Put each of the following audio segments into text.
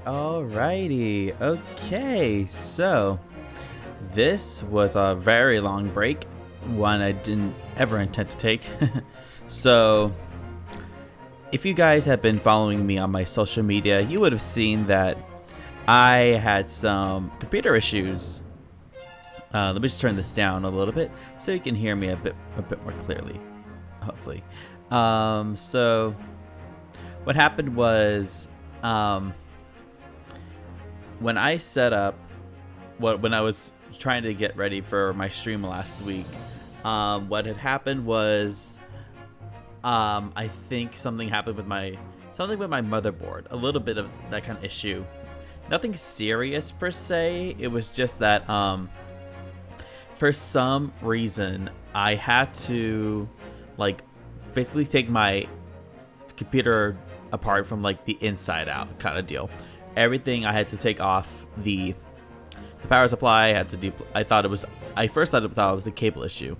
Alrighty. Okay, so this was a very long break, one I didn't ever intend to take. So, if you guys have been following me on my social media, you would have seen that I had some computer issues. Let me just turn this down a little bit so you can hear me a bit more clearly, hopefully. So what happened was, when I set up, when I was trying to get ready for my stream last week, what had happened was, I think something happened with my motherboard. A little bit of that kind of issue. Nothing serious per se. It was just that, for some reason, I had to, like, basically take my computer apart from, like, the inside out kind of deal. Everything I had to take off the power supply. I had to I first thought it was a cable issue,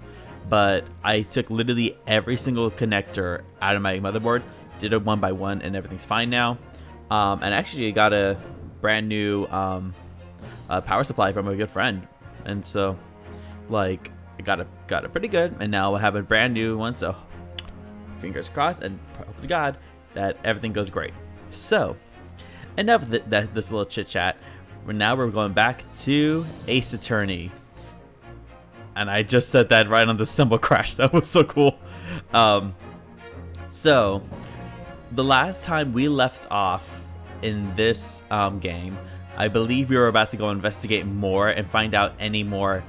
but I took literally every single connector out of my motherboard, did it one by one, and everything's fine now. And actually I got a brand new power supply from a good friend, and so, like, I got it pretty good, and now I have a brand new one, so fingers crossed and hope to God that everything goes great. So enough of this little chit chat. We're going back to Ace Attorney, and I just said that right on the cymbal crash. That was so cool. So the last time we left off in this game, I believe we were about to go investigate more and find out any more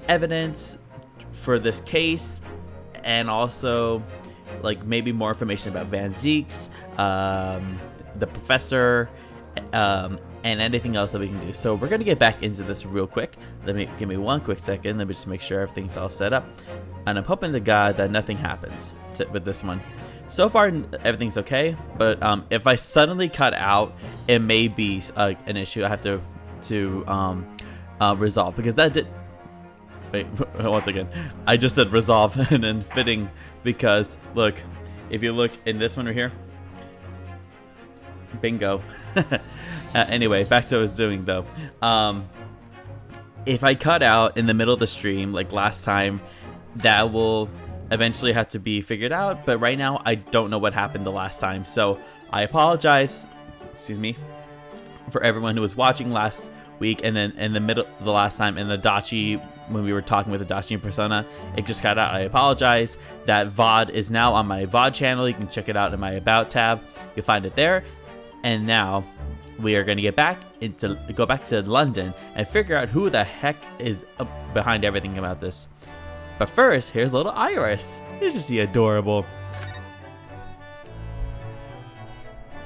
evidence for this case, and also, like, maybe more information about Van Zeeks, the professor, and anything else that we can do. So we're gonna get back into this real quick. Give me one quick second. Let me just make sure everything's all set up, and I'm hoping to God that nothing happens with this one. So far everything's okay, but if I suddenly cut out, it may be an issue I have to resolve, because that did. Wait, once again, I just said resolve and then fitting, because look, if you look in this one right here, bingo. Anyway, back to what I was doing though. If I cut out in the middle of the stream like last time, that will eventually have to be figured out, but right now I don't know what happened the last time, so I apologize, excuse me, for everyone who was watching last week, and then in the middle the last time in the Dachi, when we were talking with the Dachi in persona, it just got out. I apologize. That VOD is now on my VOD channel. You can check it out in my About tab. You'll find it there. And now we are going to go back to London and figure out who the heck is behind everything about this. But first, here's little Iris. Isn't she adorable?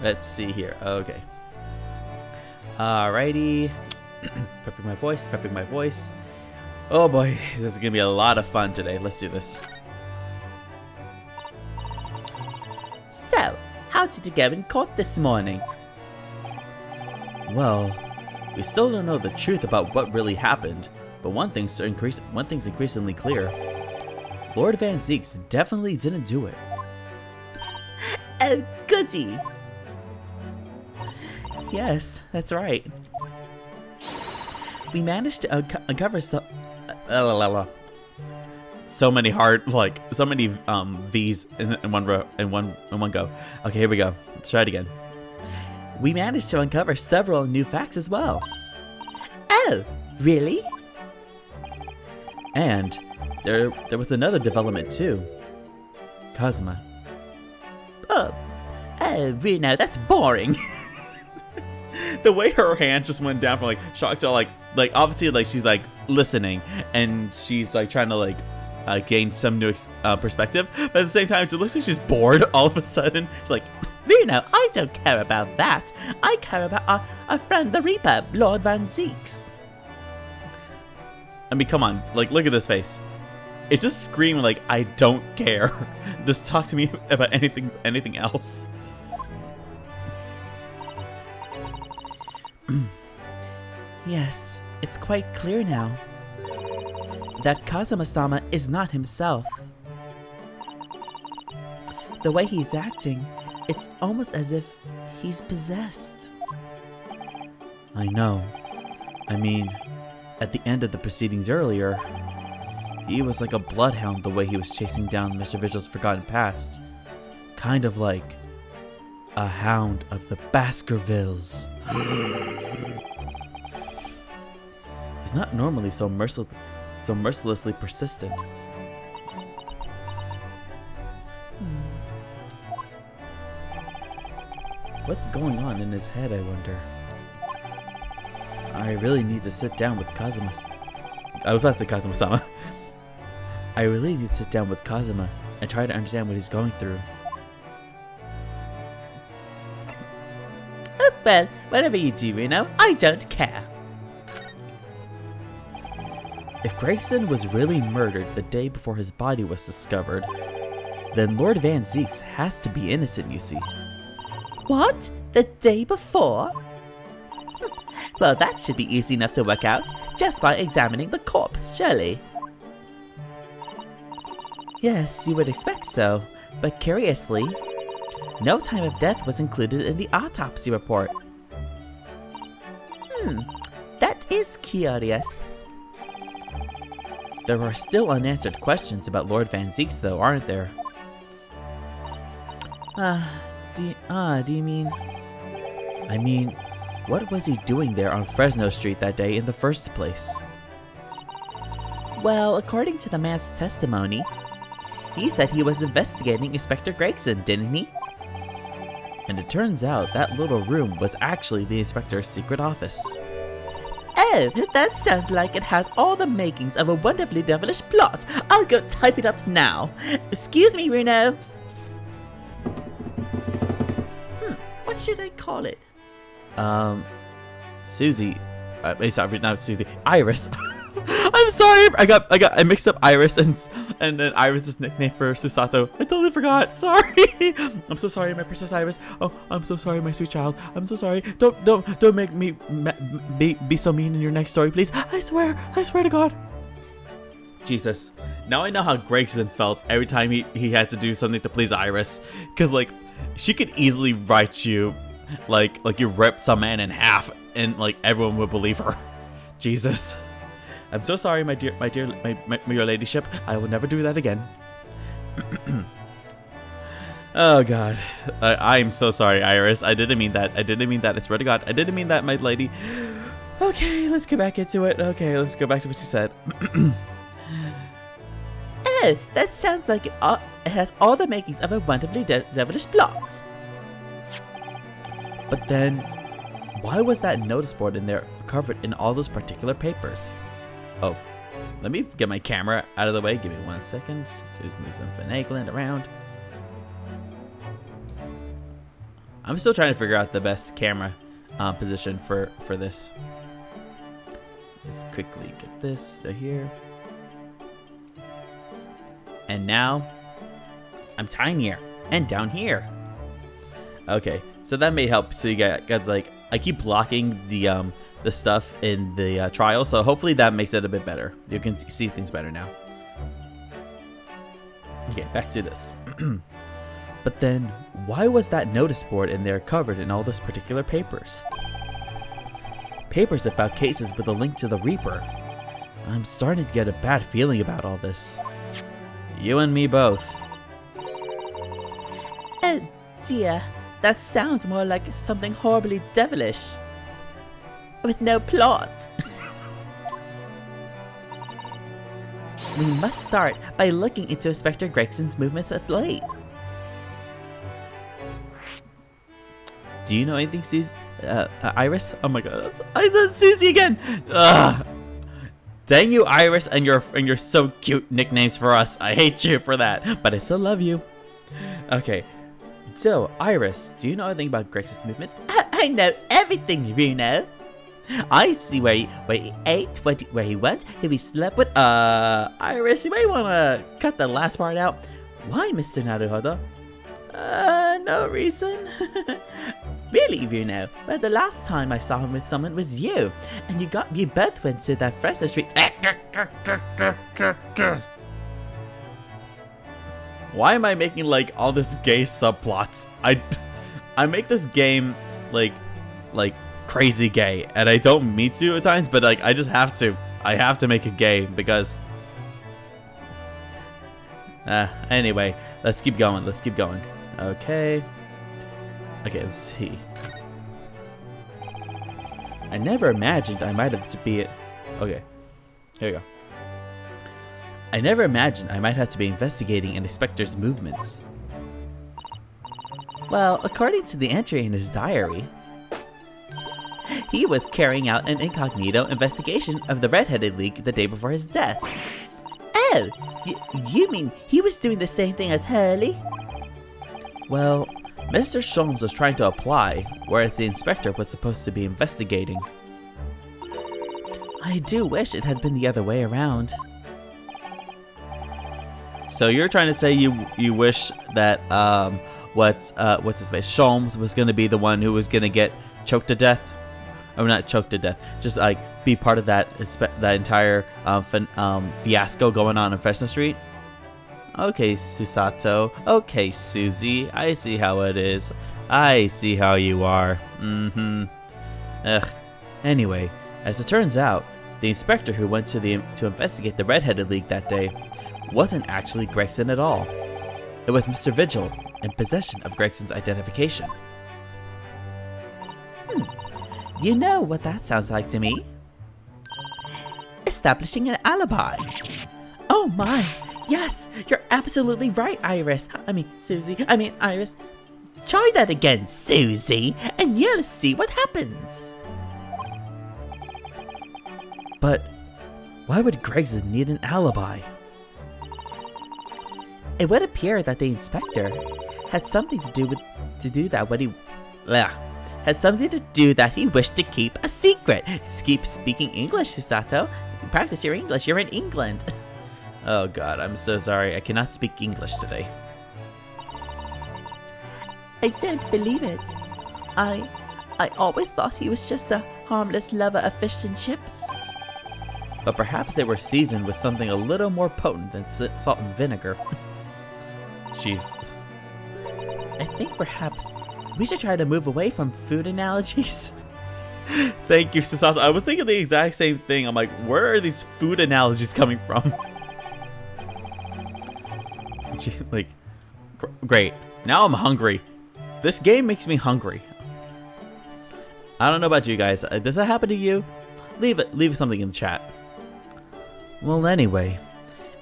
Let's see here. Okay. Alrighty. Prepping my voice. Oh boy, this is gonna be a lot of fun today. Let's do this. So, how did you go in court this morning? Well, we still don't know the truth about what really happened, but one thing's increasingly clear. Lord Van Zeeks definitely didn't do it. Oh, goody! Yes, that's right. We managed to uncover so many V's in one go. Okay, here we go. Let's try it again. We managed to uncover several new facts as well. Oh, really? And there was another development too. Cosma. Oh, Reno, that's boring. The way her hands just went down from like shock to like obviously like she's like listening and she's like trying to like gain some new perspective, but at the same time it looks like she's bored all of a sudden. She's like, Reno, I don't care about that. I care about our friend the Reaper, Lord Van Zeeks. I mean, come on, like look at this face. It's just screaming like, I don't care. Just talk to me about anything else. Yes, it's quite clear now that Kazuma-sama is not himself. The way he's acting, it's almost as if he's possessed. I know. I mean, at the end of the proceedings earlier, he was like a bloodhound the way he was chasing down Mr. Vigil's forgotten past. Kind of like a hound of the Baskervilles. He's not normally so mercilessly persistent. What's going on in his head, I wonder? I really need to sit down with Kazuma. I was about to say Kazuma-sama. I really need to sit down with Kazuma and try to understand what he's going through. Oh, well, whatever you do, Reno, I don't care. If Gregson was really murdered the day before his body was discovered, then Lord Van Zieks has to be innocent, you see. What? The day before? Well, that should be easy enough to work out, just by examining the corpse, surely. Yes, you would expect so, but curiously, no time of death was included in the autopsy report. That is curious. There are still unanswered questions about Lord Van Zieks, though, aren't there? Do you mean... I mean, what was he doing there on Fresno Street that day in the first place? Well, according to the man's testimony, he said he was investigating Inspector Gregson, didn't he? And it turns out that little room was actually the inspector's secret office. Oh, that sounds like it has all the makings of a wonderfully devilish plot. I'll go type it up now. Excuse me, Reno. What should I call it? Susie. Sorry, not Susie. Iris. I'm sorry. I mixed up Iris and then Iris's nickname for Susato. I totally forgot. Sorry. I'm so sorry, my precious Iris. Oh, I'm so sorry, my sweet child. I'm so sorry. Don't make me be so mean in your next story, please. I swear to God. Jesus. Now I know how Gregson felt every time he had to do something to please Iris, because like she could easily write you like you ripped some man in half and like everyone would believe her. Jesus. I'm so sorry, my your ladyship. I will never do that again. Oh God, I'm so sorry, Iris. I didn't mean that. I swear to God, I didn't mean that, my lady. Okay, let's get back into it. Okay, let's go back to what you said. Oh, that sounds like it has all the makings of a wonderfully devilish plot. But then, why was that notice board in there covered in all those particular papers? Oh, let me get my camera out of the way. Give me 1 second. There's me some finagling around. I'm still trying to figure out the best camera position for this. Let's quickly get this here. And now, I'm tinier and down here. Okay, so that may help. So you guys like, I keep blocking the stuff in the trial, so hopefully that makes it a bit better. You can see things better now. Okay, back to this. But then, why was that notice board in there covered in all those particular papers? Papers about cases with a link to the Reaper. I'm starting to get a bad feeling about all this. You and me both. Oh dear, that sounds more like something horribly devilish. With no plot. We must start by looking into Inspector Gregson's movements of late. Do you know anything, Susie? Iris? Oh my God, I said Susie again. Ugh. Dang you, Iris, and your so cute nicknames for us. I hate you for that, but I still love you. Okay, so Iris, do you know anything about Gregson's movements? I know everything, Reno. I see where he ate, where he went, who he slept with. Iris, you may want to cut the last part out. Why, Mr. Naruhodo? No reason. Really, Reno? Well, the last time I saw him with someone was you, and you both went to that Fresno Street. Why am I making like all this gay subplots? I make this game like crazy gay, and I don't mean to at times, but like I just have to. I have to make it gay because. Anyway, let's keep going. Let's keep going. Okay. Okay, let's see. I never imagined I might have to be it. Okay, here we go. I never imagined I might have to be investigating an inspector's movements. Well, according to the entry in his diary, he was carrying out an incognito investigation of the Red-Headed League the day before his death. Oh, you mean he was doing the same thing as Hurley? Well, Mr. Sholmes was trying to apply, whereas the inspector was supposed to be investigating. I do wish it had been the other way around. So you're trying to say you wish that what's his face, Sholmes was gonna be the one who was gonna get choked to death? Or not choked to death, just like be part of that entire fiasco going on Fresno Street? Okay, Susato. Okay, Susie. I see how it is. I see how you are. Ugh. Anyway, as it turns out, the inspector who went to investigate the Red-Headed League that day wasn't actually Gregson at all. It was Mr. Vigil, in possession of Gregson's identification. You know what that sounds like to me? Establishing an alibi. Oh my! Yes, you're absolutely right, Iris. Susie. Iris. Try that again, Susie, and you'll see what happens. But why would Gregson need an alibi? It would appear that the inspector had something to do that he wished to keep a secret. Keep speaking English, Susato. Practice your English. You're in England. Oh god, I'm so sorry. I cannot speak English today. I don't believe it. I always thought he was just a harmless lover of fish and chips. But perhaps they were seasoned with something a little more potent than salt and vinegar. Jeez. I think perhaps we should try to move away from food analogies. Thank you, Susato. I was thinking the exact same thing. I'm like, where are these food analogies coming from? Like, great. Now I'm hungry. This game makes me hungry. I don't know about you guys. Does that happen to you? Leave something in the chat. Well, anyway,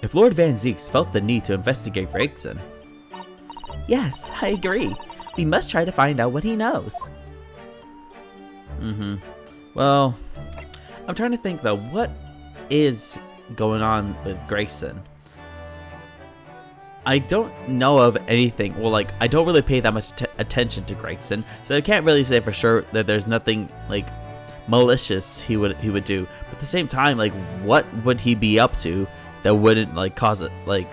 if Lord Van Zieks felt the need to investigate Gregson. Yes, I agree. We must try to find out what he knows. Well, I'm trying to think though, what is going on with Gregson? I don't know of anything. Well, like, I don't really pay that much attention to Gregson, so I can't really say for sure that there's nothing like malicious he would do. But at the same time, like, what would he be up to that wouldn't like cause it? Like,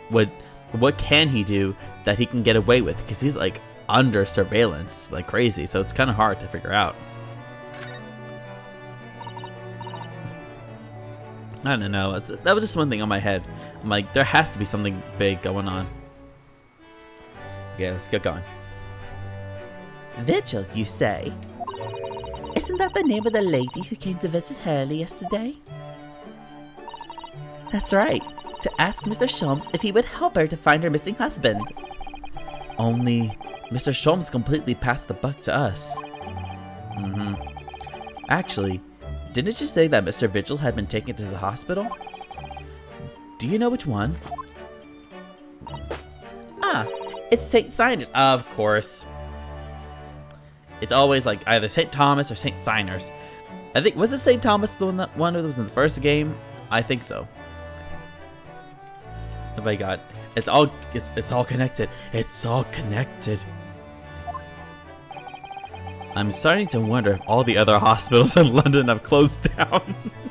what can he do that he can get away with? Because he's like under surveillance like crazy, so it's kind of hard to figure out. I don't know. That was just one thing on my head. I'm like, there has to be something big going on. Yeah, let's get going. Vigil, you say? Isn't that the name of the lady who came to visit Hurley yesterday? That's right. To ask Mr. Sholmes if he would help her to find her missing husband. Only Mr. Sholmes completely passed the buck to us. Actually, didn't you say that Mr. Vigil had been taken to the hospital? Do you know which one? Ah, it's St. Signers. Of course. It's always like either St. Thomas or St. Signers. I think, was it St. Thomas the one that was in the first game? I think so. Oh my god. It's all connected. It's all connected. I'm starting to wonder if all the other hospitals in London have closed down.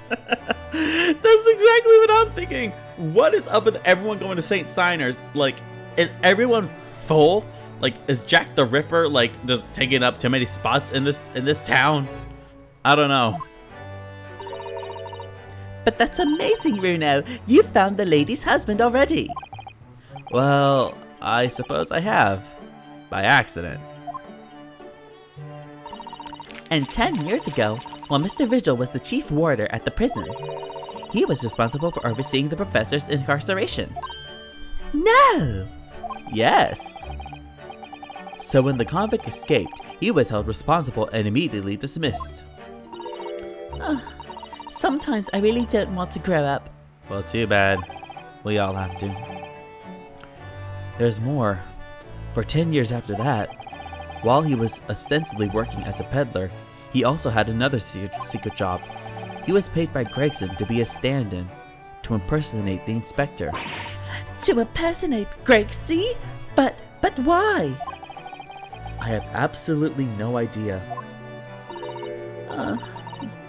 That's exactly what I'm thinking. What is up with everyone going to St. Signers? Like, is everyone full? Like, is Jack the Ripper like just taking up too many spots in this town? I don't know. But that's amazing, Runo. You found the lady's husband already. Well, I suppose I have. By accident. And 10 years ago, while Mr. Vigil was the chief warder at the prison, he was responsible for overseeing the professor's incarceration. No! Yes. So when the convict escaped, he was held responsible and immediately dismissed. Sometimes I really don't want to grow up. Well, too bad. We all have to. There's more. For 10 years after that, while he was ostensibly working as a peddler, he also had another secret job. He was paid by Gregson to be a stand-in to impersonate the inspector. To impersonate Gregson? But why? I have absolutely no idea.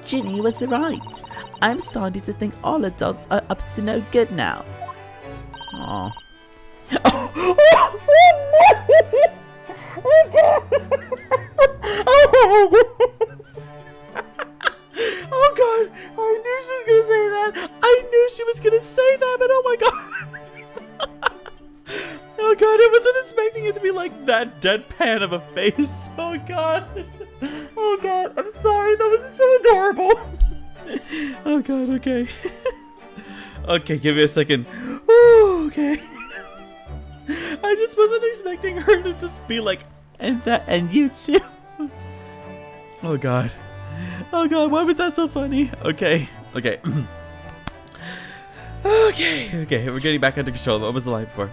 Ginny was right. I'm starting to think all adults are up to no good now. Aw. Oh god, I knew she was gonna say that. I knew she was gonna say that, but oh my god. Oh god, I wasn't expecting it to be like that deadpan of a face. Oh god. Oh god, I'm sorry, that was so adorable. Oh god, okay. Okay, give me a second. Ooh, okay. I just wasn't expecting her to just be like, and you too. Oh god. Oh god, why was that so funny? Okay. Okay, we're getting back under control. What was the line before?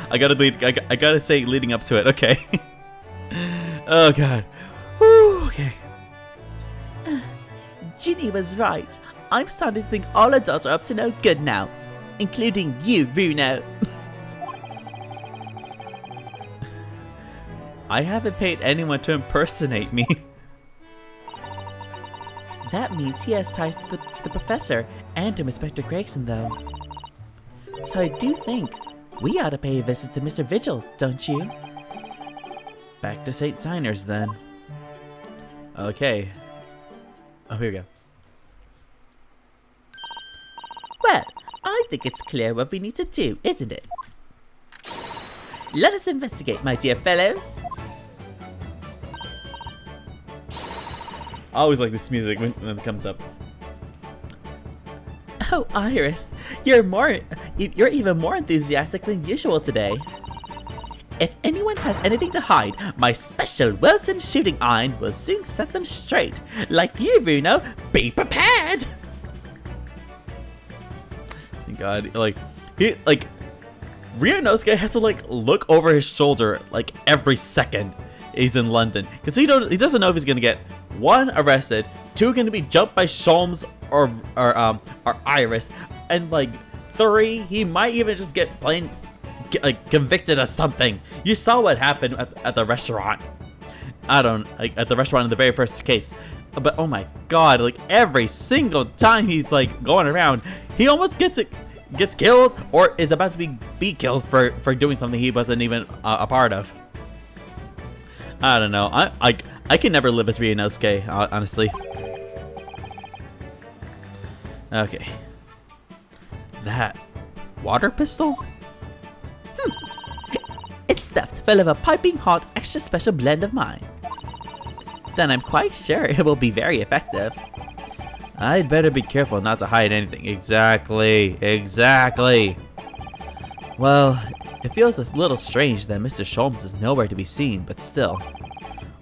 I gotta say leading up to it, okay. Oh god. Whew, okay. Ginny was right. I'm starting to think all adults are up to no good now. Including you, Bruno. I haven't paid anyone to impersonate me. That means he has ties to the professor and to Inspector Gregson, though. So I do think we ought to pay a visit to Mr. Vigil, don't you? Back to St. Signers, then. Okay. Oh, here we go. Well, I think it's clear what we need to do, isn't it? Let us investigate, my dear fellows. I always like this music when it comes up. Oh, Iris, you're even more enthusiastic than usual today. If anyone has anything to hide, my special Wilson shooting iron will soon set them straight. Like you, Bruno, be prepared! Thank God, Ryunosuke has to look over his shoulder every second he's in London, because he doesn't know if he's gonna get 1, arrested, 2, gonna be jumped by Sholmes or Iris, and 3, he might even just get convicted of something. You saw what happened at the restaurant. At the restaurant in the very first case. But oh my god, every single time he's going around, he almost gets killed or is about to be killed for doing something he wasn't even a part of. I don't know. I can never live as Ryunosuke, honestly. Okay. That water pistol? It's stuffed full of a piping hot, extra special blend of mine. Then I'm quite sure it will be very effective. I'd better be careful not to hide anything. Exactly. Well, it feels a little strange that Mr. Sholmes is nowhere to be seen, but still.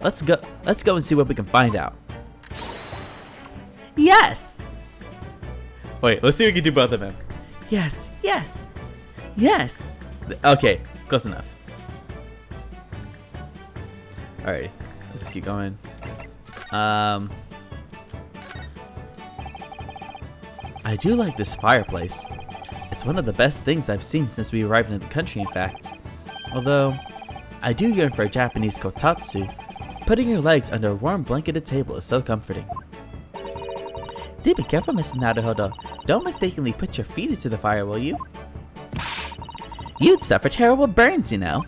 Let's go and see what we can find out. Yes! Wait, let's see if we can do both of them. Yes. Okay, close enough. Alright, let's keep going. I do like this fireplace. It's one of the best things I've seen since we arrived in the country, in fact. Although, I do yearn for a Japanese kotatsu. Putting your legs under a warm blanketed table is so comforting. Do be careful, Mr. Naruhodo. Don't mistakenly put your feet into the fire, will you? You'd suffer terrible burns, you know.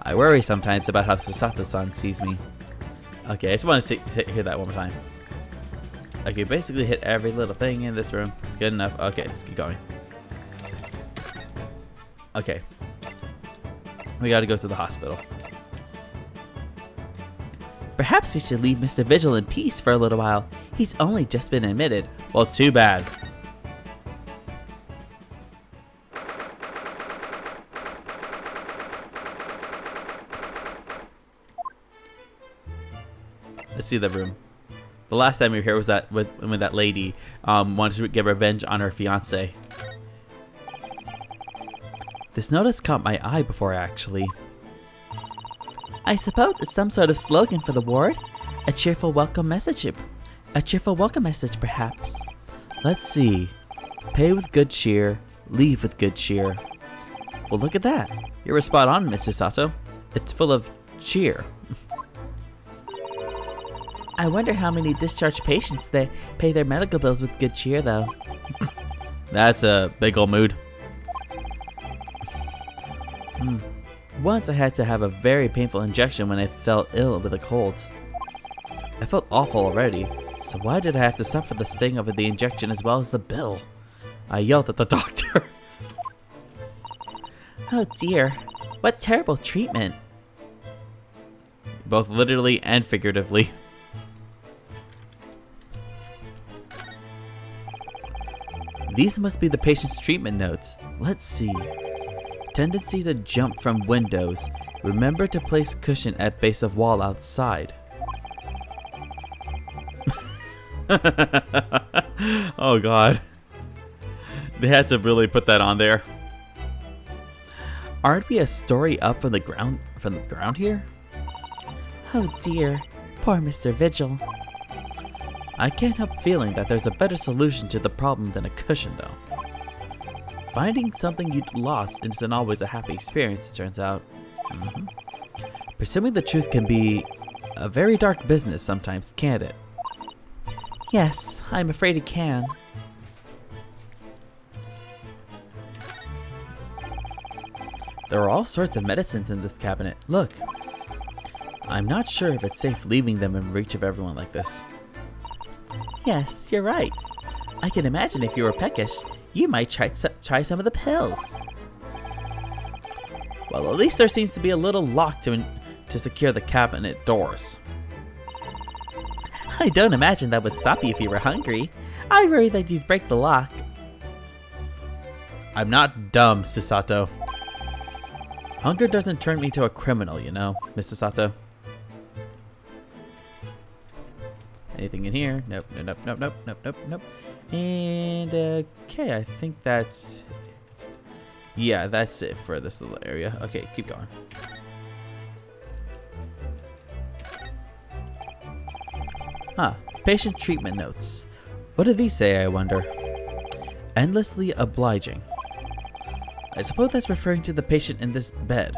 I worry sometimes about how Susato-san sees me. Okay, I just want to hear that one more time. Okay, basically hit every little thing in this room. Good enough. Okay, let's keep going. Okay. We gotta go to the hospital. Perhaps we should leave Mr. Vigil in peace for a little while. He's only just been admitted. Well, too bad. Let's see the room. The last time we were here was when that lady wanted to get revenge on her fiance. This notice caught my eye before, actually. I suppose it's some sort of slogan for the ward? A cheerful welcome message. A cheerful welcome message, perhaps. Let's see. Pay with good cheer, leave with good cheer. Well, look at that. You were spot on, Mrs. Sato. It's full of cheer. I wonder how many discharged patients they pay their medical bills with good cheer, though. That's a big old mood. Once I had to have a very painful injection when I fell ill with a cold. I felt awful already, so why did I have to suffer the sting of the injection as well as the bill? I yelled at the doctor. Oh dear, what terrible treatment. Both literally and figuratively. These must be the patient's treatment notes. Let's see. Tendency to jump from windows. Remember to place cushion at base of wall outside. Oh god. They had to really put that on there. Aren't we a story up from the ground here? Oh dear, poor Mr. Vigil. I can't help feeling that there's a better solution to the problem than a cushion, though. Finding something you'd lost isn't always a happy experience, it turns out. Pursuing the truth can be a very dark business sometimes, can't it? Yes, I'm afraid it can. There are all sorts of medicines in this cabinet. Look. I'm not sure if it's safe leaving them in reach of everyone like this. Yes, you're right. I can imagine if you were peckish, you might try some of the pills. Well, at least there seems to be a little lock to secure the cabinet doors. I don't imagine that would stop you if you were hungry. I worry that you'd break the lock. I'm not dumb, Susato. Hunger doesn't turn me to a criminal, you know, Mr. Sato. Anything in here? Nope, nope, nope, nope, nope, nope, nope. And, okay, I think that's it. Yeah, that's it for this little area. Okay, keep going. Patient treatment notes. What do these say, I wonder? Endlessly obliging. I suppose that's referring to the patient in this bed.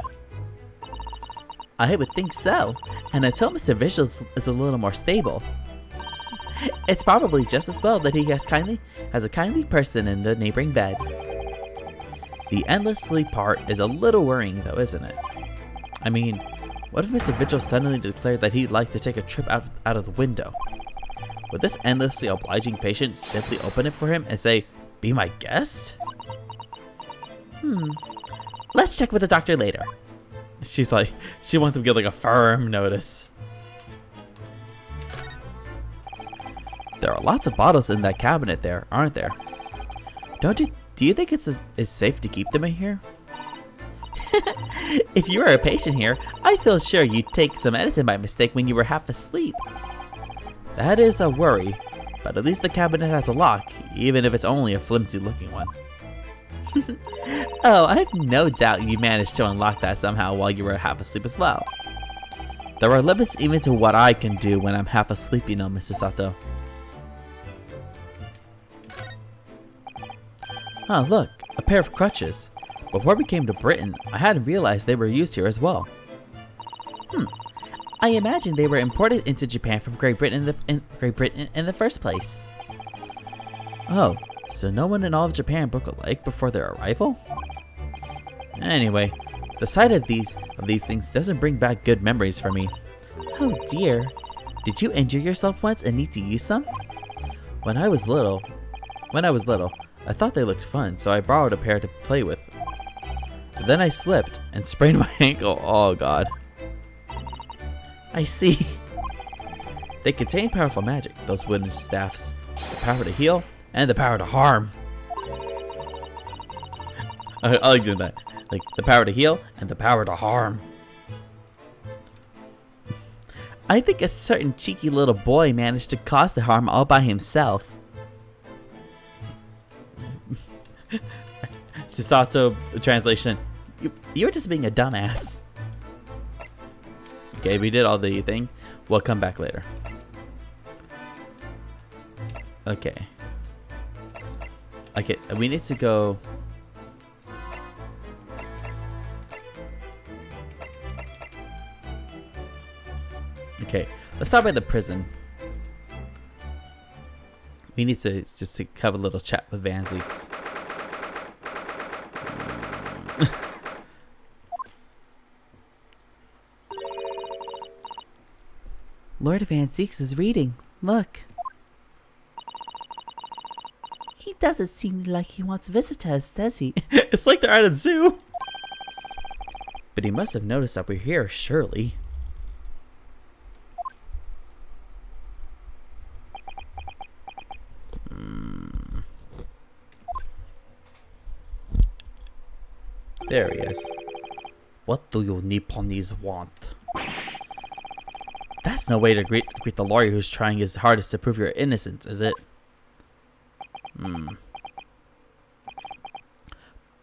I would think so. And until Mr. Vigil is a little more stable, it's probably just as well that he has a kindly person in the neighboring bed. The endlessly part is a little worrying though, isn't it? I mean, what if Mr. Vigil suddenly declared that he'd like to take a trip out of the window? Would this endlessly obliging patient simply open it for him and say, "Be my guest"? Let's check with the doctor later. She's like, she wants to give like a firm notice. There are lots of bottles in that cabinet there, aren't there? Do you think it's safe to keep them in here? If you were a patient here, I feel sure you'd take some medicine by mistake when you were half asleep. That is a worry, but at least the cabinet has a lock, even if it's only a flimsy looking one. Oh, I have no doubt you managed to unlock that somehow while you were half asleep as well. There are limits even to what I can do when I'm half asleep, you know, Mr. Sato. Look, a pair of crutches. Before we came to Britain, I hadn't realized they were used here as well. I imagine they were imported into Japan from Great Britain in the first place. Oh, so no one in all of Japan broke a leg before their arrival? Anyway, the sight of these things doesn't bring back good memories for me. Oh dear. Did you injure yourself once and need to use some? When I was little, I thought they looked fun, so I borrowed a pair to play with. Then I slipped and sprained my ankle. Oh god. I see. They contain powerful magic, those wooden staffs. The power to heal and the power to harm. I like doing that. Like, the power to heal and the power to harm. I think a certain cheeky little boy managed to cause the harm all by himself. Susato translation. You're just being a dumbass. Okay, we did all the thing. We'll come back later. Okay. Okay, we need to go. Okay, let's start by the prison. We need to just have a little chat with Van Zeeks. Lord Van Zeeks is reading. Look. He doesn't seem like he wants visitors, does he? It's like they're at a zoo. But he must have noticed that we're here, surely. There he is. What do you Nipponese want? That's no way to greet the lawyer who's trying his hardest to prove your innocence, is it?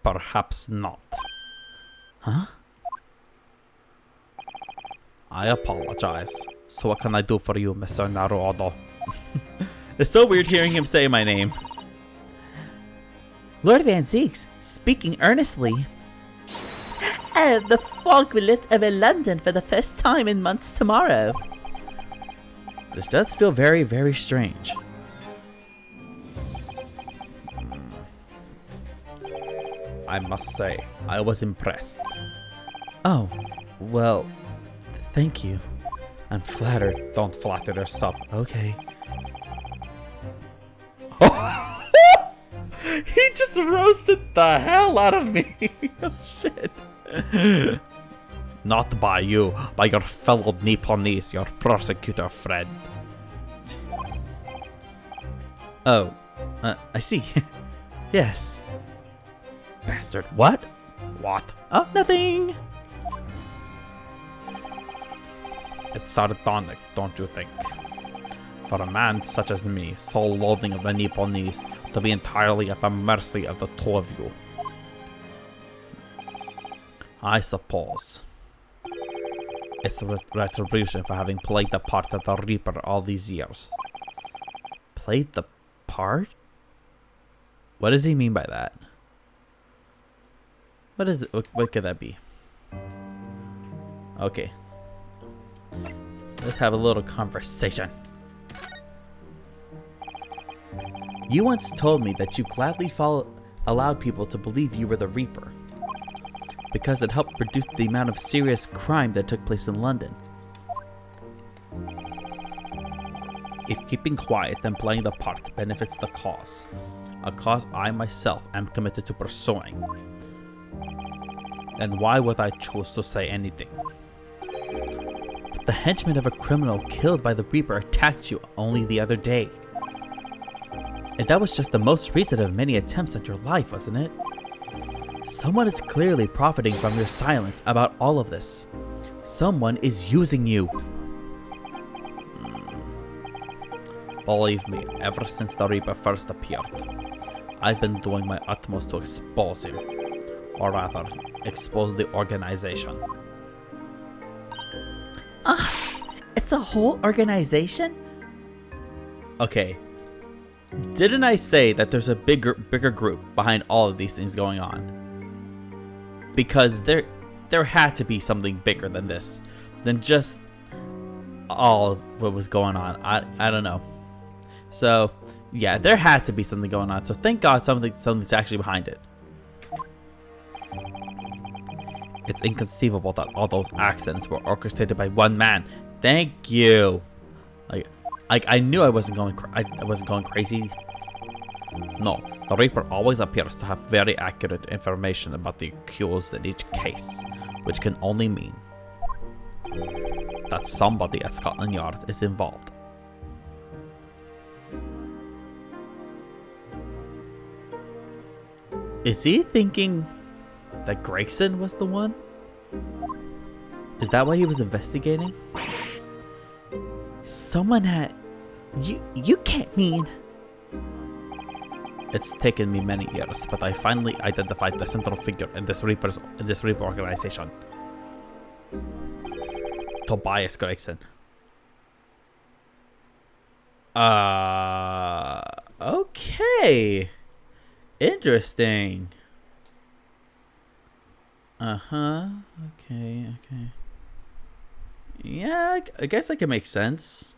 Perhaps not. Huh? I apologize. So what can I do for you, Mr. Naruodo? It's so weird hearing him say my name. Lord Van Zeeks, speaking earnestly. The fog will lift over London for the first time in months tomorrow. This does feel very, very strange. I must say, I was impressed. Oh, well, thank you. I'm flattered. Don't flatter yourself. Okay. Oh. He just roasted the hell out of me. Oh, shit. Not by you, by your fellow Nipponese, your prosecutor friend. Oh, I see. Yes. Bastard. What? What? Oh, nothing. It's sardonic, don't you think? For a man such as me, so loathing of the Nipponese, to be entirely at the mercy of the two of you. I suppose it's retribution for having played the part of the Reaper all these years. Played the part? What does he mean by that? What is it? What could that be? Okay. Let's have a little conversation. You once told me that you gladly allowed people to believe you were the Reaper, because it helped reduce the amount of serious crime that took place in London. If keeping quiet and playing the part benefits the cause, a cause I myself am committed to pursuing, then why would I choose to say anything? But the henchman of a criminal killed by the Reaper attacked you only the other day. And that was just the most recent of many attempts at your life, wasn't it? Someone is clearly profiting from your silence about all of this. Someone is using you. Believe me, ever since the Reaper first appeared, I've been doing my utmost to expose him. Or rather, expose the organization. It's a whole organization? Okay. Didn't I say that there's a bigger group behind all of these things going on? Because there had to be something bigger than this, than just all what was going on. I don't know. So yeah, there had to be something going on. So thank God something's actually behind it. It's inconceivable that all those accidents were orchestrated by one man. Thank you. Like I knew I wasn't going crazy. No, the Reaper always appears to have very accurate information about the accused in each case, which can only mean that somebody at Scotland Yard is involved. Is he thinking that Gregson was the one? Is that why he was investigating? Someone had... You can't mean... It's taken me many years, but I finally identified the central figure in this Reaper organization. Tobias Gregson. Okay. Interesting. Okay. Yeah, I guess that can make sense.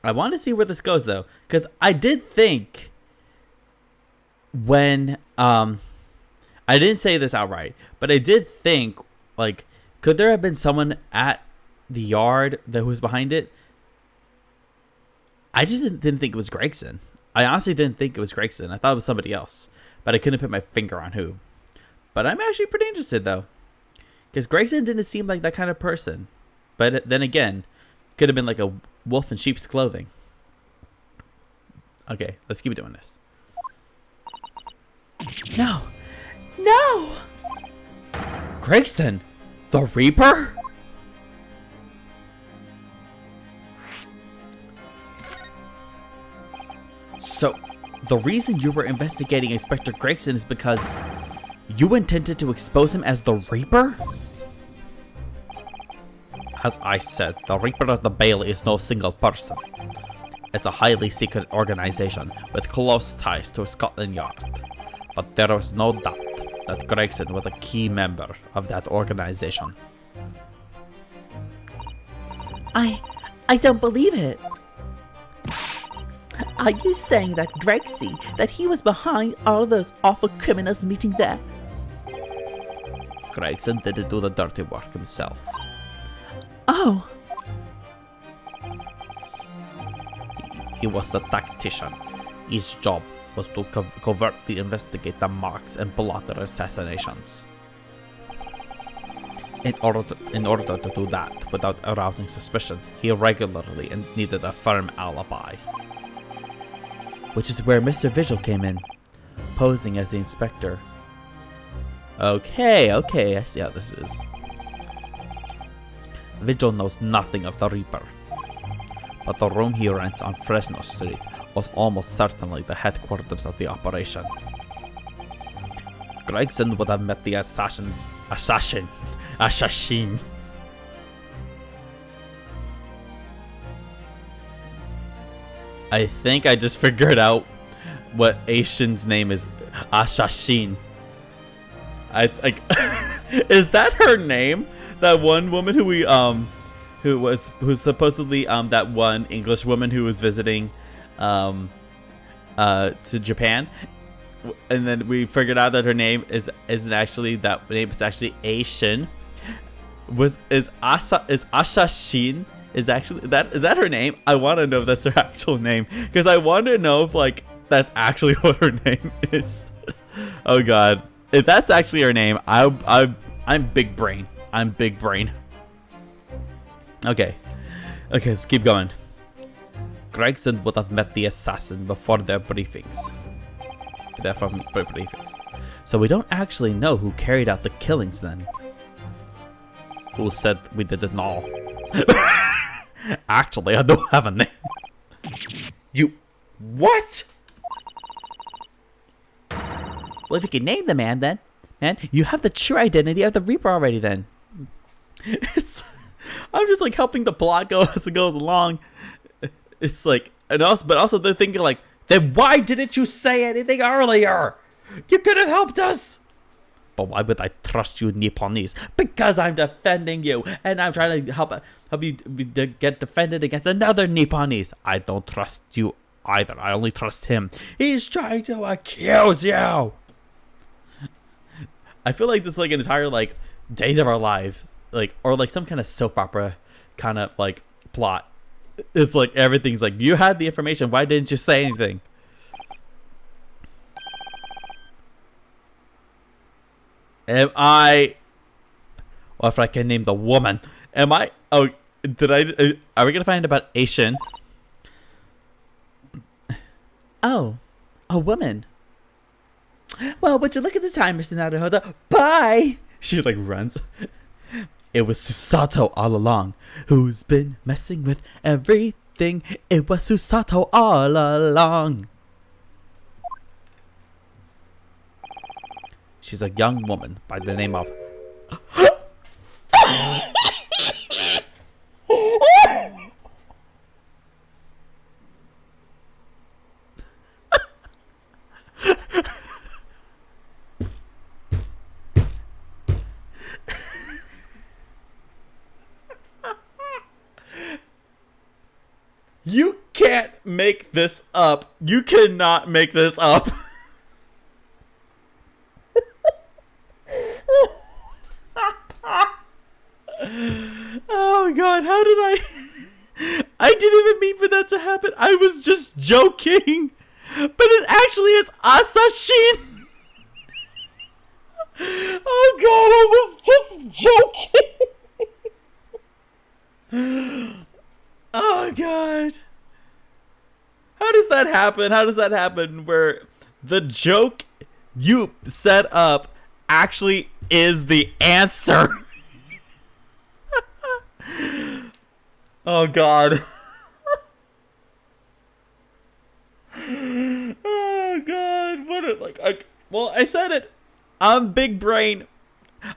I want to see where this goes though, because I did think when I didn't say this outright, but I did think, like, could there have been someone at the yard that was behind it? I just didn't think it was Gregson. I honestly didn't think it was Gregson. I thought it was somebody else, but I couldn't put my finger on who. But I'm actually pretty interested though, because Gregson didn't seem like that kind of person. But then again, could have been like a wolf in sheep's clothing. Okay, let's keep doing this. No! No! Gregson, the Reaper? So, the reason you were investigating Inspector Gregson is because you intended to expose him as the Reaper? As I said, the Reaper of the Vale is no single person. It's a highly secret organization with close ties to Scotland Yard. But there is no doubt that Gregson was a key member of that organization. I don't believe it. Are you saying that Gregsy, that he was behind all those awful criminals meeting there? Gregson didn't do the dirty work himself. Oh. He was the tactician. His job was to covertly investigate the marks and plot their assassinations. In order to do that without arousing suspicion, he regularly needed a firm alibi. Which is where Mr. Vigil came in, posing as the inspector. Okay, I see how this is. Vigil knows nothing of the Reaper, but the room he rents on Fresno Street was almost certainly the headquarters of the operation. Gregson would have met the assassin. I think I just figured out what Asian's name is. Assassin. I like. Is that her name? That one woman who we who's supposedly that one English woman who was visiting to Japan, and then we figured out that her name isn't actually that name. It's actually Asian. Is Asha Shin? Is that her name? I want to know if that's her actual name, because I want to know if like that's actually what her name is. Oh god, if that's actually her name, I'm big brain. I'm big brain. Okay, let's keep going. Gregson would have met the assassin before their briefings. So we don't actually know who carried out the killings then. Who said we didn't know? Actually, I don't have a name. You... What? Well, if you can name the man then, you have the true identity of the Reaper already then. I'm just like helping the plot go as it goes along. It's like, but also they're thinking like, then why didn't you say anything earlier? You could have helped us. But why would I trust you, Nipponese? Because I'm defending you, and I'm trying to help you get defended against another Nipponese. I don't trust you either. I only trust him. He's trying to accuse you. I feel like this is like an entire like Days of Our Lives, like, or like some kind of soap opera kind of like plot. It's like everything's like, you had the information, why didn't you say anything? Am I... Well, if I can name the woman. Am I... Oh, did I... Are we gonna find about Asian? Oh, a woman. Well, would you look at the time, Mr. Naruhodo? Bye! She like runs. It was Susato all along, who's been messing with everything. It was Susato all along. She's a young woman by the name of... You can't make this up. You cannot make this up. Oh god, how did I didn't even mean for that to happen. I was just joking. But it actually is Asashin. Oh god, I was just joking. Oh god. How does that happen? How does that happen where the joke you set up actually is the answer? Oh god. Oh god. Well, I said it. I'm big brain.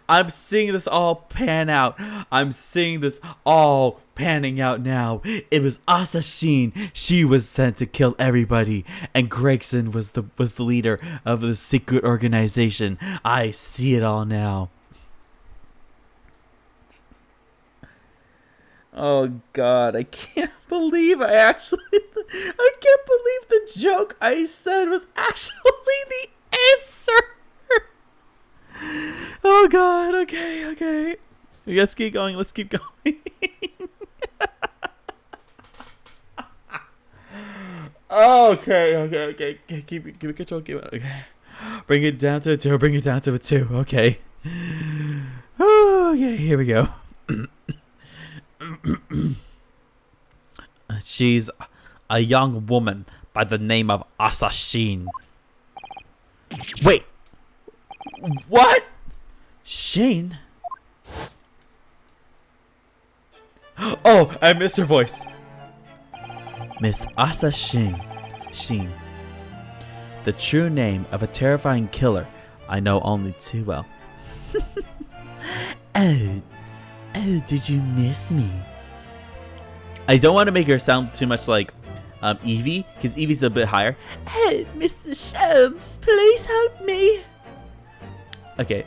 I'm seeing this all pan out. I'm seeing this all panning out now. It was Asashin. She was sent to kill everybody, and Gregson was the leader of the secret organization. I see it all now. Oh god, I can't believe I can't believe the joke I said was actually the answer. Oh god, okay. Let's keep going, Okay. Keep it control, okay. Bring it down to a 2, okay. Oh, okay, here we go. She's a young woman by the name of Asashin. Wait! What? Shane? Oh, I missed her voice. Miss Asashin. Sheen. The true name of a terrifying killer I know only too well. Oh, did you miss me? I don't want to make her sound too much like Evie, because Evie's a bit higher. Oh, Mr. Sholmes, please help me. Okay.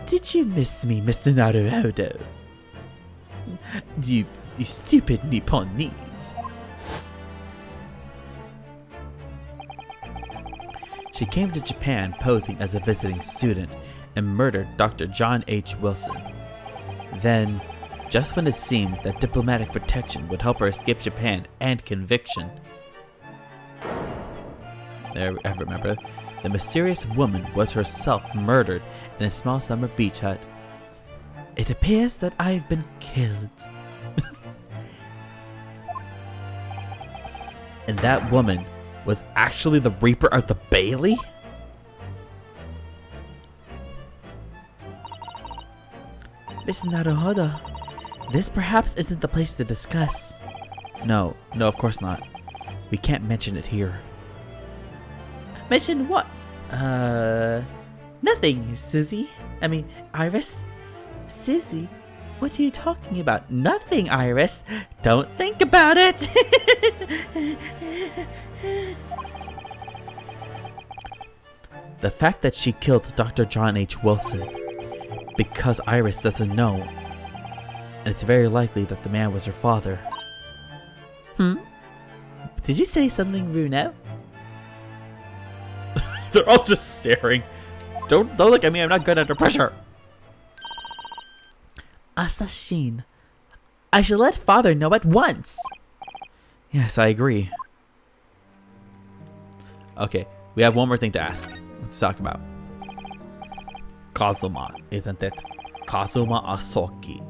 Did you miss me, Mr. Naruhodo? You stupid Nipponese. She came to Japan posing as a visiting student and murdered Dr. John H. Wilson. Then, just when it seemed that diplomatic protection would help her escape Japan and conviction, I remember, the mysterious woman was herself murdered in a small summer beach hut. It appears that I've been killed. And that woman was actually the Reaper of the Bailey? Miss Naruhodo, this perhaps isn't the place to discuss. No, of course not. We can't mention it here. Mention what? Nothing, Susie. I mean, Iris. Susie, what are you talking about? Nothing, Iris. Don't think about it. The fact that she killed Dr. John H. Wilson because Iris doesn't know, and it's very likely that the man was her father. Did you say something, Bruno? They're all just staring. Don't look at me, I'm not good under pressure. Asashin, I should let father know at once. Yes, I agree. Okay, we have one more thing to ask. Let's talk about Kazuma, isn't it? Kazuma Asoki.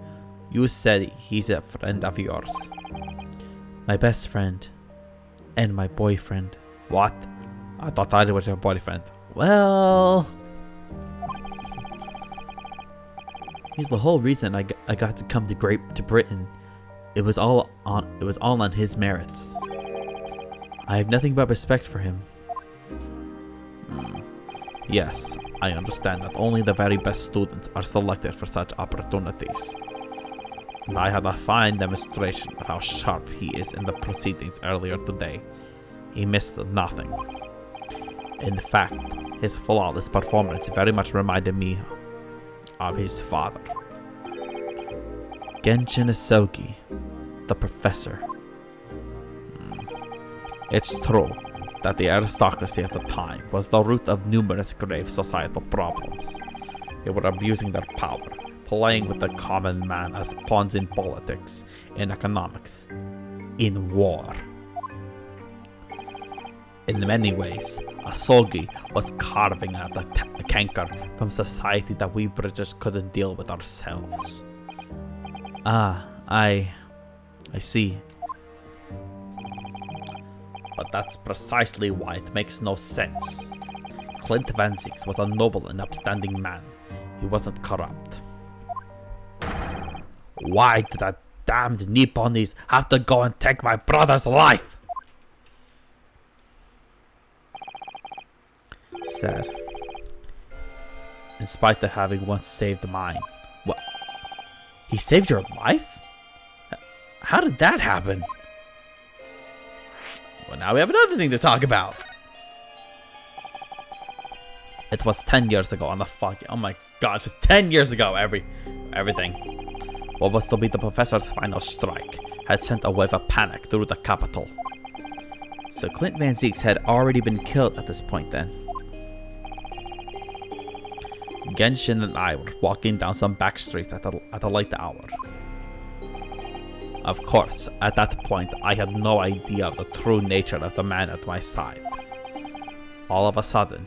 You said he's a friend of yours. My best friend. And my boyfriend. What? I thought I was your boyfriend. Well, He's the whole reason I got to come to Britain. It was all on his merits. I have nothing but respect for him. yes, I understand that only the very best students are selected for such opportunities. And I had a fine demonstration of how sharp he is in the proceedings earlier today. He missed nothing. In fact, his flawless performance very much reminded me of his father. Genshin Isogi, the professor. It's true that the aristocracy at the time was the root of numerous grave societal problems. They were abusing their power, playing with the common man as pawns in politics, in economics, in war. In many ways, Asogi was carving out a canker from society that we British couldn't deal with ourselves. I see. But that's precisely why it makes no sense. Clint Van Zieks was a noble and upstanding man. He wasn't corrupt. Why did that damned Nipponese have to go and take my brother's life? Sad. In spite of having once saved mine. What? He saved your life? How did that happen? Well, now we have another thing to talk about. It was 10 years ago on the oh my god, just 10 years ago, everything. What was to be the professor's final strike had sent a wave of panic through the capital. So Clint Van Zieks had already been killed at this point then. Genshin and I were walking down some back streets at a late hour. Of course, at that point, I had no idea of the true nature of the man at my side. All of a sudden,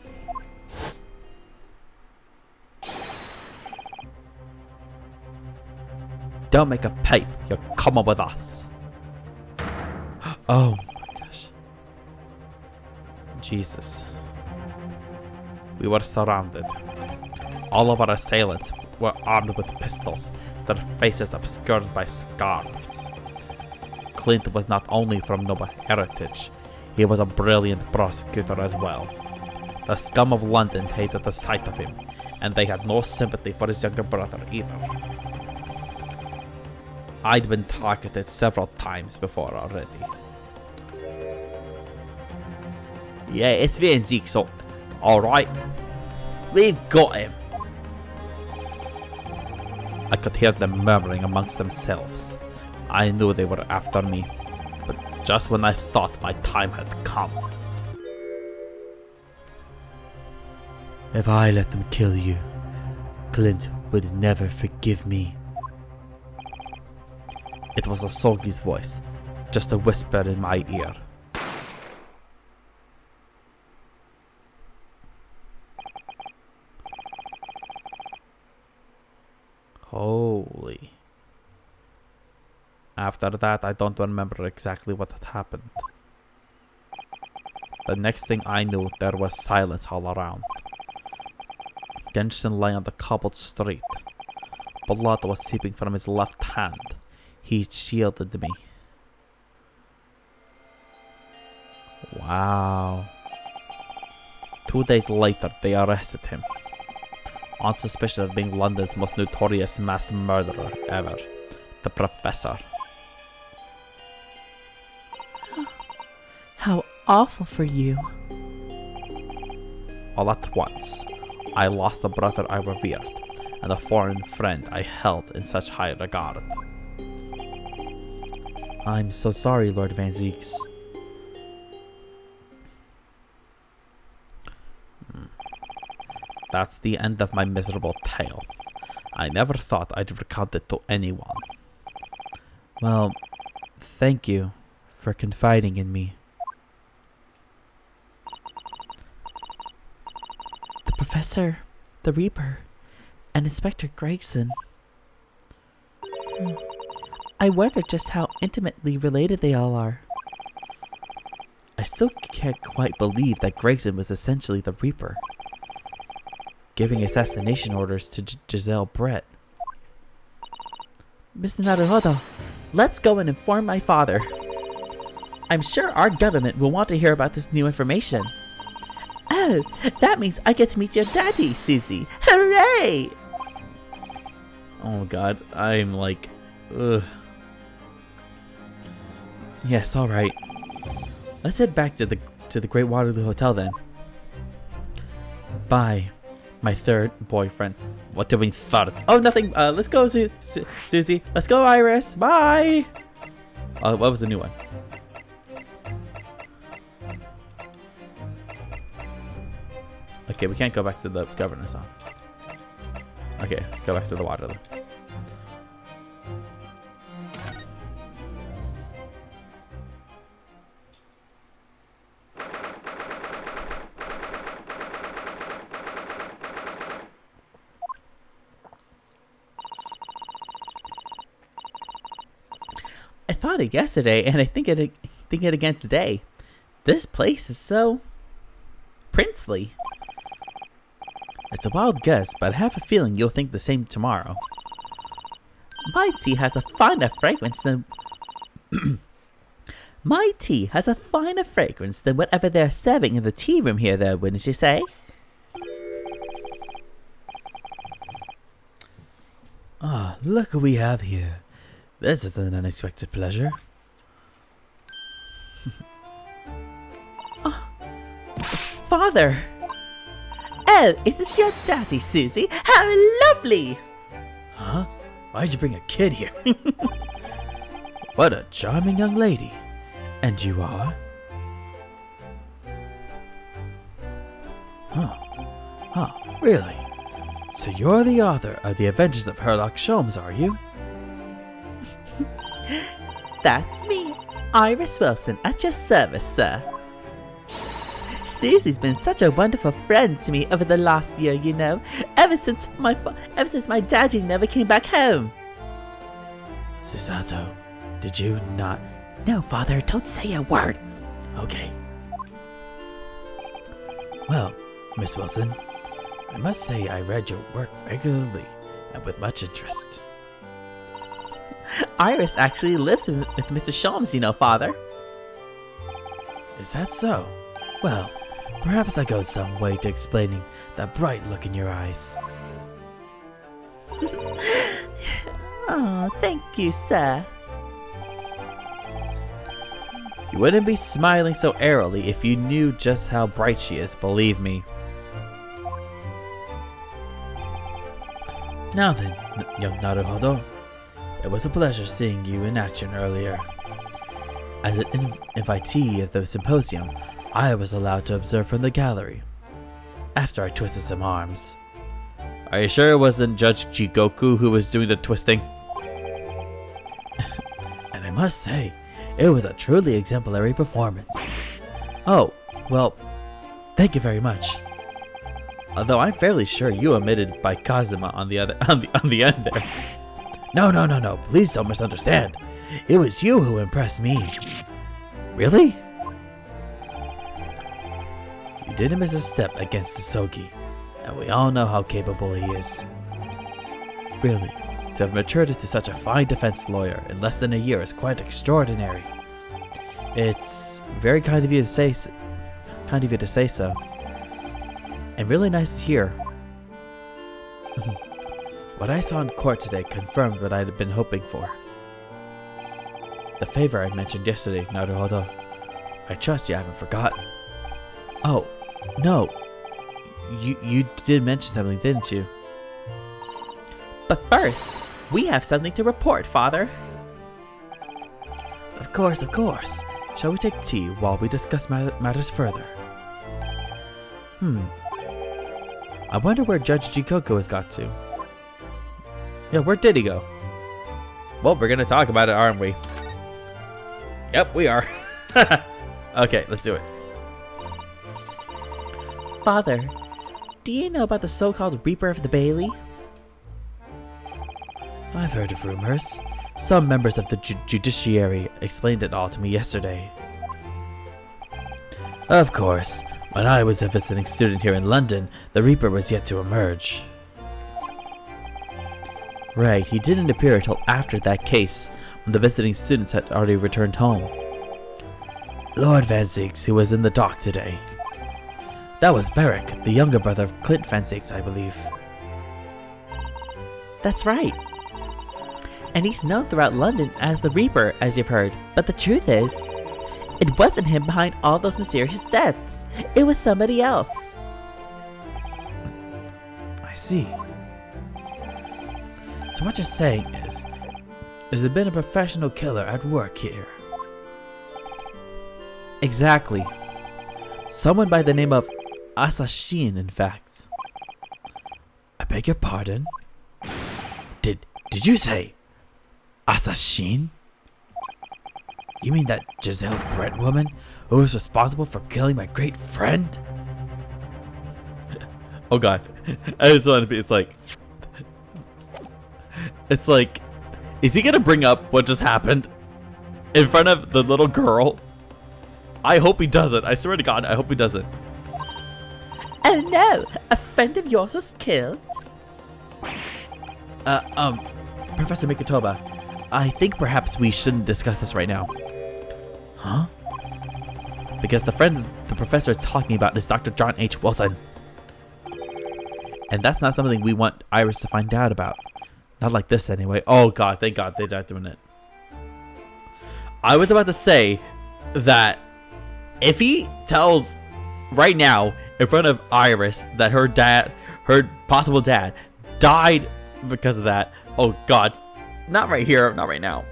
don't make a pipe, you're coming with us. Oh my gosh. Jesus. We were surrounded. All of our assailants were armed with pistols, their faces obscured by scarves. Clint was not only from noble heritage, he was a brilliant prosecutor as well. The scum of London hated the sight of him, and they had no sympathy for his younger brother either. I'd been targeted several times before already. Yeah, it's Van Zieks, so alright. We've got him. I could hear them murmuring amongst themselves. I knew they were after me, but just when I thought my time had come. If I let them kill you, Clint would never forgive me. It was Asogi's voice, just a whisper in my ear. Holy. After that, I don't remember exactly what had happened. The next thing I knew, there was silence all around. Genshin lay on the cobbled street. Blood was seeping from his left hand. He shielded me. Wow. 2 days later, they arrested him. On suspicion of being London's most notorious mass murderer ever, the Professor. How awful for you. All at once, I lost a brother I revered, and a foreign friend I held in such high regard. I'm so sorry, Lord Van Zieks. That's the end of my miserable tale. I never thought I'd recount it to anyone. Well, thank you for confiding in me. The Professor, the Reaper, and Inspector Gregson. I wonder just how intimately related they all are. I still can't quite believe that Gregson was essentially the Reaper, giving assassination orders to Giselle Brett. Mr. Naruhodo, let's go and inform my father. I'm sure our government will want to hear about this new information. Oh, that means I get to meet your daddy, Susie. Hooray! Oh god, I'm like, ugh. Yes, alright. Let's head back to the Great Waterloo Hotel then. Bye, my third boyfriend. What do we thought of? Oh, nothing. Let's go, Susie. Let's go, Iris. Bye. What was the new one? Okay, we can't go back to the governor's office. Okay, let's go back to the Waterloo. I thought it yesterday, and I think it again today. This place is so princely. It's a wild guess, but I have a feeling you'll think the same tomorrow. My tea has a finer fragrance than my tea has a finer fragrance than whatever they're serving in the tea room here, though, wouldn't you say? Ah, look what we have here. This is an unexpected pleasure. Oh, Father! Oh, is this your daddy, Susie? How lovely! Huh? Why'd you bring a kid here? What a charming young lady. And you are? Huh, really? So you're the author of The Adventures of Sherlock Holmes, are you? That's me, Iris Wilson, at your service, sir. Susie's been such a wonderful friend to me over the last year, you know, ever since my daddy never came back home. Susato, did you not? No, Father, don't say a word. Okay. Well, Miss Wilson, I must say I read your work regularly and with much interest. Iris actually lives with Mr. Sholmes, you know, Father. Is that so? Well, perhaps that goes some way to explaining that bright look in your eyes. Oh, thank you, sir. You wouldn't be smiling so airily if you knew just how bright she is, believe me. Now then, young Naruhodo, it was a pleasure seeing you in action earlier. As an invitee of the symposium, I was allowed to observe from the gallery, after I twisted some arms. Are you sure it wasn't Judge Jigoku who was doing the twisting? And I must say, it was a truly exemplary performance. Oh, well, thank you very much. Although I'm fairly sure you omitted by Kazuma on the end there. No, please don't misunderstand. It was you who impressed me. Really? You didn't miss a step against the Sogi, and we all know how capable he is. Really, to have matured into such a fine defense lawyer in less than a year is quite extraordinary. It's very kind of you to say so. And really nice to hear. What I saw in court today confirmed what I had been hoping for. The favor I mentioned yesterday, Naruhodo. I trust you haven't forgotten. Oh, no. You did mention something, didn't you? But first, we have something to report, Father. Of course. Shall we take tea while we discuss matters further? I wonder where Judge Jigoku has got to. Yeah, where did he go? Well, we're gonna talk about it, aren't we? Yep, we are. Okay, let's do it. Father, do you know about the so-called Reaper of the Bailey? I've heard of rumors. Some members of the judiciary explained it all to me yesterday. Of course. When I was a visiting student here in London, the Reaper was yet to emerge. Right, he didn't appear until after that case, when the visiting students had already returned home. Lord Van Zieks, who was in the dock today. That was Beric, the younger brother of Clint Van Zieks, I believe. That's right. And he's known throughout London as the Reaper, as you've heard. But the truth is, it wasn't him behind all those mysterious deaths. It was somebody else. I see. So what you're saying is, there's been a professional killer at work here. Exactly. Someone by the name of Assassin, in fact. I beg your pardon? Did you say Assassin? You mean that Giselle Brett woman who was responsible for killing my great friend? Oh god. I just want to be, it's like, is he gonna bring up what just happened in front of the little girl? I hope he doesn't. I swear to God, I hope he doesn't. Oh no, a friend of yours was killed? Professor Mikotoba, I think perhaps we shouldn't discuss this right now. Huh? Because the friend the professor is talking about is Dr. John H. Wilson. And that's not something we want Iris to find out about. Not like this anyway. Oh god, thank god they're not doing it. I was about to say that if he tells right now in front of Iris that her possible dad, died because of that, oh god, not right here, not right now.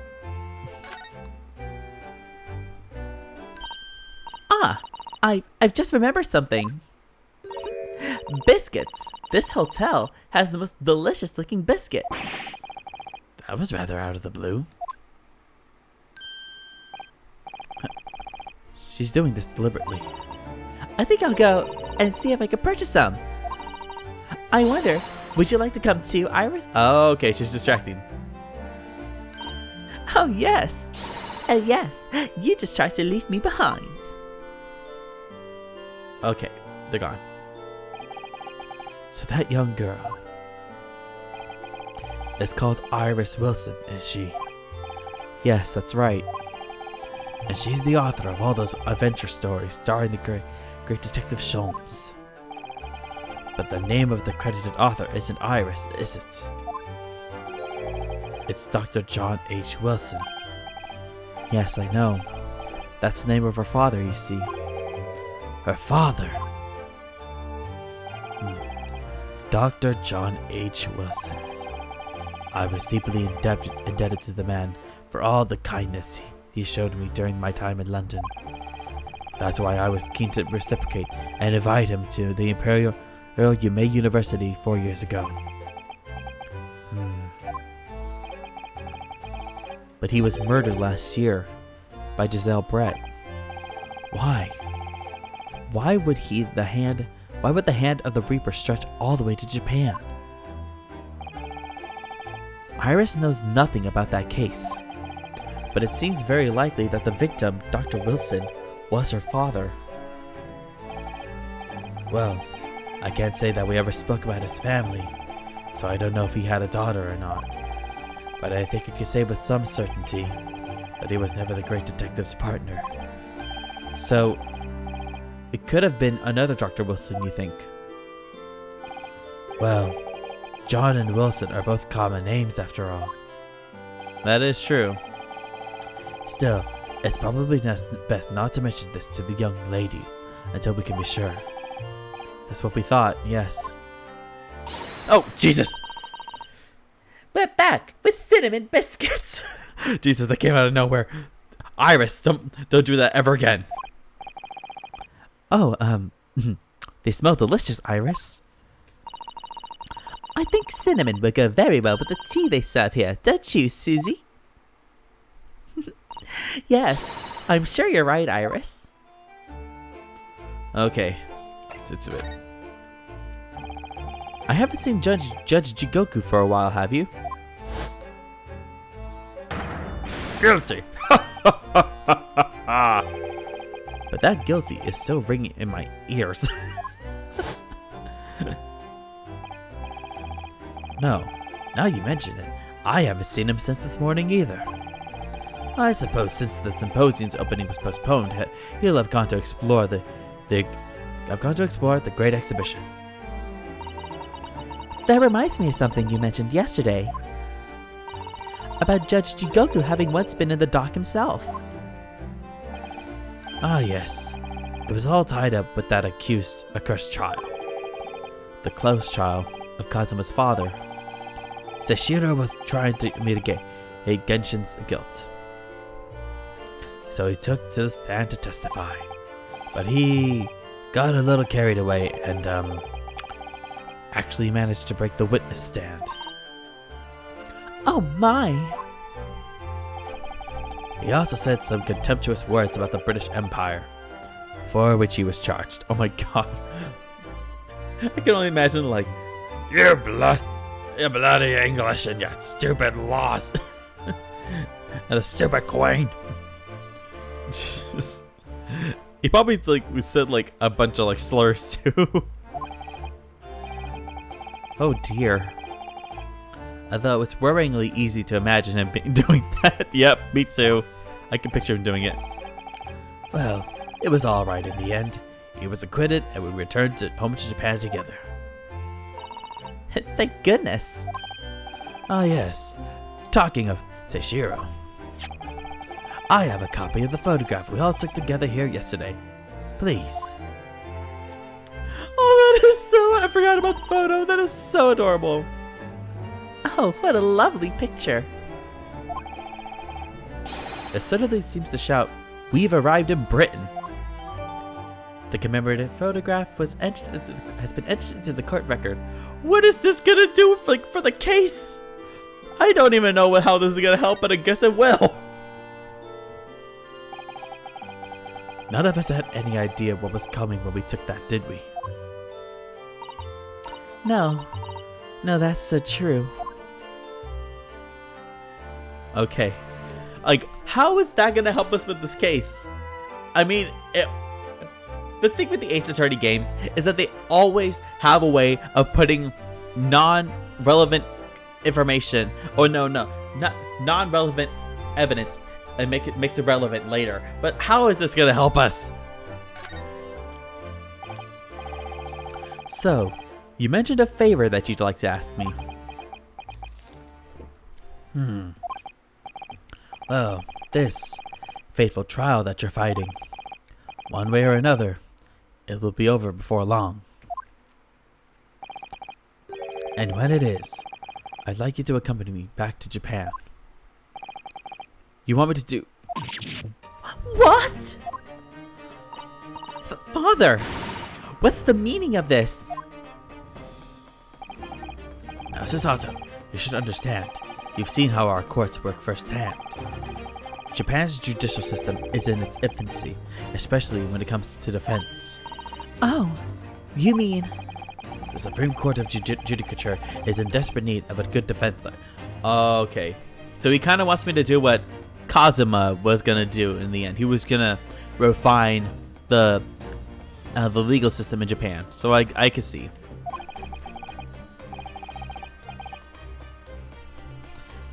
Ah, I've just remembered something. Biscuits. This hotel has the most delicious looking biscuits. That was rather out of the blue. She's doing this deliberately. I think I'll go and see if I can purchase some. I wonder, would you like to come too, Iris? Oh, okay, she's distracting. Oh, yes. Oh, yes. You just tried to leave me behind. Okay, they're gone. So that young girl is called Iris Wilson, is she? Yes, that's right. And she's the author of all those adventure stories starring the great Detective Sholmes. But the name of the credited author isn't Iris, is it? It's Dr. John H. Wilson. Yes, I know. That's the name of her father, you see. Her father? Dr. John H. Wilson. I was deeply indebted to the man for all the kindness he showed me during my time in London. That's why I was keen to reciprocate and invite him to the Imperial Yumei University 4 years ago. But he was murdered last year by Giselle Brett. Why? Why would the hand of the Reaper stretch all the way to Japan? Iris knows nothing about that case, but it seems very likely that the victim, Dr. Wilson, was her father. Well, I can't say that we ever spoke about his family, so I don't know if he had a daughter or not. But I think I can say with some certainty that he was never the great detective's partner. So, it could have been another Dr. Wilson, you think? Well, John and Wilson are both common names after all. That is true. Still, it's probably best not to mention this to the young lady until we can be sure. That's what we thought, yes. Oh, Jesus! We're back with cinnamon biscuits! Jesus, that came out of nowhere. Iris, don't do that ever again. Oh, they smell delicious, Iris. I think cinnamon would go very well with the tea they serve here, don't you, Susie? Yes, I'm sure you're right, Iris. Okay, sit to it. I haven't seen Judge Jigoku for a while, have you? Guilty. but that guilty is still ringing in my ears. No, now you mention it, I haven't seen him since this morning either. I suppose since the symposium's opening was postponed, he'll have gone to explore the great exhibition. That reminds me of something you mentioned yesterday. About Judge Jigoku having once been in the dock himself. Ah yes, it was all tied up with that accursed child. The close child of Kazuma's father. Seishiro was trying to mitigate Genshin's guilt, so he took to the stand to testify. But he got a little carried away and actually managed to break the witness stand. Oh my! He also said some contemptuous words about the British Empire, for which he was charged. Oh my god. I can only imagine, like, you bloody English and your stupid laws. And a stupid queen. Jesus. He probably said like a bunch of like slurs too. Oh dear. Although it's worryingly easy to imagine him doing that. Yep, me too. I can picture him doing it. Well, it was alright in the end. He was acquitted and we returned home to Japan together. Thank goodness. Ah yes, talking of Seishiro, I have a copy of the photograph we all took together here yesterday. Please. Oh, that is so... I forgot about the photo. That is so adorable. Oh, what a lovely picture. It suddenly seems to shout, "We've arrived in Britain." The commemorative photograph has been entered into the court record. What is this gonna do for the case? I don't even know how this is gonna help, but I guess it will. None of us had any idea what was coming when we took that, did we? No, that's so true. Okay, like, how is that gonna help us with this case? I mean, the thing with the Ace Attorney games is that they always have a way of putting non-relevant information, or not non-relevant evidence, and makes it relevant later. But how is this gonna help us? So, you mentioned a favor that you'd like to ask me. Well, this fateful trial that you're fighting, one way or another, it will be over before long. And when it is, I'd like you to accompany me back to Japan. You want me to do... What? Father, what's the meaning of this? Now, Susato, you should understand. You've seen how our courts work firsthand. Japan's judicial system is in its infancy, especially when it comes to defense. Oh, you mean... The Supreme Court of Judicature is in desperate need of a good defense lawyer. Okay, so he kind of wants me to do what Kazuma was gonna do in the end. He was gonna refine the legal system in Japan. So I can see.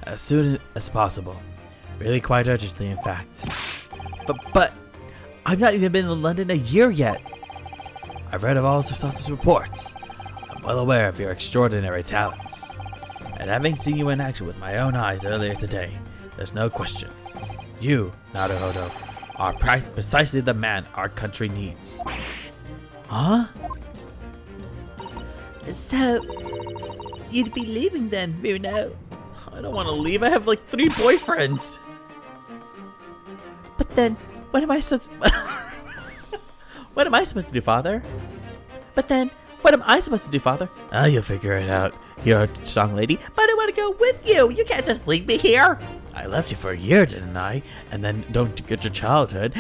As soon as possible. Really quite urgently, in fact. But I've not even been in London a year yet. I've read of all of Susato's reports. I'm well aware of your extraordinary talents. And having seen you in action with my own eyes earlier today, there's no question. You, Naruhodo, are precisely the man our country needs. Huh? So, you'd be leaving then, Bruno? I don't want to leave. I have like 3 boyfriends. But then, what am I supposed to do, Father? But then, what am I supposed to do, Father? Ah, you'll figure it out. You're a strong lady. But I want to go with you. You can't just leave me here. I left you for a year, didn't I? And then don't get your childhood.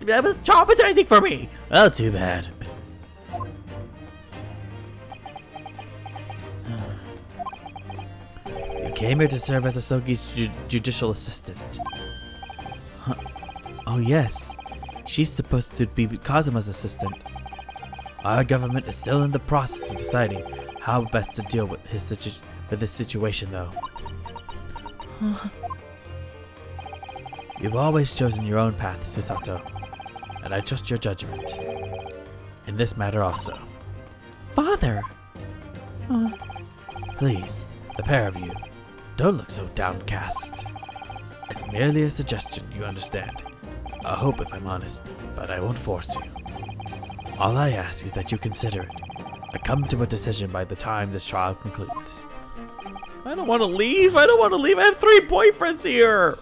That was traumatizing for me. Oh, too bad. You came here to serve as Asogi's judicial assistant. Huh. Oh, yes. She's supposed to be Kazuma's assistant. Our government is still in the process of deciding how best to deal with this situation, though. You've always chosen your own path, Susato, and I trust your judgment. In this matter also. Father! Please, the pair of you, don't look so downcast. It's merely a suggestion, you understand. A hope, if I'm honest, but I won't force you. All I ask is that you consider it, and come to a decision by the time this trial concludes. I don't want to leave. I don't want to leave. I have 3 boyfriends here.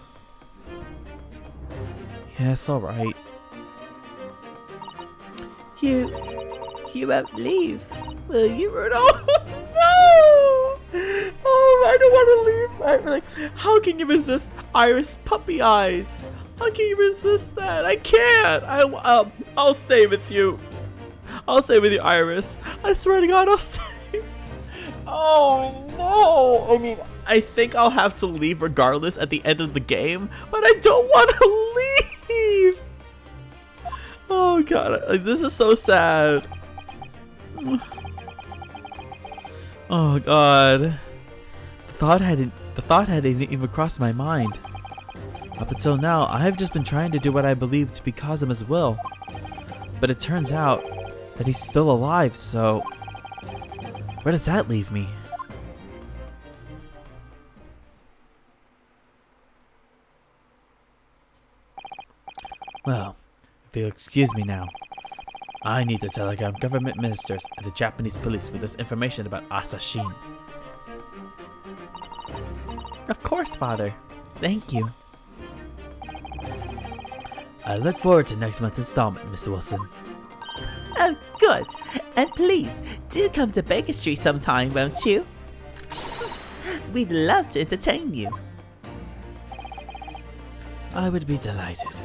Yes, alright. You won't leave, will you, No! No! Oh, I don't want to leave. I'm like, how can you resist Iris puppy eyes? How can you resist that? I can't. I'll stay with you. I'll stay with you, Iris. I swear to God, I'll stay. Oh no! I mean, I think I'll have to leave regardless at the end of the game, but I don't want to leave. Oh God, this is so sad. Oh God, the thought hadn't even crossed my mind. Up until now, I have just been trying to do what I believe to be Kazuma's will. But it turns out that he's still alive, so where does that leave me? Well, if you'll excuse me now, I need to telegram government ministers and the Japanese police with this information about Asashin. Of course, Father. Thank you. I look forward to next month's installment, Miss Wilson. Oh, good. And please, do come to Baker Street sometime, won't you? We'd love to entertain you. I would be delighted.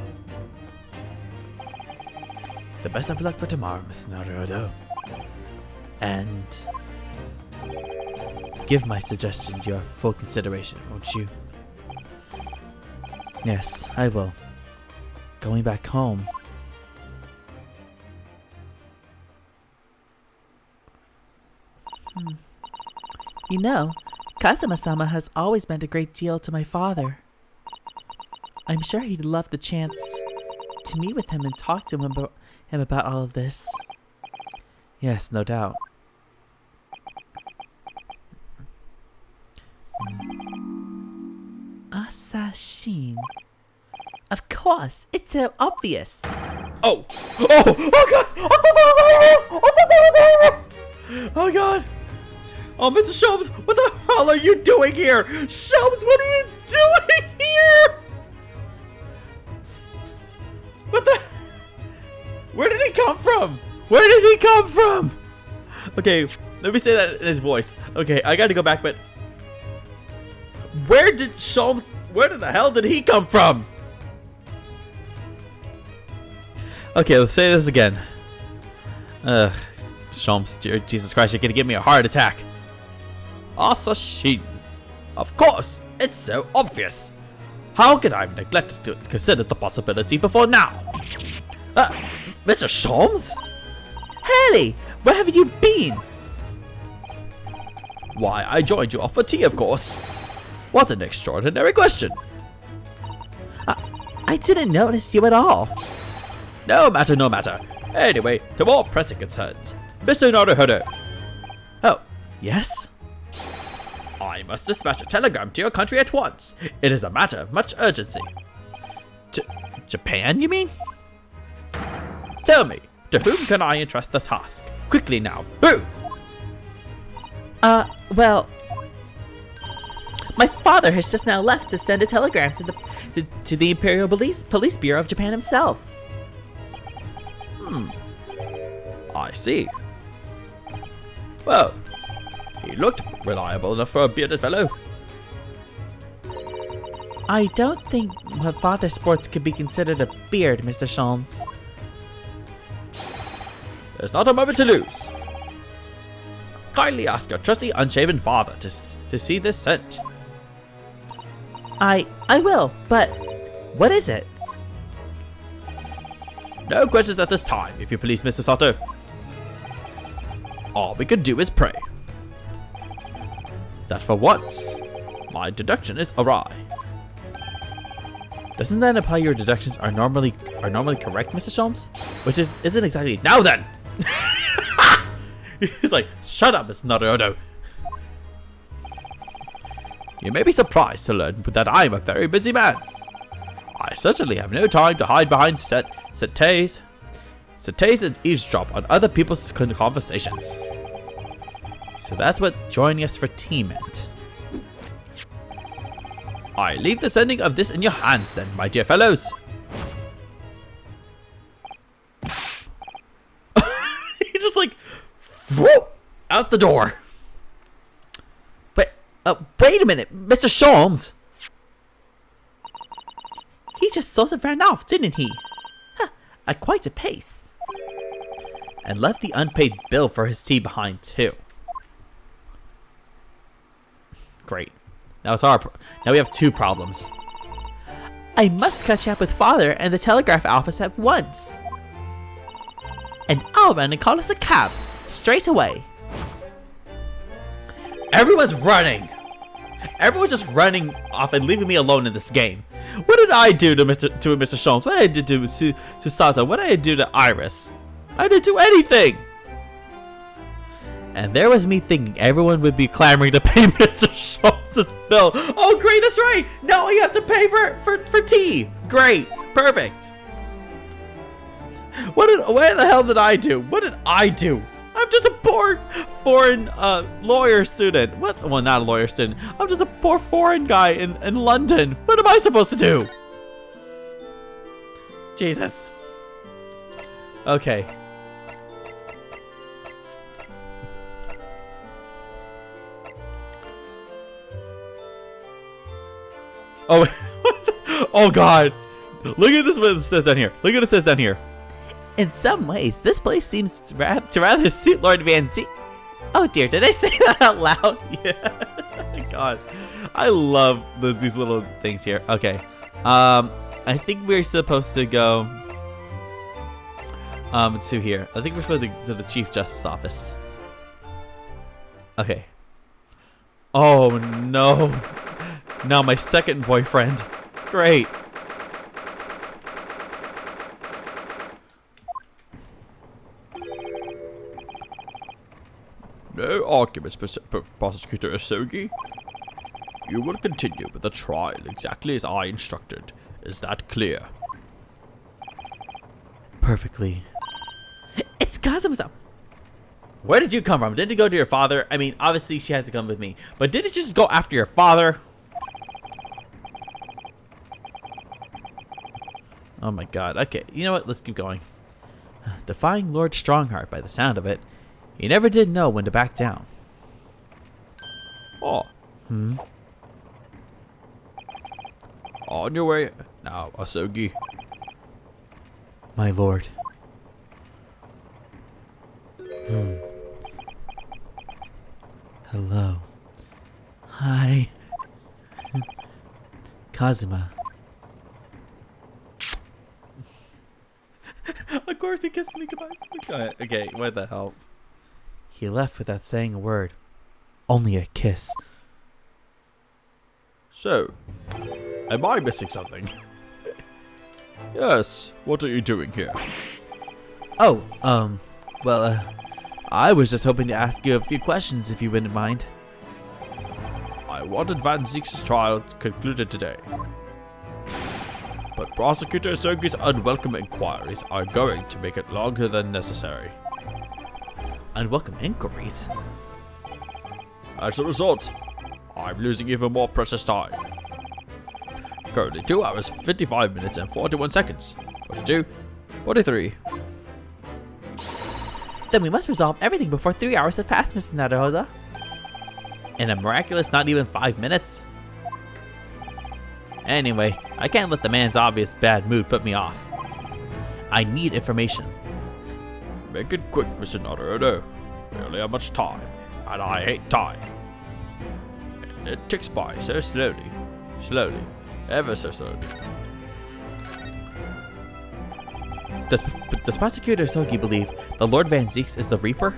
The best of luck for tomorrow, Miss Naruto. And give my suggestion your full consideration, won't you? Yes, I will. Going back home. You know, Kazuma-sama has always meant a great deal to my father. I'm sure he'd love the chance to meet with him and talk to him about all of this. Yes, no doubt. Asashin. Of course, it's so obvious. Oh! Oh! Oh God! I thought that was Iris! I thought that was Iris! Oh God! Oh, Mr. Sholmes, what the hell are you doing here? Sholmes, what are you doing here? What the? Where did he come from? Where did he come from? Okay, let me say that in his voice. Okay, I gotta go back, but where did Sholmes? Where the hell did he come from? Okay, let's say this again. Sholmes, Jesus Christ, you're gonna give me a heart attack. Asashin. Of course, it's so obvious. How could I have neglected to consider the possibility before now? Mr. Sholmes? Haley, where have you been? Why, I joined you off for tea, of course. What an extraordinary question. I didn't notice you at all. No matter, no matter. Anyway, to more pressing concerns. Mr. Naruhodo. Oh, yes? I must dispatch a telegram to your country at once. It is a matter of much urgency. To Japan, you mean? Tell me, to whom can I entrust the task? Quickly now, who? Well, my father has just now left to send a telegram to the Imperial Police Bureau of Japan himself. I see. Well, he looked reliable enough for a bearded fellow. I don't think my father sports could be considered a beard, Mr. Sholmes. There's not a moment to lose. Kindly ask your trusty unshaven father to see this sent. I will, but what is it? No questions at this time, if you please, Mr. Sato. All we can do is pray that for once, my deduction is awry. Doesn't that imply your deductions are normally correct, Mr. Sholmes? Which isn't exactly. Now then! He's like, shut up, Mr. Naruto. You may be surprised to learn that I am a very busy man. I certainly have no time to hide behind settees and eavesdrop on other people's conversations. So that's what joining us for tea meant. I leave the sending of this in your hands then, my dear fellows. He just like, whoop, out the door. But, wait a minute, Mr. Sholmes. He just sort of ran off, didn't he? Huh, at quite a pace. And left the unpaid bill for his tea behind too. Great. Now we have two problems. I must catch up with Father and the telegraph office at once. And I'll run and call us a cab straight away. Everyone's running. Everyone's just running off and leaving me alone in this game. What did I do to Mr. Sholmes? What did I do to Sato? What did I do to Iris? I didn't do anything. And there was me thinking everyone would be clamoring to pay Mr. Schultz's bill. Oh, great, that's right. Now you have to pay for tea. Great, perfect. What the hell did I do? What did I do? I'm just a poor foreign lawyer student. What? Well, not a lawyer student. I'm just a poor foreign guy in London. What am I supposed to do? Jesus. Okay. Oh, oh God. Look at this what it says down here. Look at what it says down here. In some ways, this place seems to rather suit Lord Van Zee. Oh dear, did I say that out loud? Yeah. God. I love these little things here. Okay. I think we're supposed to go to here. I think we're supposed to go to the Chief Justice office. Okay. Oh no. Now my second boyfriend. Great. No arguments, Prosecutor Asogi. You will continue with the trial exactly as I instructed. Is that clear? Perfectly. It's Kazuma-san. Where did you come from? Did you go to your father? I mean, obviously she had to come with me. But did you just go after your father? Oh my God. Okay, you know what? Let's keep going. Defying Lord Strongheart by the sound of it, he never did know when to back down. Oh. On your way now, Asogi. My lord. Hello. Hi. Kazuma. Of course he kissed me goodbye. Okay, what the hell? He left without saying a word. Only a kiss. So, am I missing something? Yes, what are you doing here? Oh, well, I was just hoping to ask you a few questions if you wouldn't mind. I wanted Van Zeek's trial concluded today. But Prosecutor Sogi's unwelcome inquiries are going to make it longer than necessary. Unwelcome inquiries? As a result, I'm losing even more precious time. Currently 2 hours, 55 minutes and 41 seconds. 42, 43. Then we must resolve everything before 3 hours have passed, Mr. Naruhodo. In a miraculous not even 5 minutes? Anyway, I can't let the man's obvious bad mood put me off. I need information. Make it quick, Mr. Naruhodo. We only have much time, and I hate time. It ticks by so slowly. Slowly. Ever so slowly. Does Prosecutor Sogi believe the Lord Van Zieks is the Reaper?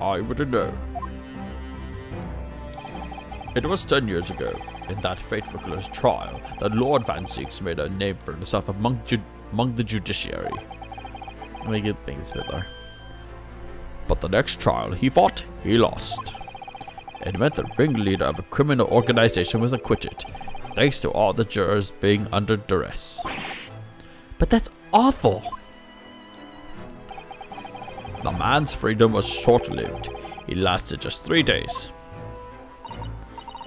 I wouldn't know. It was 10 years ago, in that fateful close trial, that Lord Van Zieks made a name for himself among the judiciary. Make this a bit lower. But the next trial he fought, he lost. It meant the ringleader of a criminal organization was acquitted, thanks to all the jurors being under duress. But that's awful! The man's freedom was short-lived. He lasted just 3 days.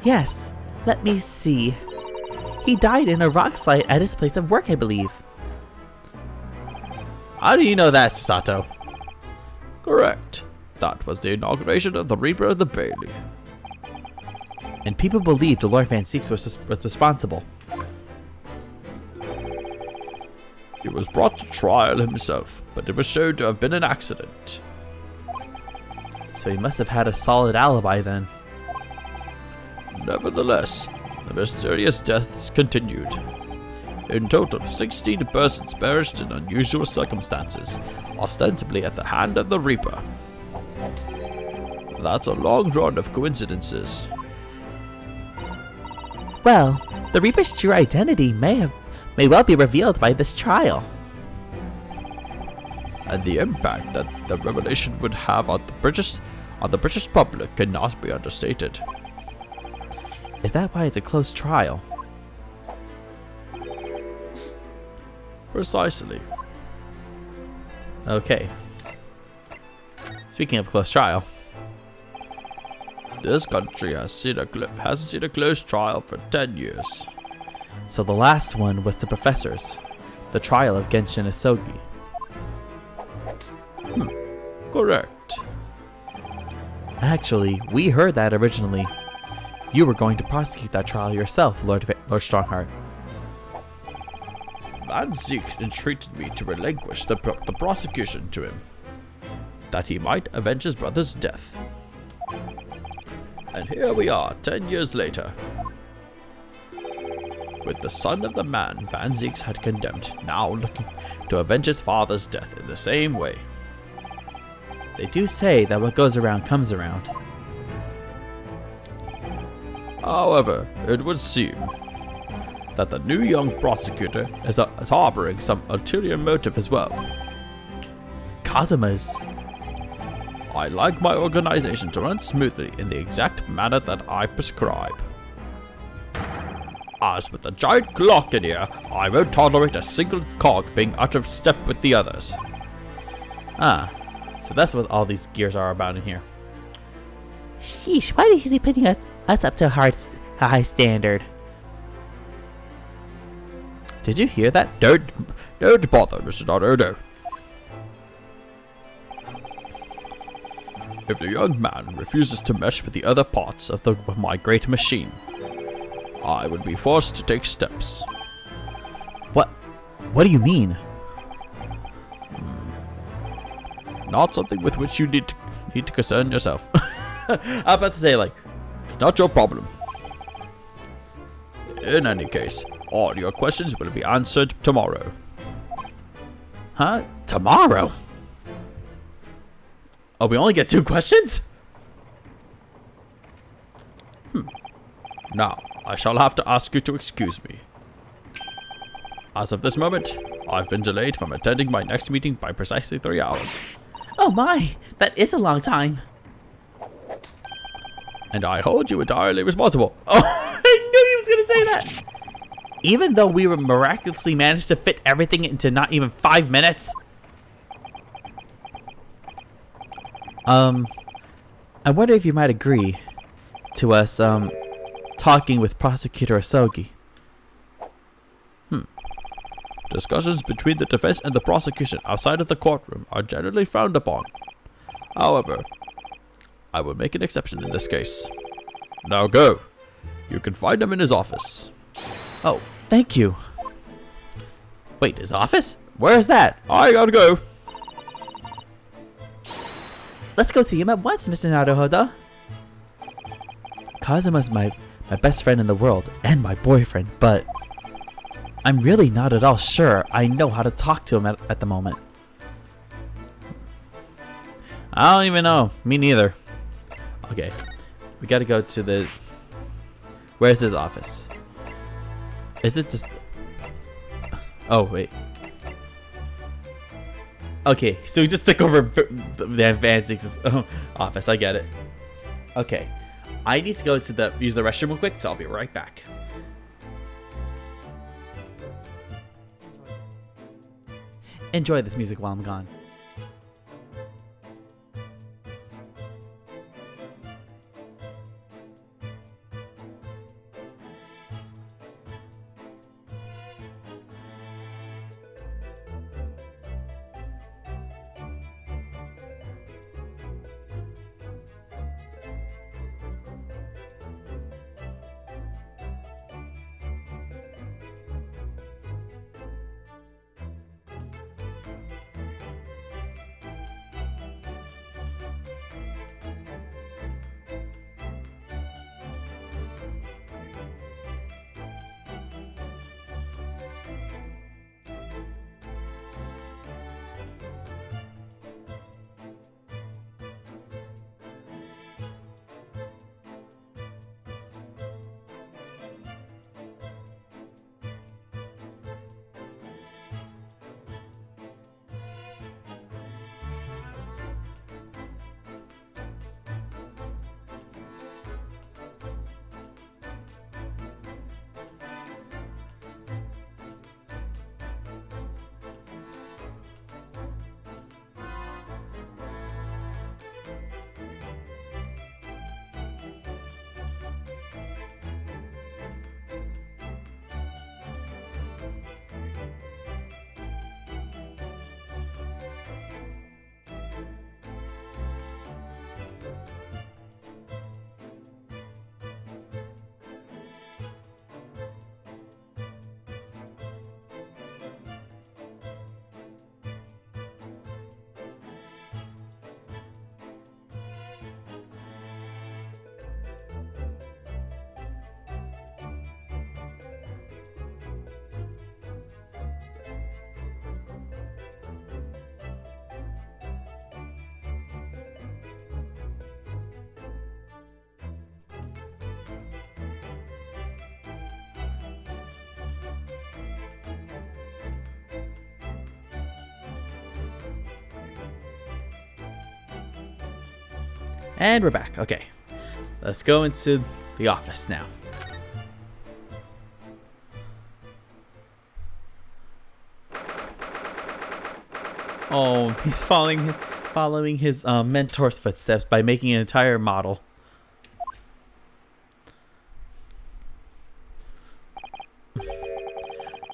Yes, let me see. He died in a rock slide at his place of work, I believe. How do you know that, Sato? Correct. That was the inauguration of the Reaper of the Bailey. And people believed the Lord Van Zieks was responsible. He was brought to trial himself, but it was shown to have been an accident. So he must have had a solid alibi then. Nevertheless, the mysterious deaths continued. In total, 16 persons perished in unusual circumstances, ostensibly at the hand of the Reaper. That's a long run of coincidences. Well, the Reaper's true identity may well be revealed by this trial. And the impact that the revelation would have on the British public cannot be understated. Is that why it's a close trial? Precisely. Okay. Speaking of close trial. This country hasn't seen a close trial for 10 years. So the last one was the professors. The trial of Genshin Isogi. Correct. Actually, we heard that originally. You were going to prosecute that trial yourself, Lord Strongheart. Van Zieks entreated me to relinquish the prosecution to him, that he might avenge his brother's death. And here we are, 10 years later, with the son of the man Van Zieks had condemned now looking to avenge his father's death in the same way. They do say that what goes around comes around. However, it would seem that the new young prosecutor is harboring some ulterior motive as well. Kazuma's. I like my organization to run smoothly in the exact manner that I prescribe. As with the giant clock in here, I won't tolerate a single cog being out of step with the others. Ah, so that's what all these gears are about in here. Sheesh, why is he putting us up to a high standard? Did you hear that? Don't bother, Mr. Naruto. If the young man refuses to mesh with the other parts of my great machine, I would be forced to take steps. What do you mean? Not something with which you need to concern yourself. I'm about to say, like, it's not your problem. In any case, all your questions will be answered tomorrow. huh? Tomorrow? Oh, we only get 2 questions? Now, I shall have to ask you to excuse me. As of this moment, I've been delayed from attending my next meeting by precisely 3 hours. Oh my, that is a long time. And I hold you entirely responsible. Oh, I knew he was going to say that. Even though we were miraculously managed to fit everything into not even 5 minutes. I wonder if you might agree to us, talking with Prosecutor Asogi. Discussions between the defense and the prosecution outside of the courtroom are generally frowned upon. However, I will make an exception in this case. Now go. You can find him in his office. Oh, thank you. Wait, his office? Where is that? I gotta go. Let's go see him at once, Mr. Naruhodo. Kazuma's my best friend in the world and my boyfriend, but I'm really not at all sure I know how to talk to him at the moment. I don't even know. Me neither. Okay. We gotta go to the... Where's his office? Is it just... Oh, wait. Okay, so he just took over the advanced office. I get it. Okay. I need to go to use the restroom real quick, so I'll be right back. Enjoy this music while I'm gone. And we're back. Okay. Let's go into the office now. Oh, he's following his mentor's footsteps by making an entire model.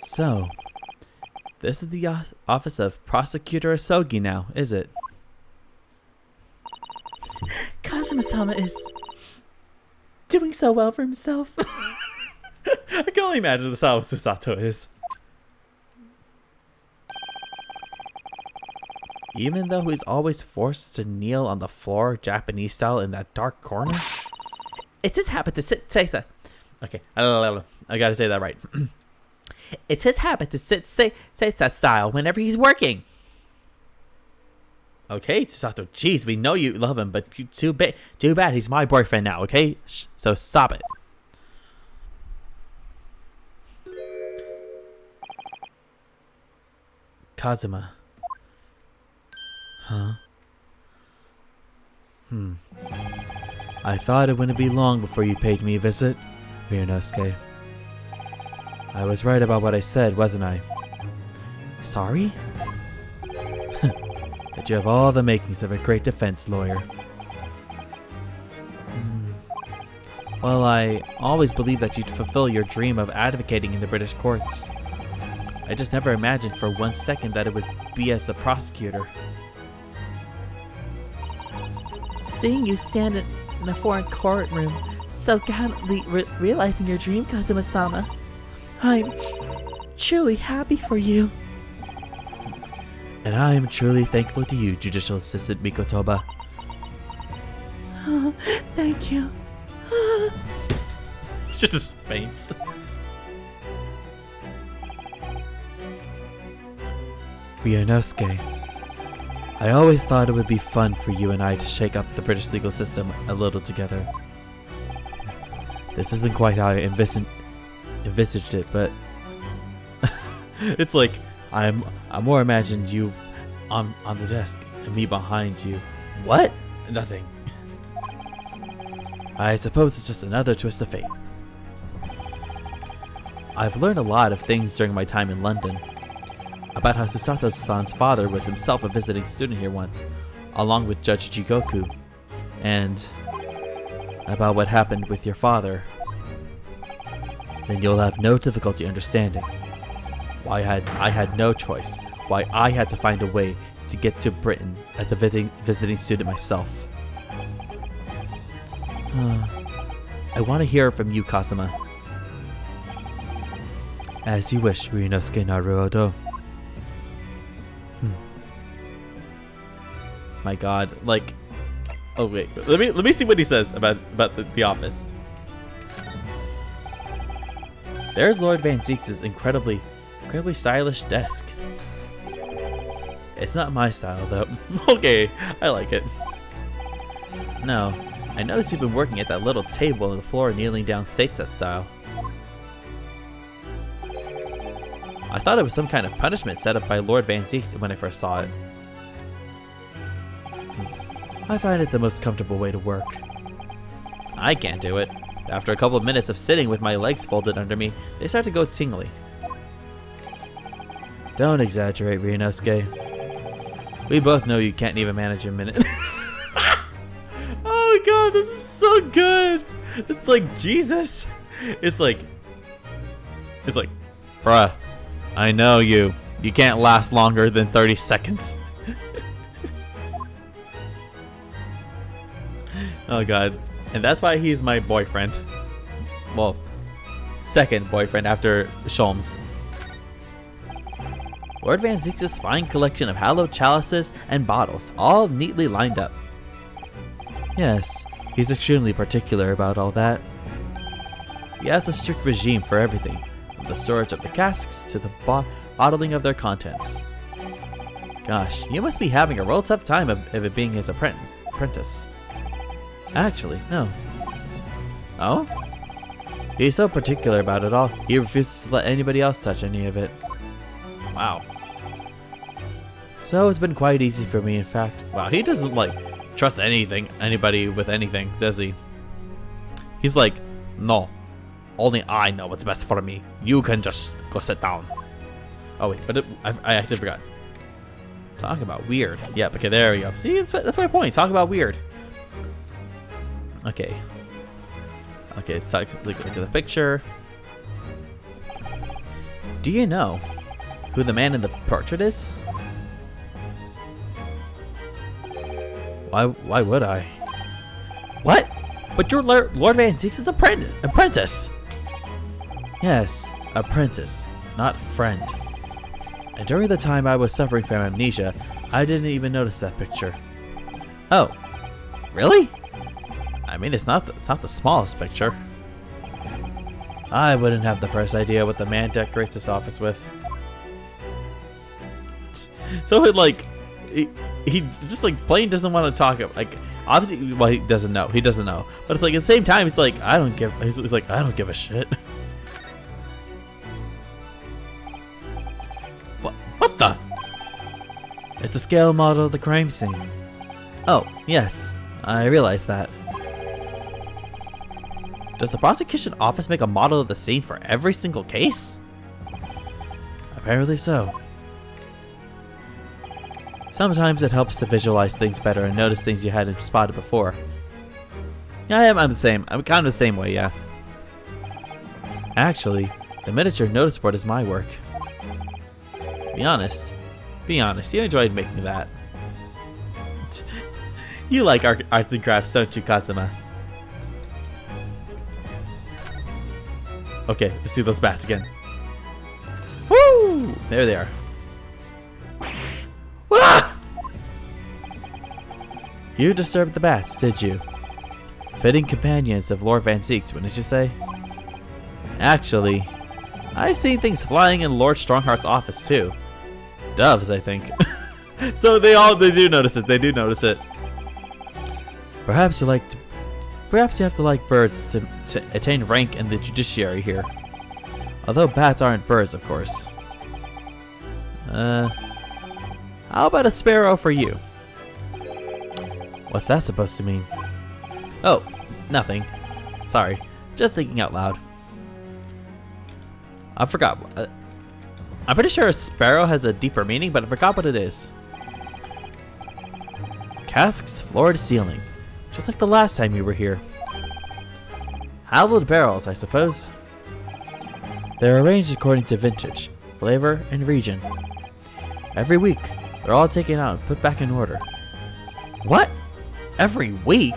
So, this is the office of Prosecutor Asogi now, is it? Kazuma-sama is doing so well for himself. I can only imagine that's how Susato is. Even though he's always forced to kneel on the floor, Japanese style, in that dark corner. It's his habit to say that. Okay, I gotta say that right. It's his habit to say that style whenever he's working. Okay, Susato, jeez, we know you love him, but too bad he's my boyfriend now, okay? So stop it. Kazuma. Huh? I thought it wouldn't be long before you paid me a visit, Ryunosuke. I was right about what I said, wasn't I? Sorry? That you have all the makings of a great defense lawyer. Well, I always believed that you'd fulfill your dream of advocating in the British courts. I just never imagined for 1 second that it would be as a prosecutor. Seeing you stand in a foreign courtroom, so gallantly realizing your dream, Kazuma-sama, I'm truly happy for you. And I am truly thankful to you, Judicial Assistant Mikotoba. Oh, thank you. She just faints. Ryunosuke, I always thought it would be fun for you and I to shake up the British legal system a little together. This isn't quite how I envisaged it, but it's like I more imagined you on the desk and me behind you. What? Nothing. I suppose it's just another twist of fate. I've learned a lot of things during my time in London. About how Susato-san's father was himself a visiting student here once, along with Judge Jigoku, and about what happened with your father. Then you'll have no difficulty understanding why I had no choice, why I had to find a way to get to Britain as a visiting student myself. I want to hear from you, Kazuma. As you wish, Ryunosuke Naruhodo. My God, like, oh wait, let me see what he says about the office. There's Lord Van Zeke's incredibly stylish desk. It's not my style though. Okay, I like it. No, I noticed you've been working at that little table on the floor, kneeling down Seiza style. I thought it was some kind of punishment set up by Lord Van Zeke when I first saw it. I find it the most comfortable way to work. I can't do it. After a couple of minutes of sitting with my legs folded under me, they start to go tingly. Don't exaggerate, Ryunosuke. We both know you can't even manage a minute. Oh my God, this is so good. It's like Jesus. It's like, bruh, I know you. You can't last longer than 30 seconds. Oh God. And that's why he's my boyfriend. Well, second boyfriend after Sholmes. Lord Van Zeke's fine collection of hallowed chalices and bottles, all neatly lined up. Yes, he's extremely particular about all that. He has a strict regime for everything, from the storage of the casks to the bottling of their contents. Gosh, you must be having a real tough time of it being his apprentice. Actually, no. Oh? He's so particular about it all, he refuses to let anybody else touch any of it. Wow. So it's been quite easy for me, in fact. Wow, he doesn't like trust anybody with anything, does he? He's like, no, only I know what's best for me. You can just go sit down. Oh wait, but I actually forgot. Talk about weird. Yep, okay, there we go. See, that's my point. Talk about weird. Okay. Okay, let's look at the picture. Do you know who the man in the portrait is? Why would I? What? But you're Lord Van Zeke's apprentice. Yes, apprentice, not friend. And during the time I was suffering from amnesia, I didn't even notice that picture. Oh, really? I mean, it's not the smallest picture. I wouldn't have the first idea what the man decorates his office with. So like, he just like plain doesn't want to talk. Like obviously, well, he doesn't know. But it's like at the same time, it's like He's like I don't give a shit. What the? It's a scale model of the crime scene. Oh yes, I realized that. Does the prosecution office make a model of the scene for every single case? Apparently so. Sometimes it helps to visualize things better and notice things you hadn't spotted before. Yeah, I'm the same. I'm kind of the same way, yeah. Actually, the miniature notice board is my work. Be honest, you enjoyed making that. You like arts and crafts, don't you, Kazuma? Okay, let's see those bats again. Woo! There they are. Ah! You disturbed the bats, did you? Fitting companions of Lord Van Zeke's, wouldn't you say? Actually, I've seen things flying in Lord Strongheart's office too. doves, I think. So they do notice it. They do notice it. Perhaps you have to like birds to attain rank in the judiciary here. Although bats aren't birds, of course. How about a sparrow for you? What's that supposed to mean? Oh, nothing. Sorry, just thinking out loud. I forgot. I'm pretty sure a sparrow has a deeper meaning, but I forgot what it is. Casks floor to ceiling, just like the last time you were here. Hallowed barrels, I suppose. They're arranged according to vintage, flavor, and region. Every week, they're all taken out and put back in order. What? Every week?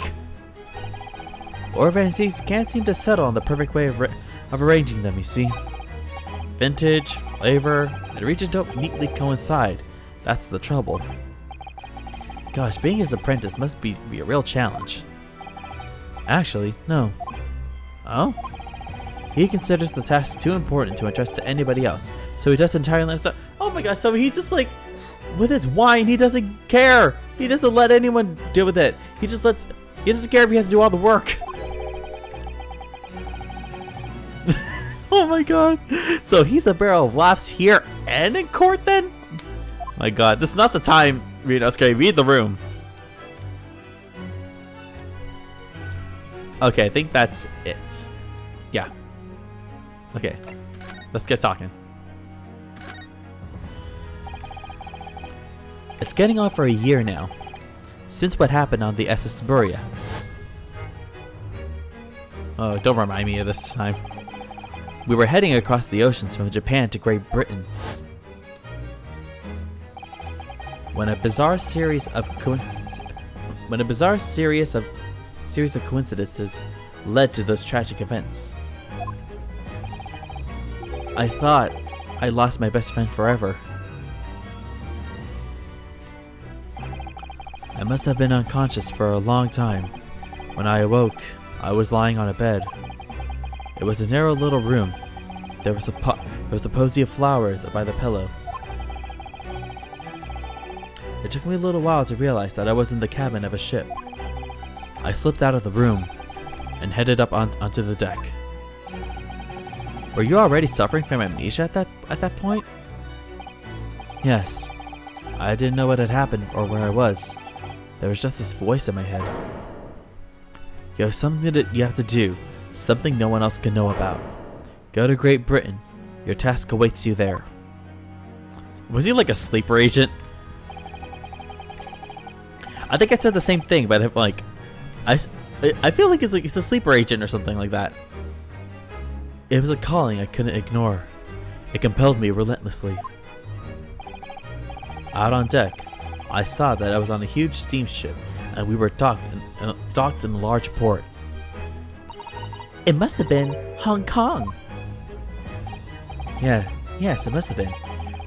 Orvances can't seem to settle on the perfect way of arranging them, you see. Vintage, flavor, and region don't neatly coincide. That's the trouble. Gosh, being his apprentice must be a real challenge. Actually, no. Oh? He considers the task too important to entrust to anybody else, so he does entirely himself. Oh my god, so he just like, with his wine, he doesn't care. He doesn't let anyone deal with it. He doesn't care if he has to do all the work. Oh my god. So he's a barrel of laughs here and in court then? My god, this is not the time. Okay, read the room. Okay, I think that's it. Yeah. Okay, let's get talking. It's getting on for a year now, since what happened on the SS Buria. Oh, don't remind me of this time. We were heading across the oceans from Japan to Great Britain when a bizarre series of coincidences led to those tragic events. I thought I lost my best friend forever. I must have been unconscious for a long time. When I awoke, I was lying on a bed. It was a narrow little room. There was a posy of flowers by the pillow. It took me a little while to realize that I was in the cabin of a ship. I slipped out of the room and headed up onto the deck. Were you already suffering from amnesia at that point? Yes. I didn't know what had happened or where I was. There was just this voice in my head. You have something that you have to do, something no one else can know about. Go to Great Britain. Your task awaits you there. Was he like a sleeper agent? I think I said the same thing, but like, I feel like it's a sleeper agent or something like that. It was a calling I couldn't ignore. It compelled me relentlessly. Out on deck, I saw that I was on a huge steamship, and we were docked in a large port. It must have been Hong Kong. Yes, it must have been.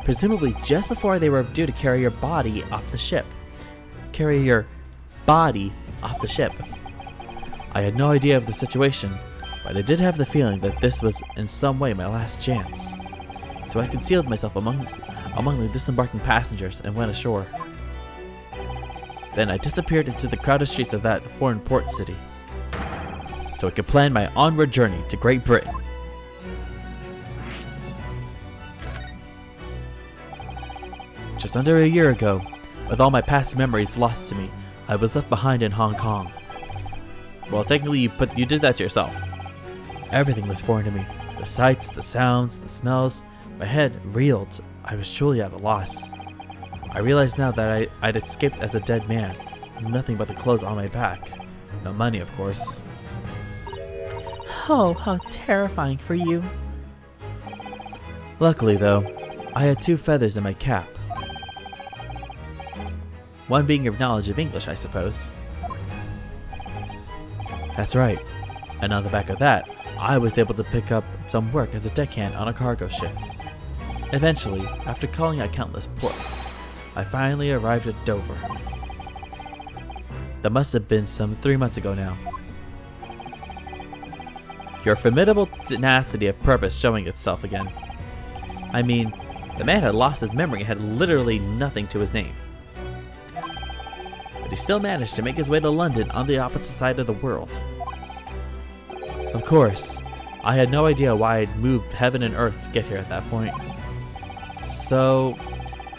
Presumably just before they were due to carry your body off the ship. I had no idea of the situation, but I did have the feeling that this was in some way my last chance. So I concealed myself among the disembarking passengers and went ashore. Then I disappeared into the crowded streets of that foreign port city, so I could plan my onward journey to Great Britain. Just under a year ago, with all my past memories lost to me, I was left behind in Hong Kong. Well, technically you did that to yourself. Everything was foreign to me. The sights, the sounds, the smells. My head reeled. I was truly at a loss. I realized now that I'd escaped as a dead man. Nothing but the clothes on my back. No money, of course. Oh, how terrifying for you. Luckily, though, I had 2 feathers in my cap. One being your knowledge of English, I suppose. That's right. And on the back of that, I was able to pick up some work as a deckhand on a cargo ship. Eventually, after calling at countless ports, I finally arrived at Dover. That must have been some 3 months ago now. Your formidable tenacity of purpose showing itself again. I mean, The man had lost his memory and had literally nothing to his name. But he still managed to make his way to London on the opposite side of the world. Of course, I had no idea why I'd moved heaven and earth to get here at that point. So,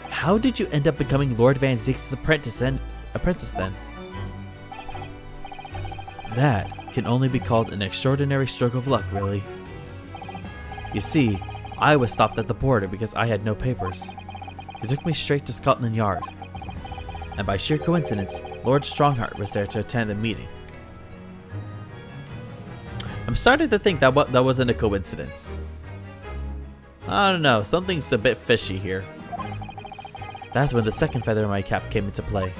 how did you end up becoming Lord Van Zeek's apprentice then? That can only be called an extraordinary stroke of luck, really. You see, I was stopped at the border because I had no papers. They took me straight to Scotland Yard. And by sheer coincidence, Lord Strongheart was there to attend the meeting. I'm starting to think that wasn't a coincidence. I don't know, something's a bit fishy here. That's when the second feather in my cap came into play.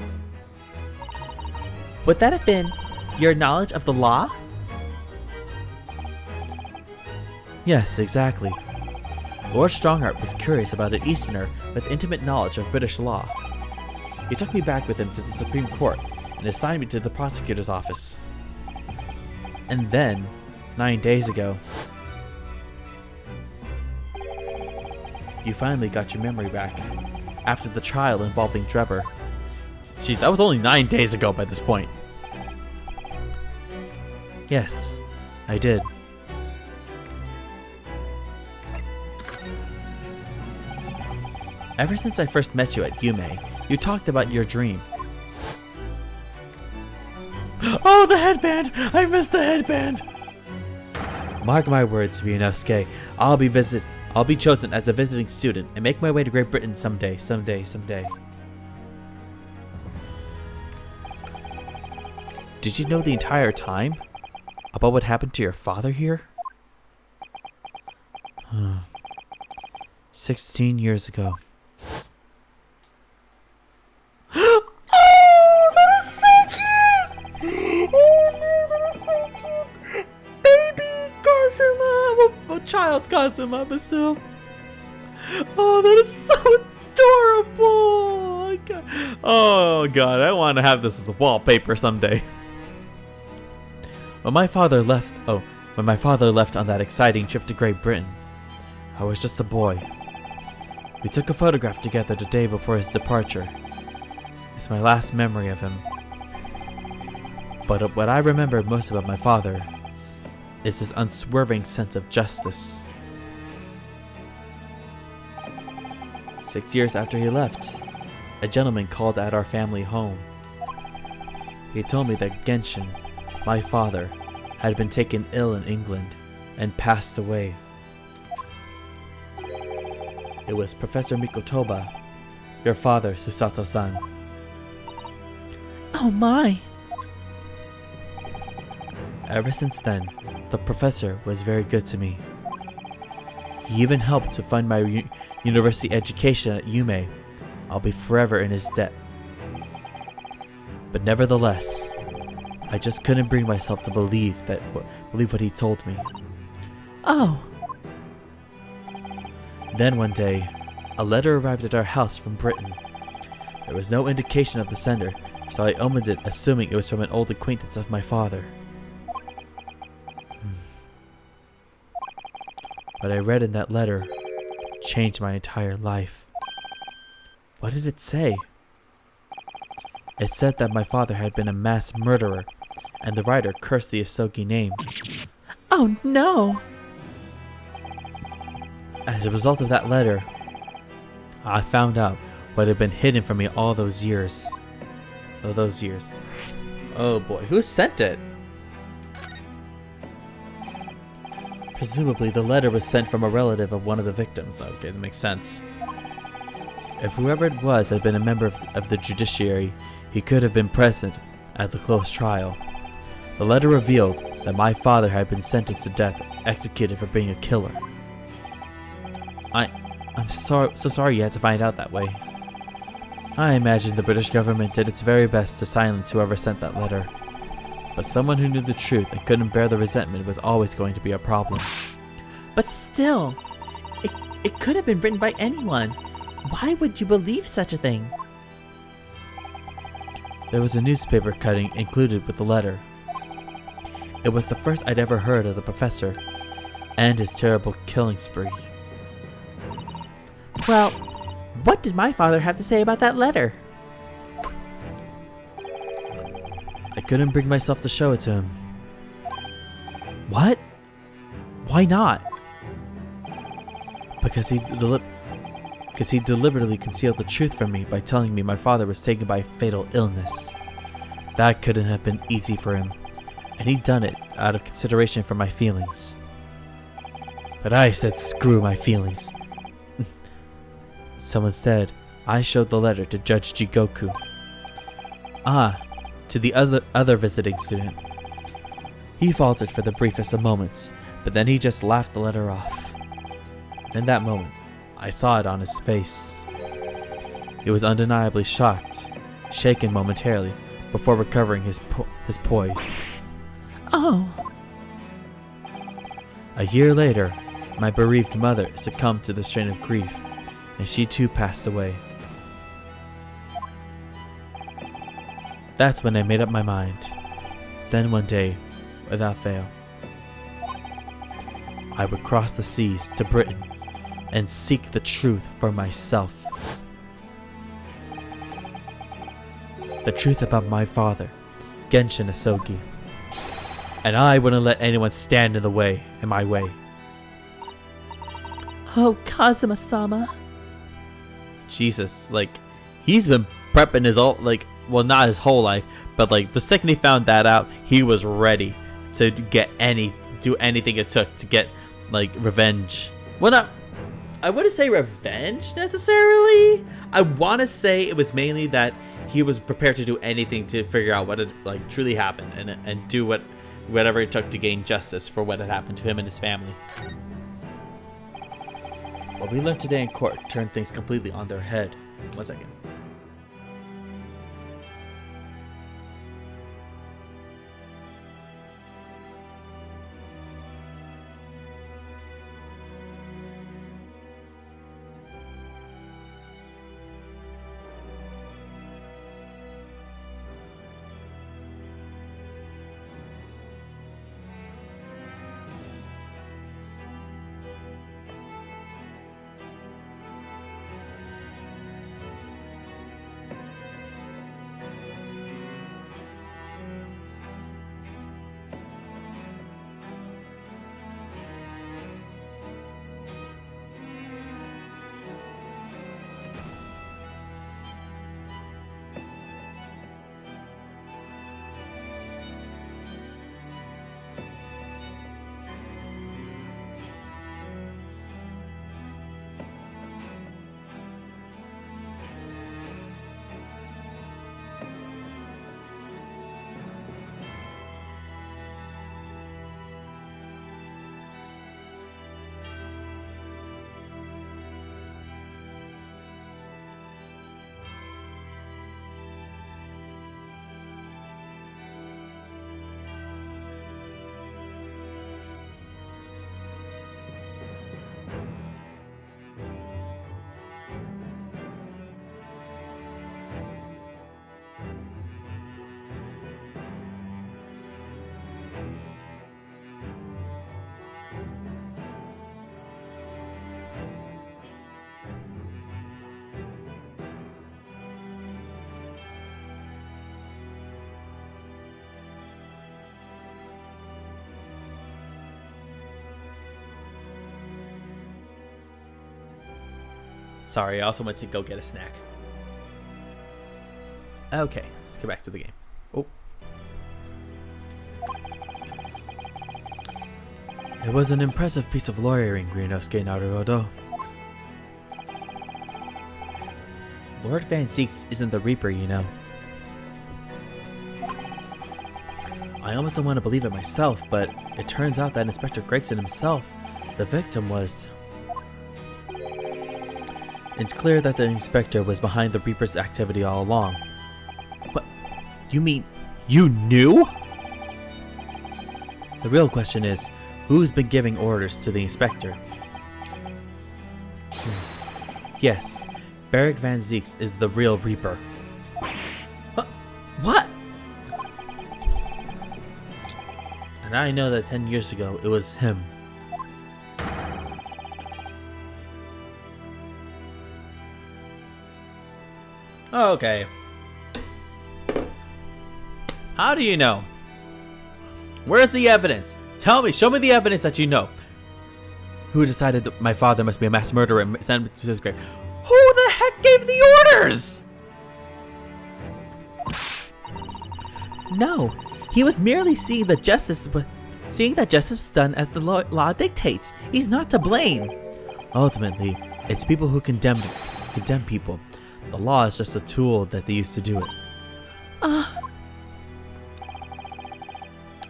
Would that have been your knowledge of the law? Yes, exactly. Lord Strongheart was curious about an Easterner with intimate knowledge of British law. He took me back with him to the Supreme Court and assigned me to the prosecutor's office. And then, 9 days ago, you finally got your memory back after the trial involving Drebber. Jeez, that was only 9 days ago by this point. Yes, I did. Ever since I first met you at Yume, you talked about your dream. Oh, the headband! I missed the headband! Mark my words, Ryunosuke. I'll be chosen as a visiting student and make my way to Great Britain someday. Did you know the entire time about what happened to your father here? 16 years ago. Oh, that is so cute! Oh no, that is so cute! Baby Kazuma! Well, child Kazuma, but still. Oh, that is so adorable! Oh god, I want to have this as a wallpaper someday. When my father left on that exciting trip to Great Britain, I was just a boy. We took a photograph together the day before his departure. It's my last memory of him. But what I remember most about my father is his unswerving sense of justice. 6 years after he left, a gentleman called at our family home. He told me that Genshin, my father, had been taken ill in England and passed away. It was Professor Mikotoba, your father, Susato-san. Oh my! Ever since then, the professor was very good to me. He even helped to fund my university education at Yume. I'll be forever in his debt. But nevertheless, I just couldn't bring myself to believe what he told me. Oh! Then one day, a letter arrived at our house from Britain. There was no indication of the sender, so I opened it assuming it was from an old acquaintance of my father. What I read in that letter changed my entire life. What did it say? It said that my father had been a mass murderer, and the writer cursed the Asogi name. Oh no! As a result of that letter, I found out what had been hidden from me all those years. Oh boy, who sent it? Presumably the letter was sent from a relative of one of the victims. Okay, that makes sense. If whoever it was had been a member of the judiciary, he could have been present at the close trial. The letter revealed that my father had been sentenced to death, executed for being a killer. I'm so sorry you had to find out that way. I imagine the British government did its very best to silence whoever sent that letter. But someone who knew the truth and couldn't bear the resentment was always going to be a problem. But still, it could have been written by anyone. Why would you believe such a thing? There was a newspaper cutting included with the letter. It was the first I'd ever heard of the professor and his terrible killing spree. Well, what did my father have to say about that letter? I couldn't bring myself to show it to him. What? Why not? Because he deliberately concealed the truth from me by telling me my father was taken by a fatal illness. That couldn't have been easy for him, and he'd done it out of consideration for my feelings. But I said screw my feelings. So instead, I showed the letter to Judge Jigoku. To the other visiting student. He faltered for the briefest of moments, but then he just laughed the letter off. In that moment, I saw it on his face. He was undeniably shocked, shaken momentarily, before recovering his poise. Oh. A year later, my bereaved mother succumbed to the strain of grief, and she too passed away. That's when I made up my mind. Then one day, without fail, I would cross the seas to Britain and seek the truth for myself. The truth about my father, Genshin Asogi. And I wouldn't let anyone stand in my way. Oh, Kazuma-sama. Jesus, he's been prepping his not his whole life, but the second he found that out, he was ready to do anything it took to get revenge. Well, I wouldn't say revenge necessarily. I want to say it was mainly that he was prepared to do anything to figure out what had truly happened and do whatever it took to gain justice for what had happened to him and his family. What we learned today in court turned things completely on their head. 1 second. Sorry, I also went to go get a snack. Okay, let's get back to the game. Oh. It was an impressive piece of lawyering, Ryunosuke Naruhodo. Lord Van Zieks isn't the Reaper, you know. I almost don't want to believe it myself, but it turns out that Inspector Gregson himself, the victim, was... It's clear that the inspector was behind the Reaper's activity all along. What? You mean you knew? The real question is, who's been giving orders to the inspector? Yes, Beric Van Zieks is the real Reaper. What? And I know that 10 years ago, it was him. Okay. How do you know? Where's the evidence? Tell me, show me the evidence that you know. Who decided that my father must be a mass murderer and sent him to his grave? Who the heck gave the orders? No, he was merely seeing that justice was done as the law dictates. He's not to blame. Ultimately, it's people who condemn people. The law is just a tool that they use to do it.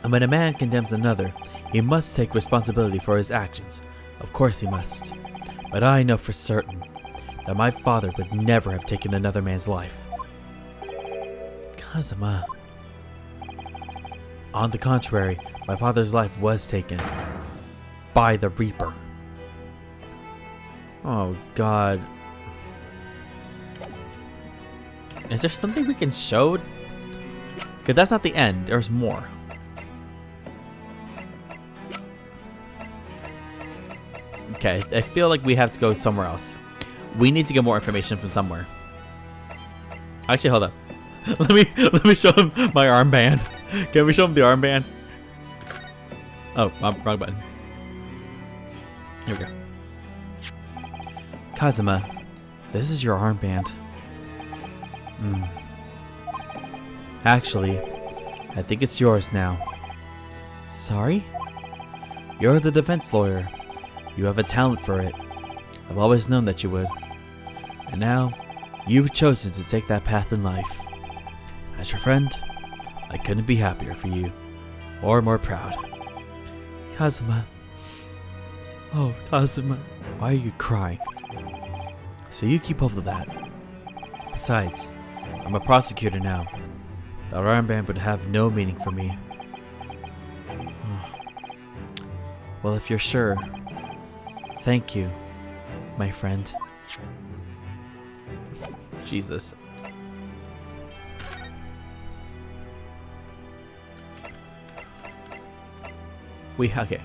And when a man condemns another, he must take responsibility for his actions. Of course he must. But I know for certain that my father would never have taken another man's life. Kazuma. On the contrary, my father's life was taken by the Reaper. Oh God. Is there something we can show? Because that's not the end. There's more. Okay, I feel like we have to go somewhere else. We need to get more information from somewhere. Actually, hold up. Let me show him my armband. Can we show him the armband? Oh, wrong button. Here we go. Kazuma, this is your armband. Actually, I think it's yours now. Sorry? You're the defense lawyer. You have a talent for it. I've always known that you would. And now, you've chosen to take that path in life. As your friend, I couldn't be happier for you, or more proud. Kazuma. Oh, Kazuma. Why are you crying? So you keep hold of that. Besides, I'm a prosecutor now. The armband would have no meaning for me. Well, if you're sure, thank you, my friend. Jesus. Okay.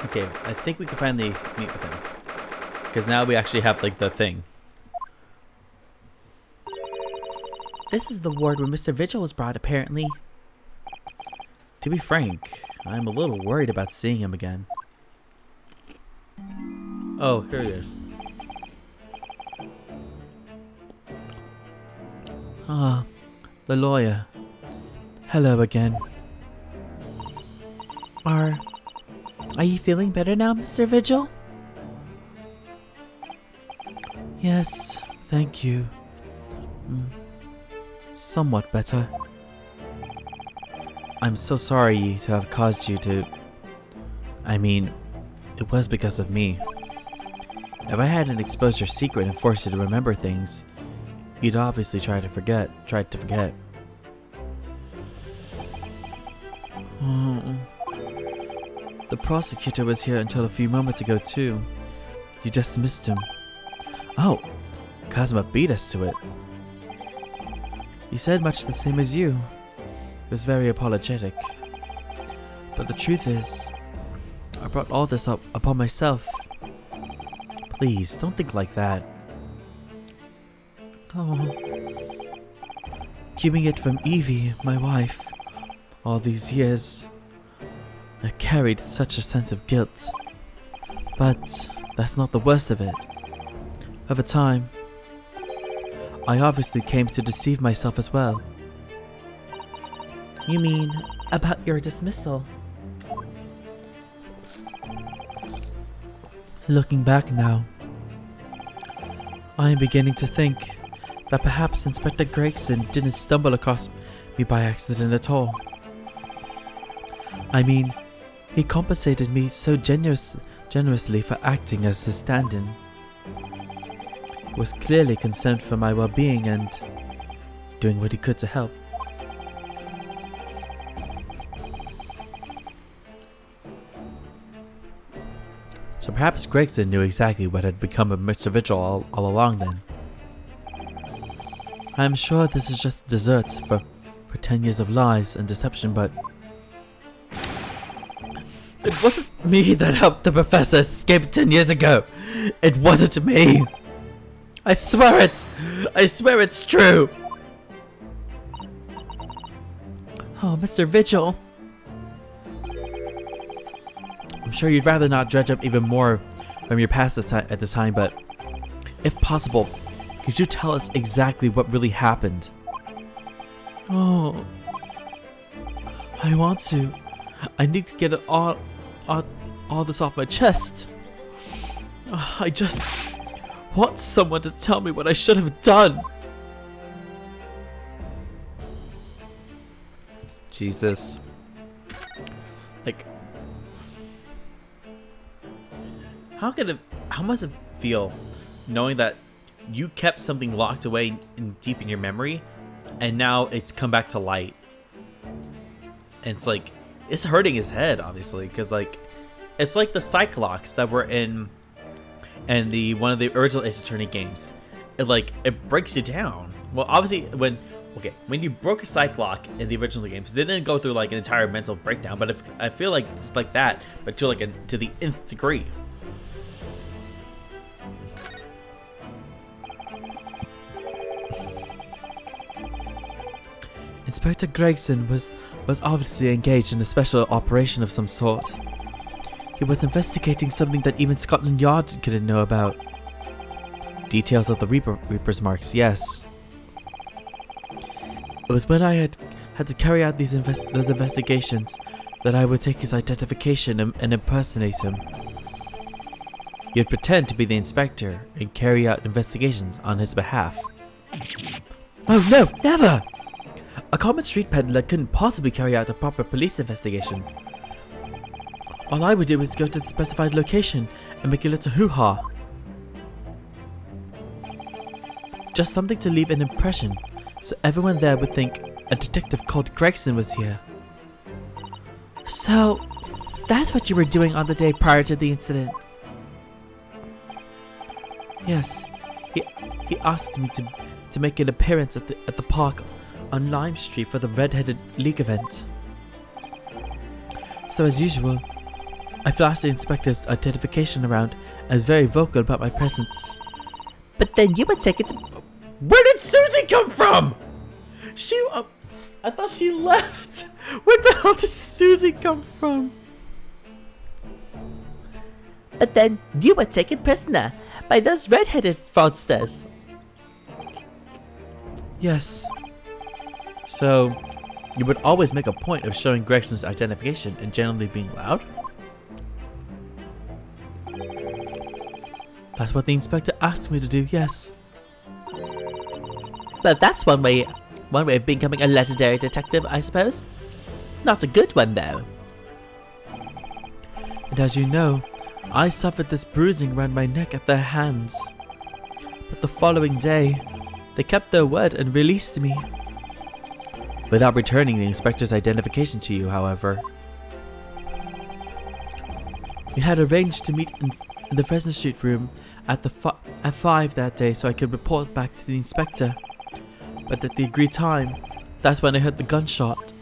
Okay, I think we can finally meet with him. Because now we actually have, like, the thing. This is the ward where Mr. Vigil was brought, apparently. To be frank, I'm a little worried about seeing him again. Oh, here he is. Ah, the lawyer. Hello again. Are you feeling better now, Mr. Vigil? Yes, thank you. Somewhat better. I'm so sorry to have caused you to... I mean, it was because of me. If I hadn't exposed your secret and forced you to remember things, you'd obviously tried to forget. Oh. The prosecutor was here until a few moments ago too. You dismissed him. Oh, Kazuma beat us to it. He said much the same as you. He was very apologetic. But the truth is, I brought all this up upon myself. Please, don't think like that. Oh. Keeping it from Evie, my wife, all these years, I carried such a sense of guilt. But that's not the worst of it. Over time, I obviously came to deceive myself as well. You mean about your dismissal? Looking back now, I am beginning to think that perhaps Inspector Gregson didn't stumble across me by accident at all. I mean, he compensated me so generously for acting as his stand-in. He was clearly concerned for my well-being and doing what he could to help. So perhaps Gregson knew exactly what had become of Mr. Vigil all along then. I'm sure this is just dessert for 10 years of lies and deception, but It wasn't me that helped the professor escape 10 years ago. It wasn't me. I swear it. I swear it's true. Oh, Mr. Vigil. I'm sure you'd rather not dredge up even more from your past at this time, but if possible, could you tell us exactly what really happened? Oh, I want to. I need to get it all this off my chest. I just want someone to tell me what I should have done. Jesus. Like, how must it feel knowing that you kept something locked away deep in your memory and now it's come back to light? And it's like, it's hurting his head, obviously, because like, it's like the Cyclops that were in the one of the original Ace Attorney games. It breaks you down. Well, obviously when you broke a Cyclops in the original games, they didn't go through like an entire mental breakdown, but I feel like it's like that, but to the nth degree. Inspector Gregson was obviously engaged in a special operation of some sort. He was investigating something that even Scotland Yard couldn't know about. Details of the Reaper's marks, yes. It was when I had to carry out those investigations that I would take his identification and impersonate him. You'd pretend to be the inspector and carry out investigations on his behalf. Oh no, never! A common street peddler couldn't possibly carry out a proper police investigation. All I would do is go to the specified location and make a little hoo-ha. Just something to leave an impression, so everyone there would think a detective called Gregson was here. So, that's what you were doing on the day prior to the incident? Yes, he asked me to make an appearance at the park on Lime Street for the Red-Headed League event. So as usual, I flashed the inspector's identification around and was very vocal about my presence. But then you would take it to... Where did Susie come from? I thought she left. Where the hell did Susie come from? But then you were taken prisoner by those red-headed fraudsters. Yes. So, you would always make a point of showing Gregson's identification and generally being loud? That's what the inspector asked me to do, yes. Well, that's one way of becoming a legendary detective, I suppose. Not a good one, though. And as you know, I suffered this bruising around my neck at their hands. But the following day, they kept their word and released me. Without returning the inspector's identification to you, however. We had arranged to meet in the Fresno Street room at 5 that day so I could report back to the inspector. But at the agreed time, that's when I heard the gunshot.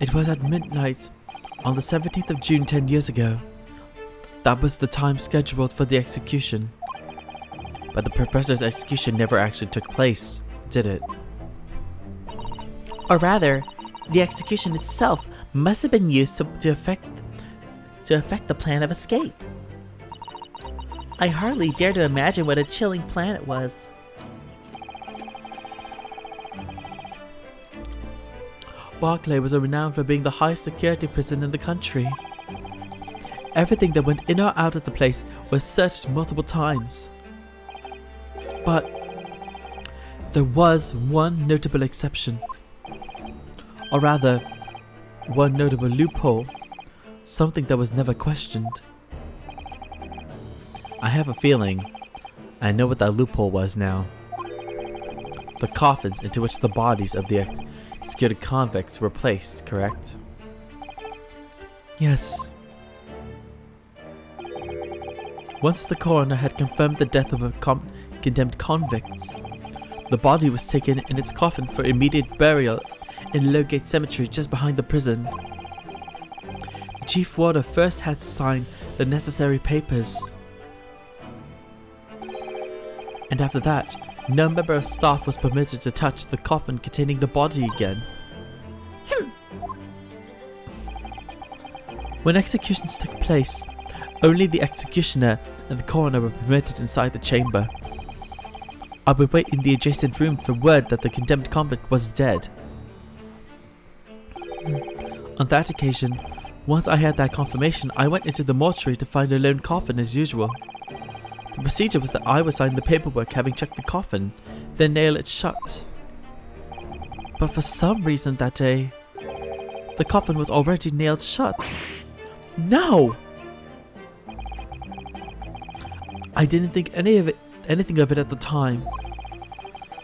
It was at midnight on the 17th of June 10 years ago. That was the time scheduled for the execution. But the professor's execution never actually took place, did it? Or rather, the execution itself must have been used to affect the plan of escape. I hardly dare to imagine what a chilling plan it was. Barclay was renowned for being the highest security prison in the country. Everything that went in or out of the place was searched multiple times. But there was one notable exception. Or rather, one notable loophole. Something that was never questioned. I have a feeling I know what that loophole was now. The coffins into which the bodies of the executed convicts were placed, correct? Yes. Once the coroner had confirmed the death of a condemned convict, The body was taken in its coffin for immediate burial in Lowgate Cemetery just behind the prison. The chief warder first had to sign the necessary papers. And after that, no member of staff was permitted to touch the coffin containing the body again. When executions took place, only the executioner and the coroner were permitted inside the chamber. I would wait in the adjacent room for word that the condemned convict was dead. On that occasion, once I had that confirmation, I went into the mortuary to find a lone coffin as usual. The procedure was that I would sign the paperwork having checked the coffin, then nail it shut. But for some reason that day, the coffin was already nailed shut. No! I didn't think anything of it at the time.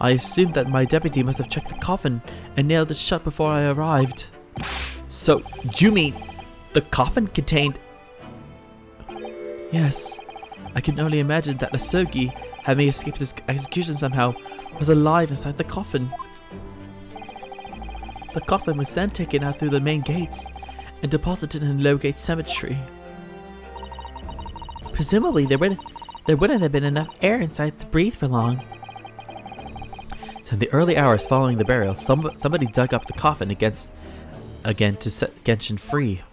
I assumed that my deputy must have checked the coffin and nailed it shut before I arrived. So, you mean the coffin contained... Yes, I can only imagine that Asogi, having escaped his execution somehow, was alive inside the coffin. The coffin was then taken out through the main gates and deposited in Lowgate Cemetery. Presumably, there wouldn't have been enough air inside to breathe for long. So in the early hours following the burial, somebody dug up the coffin again to set Genshin free.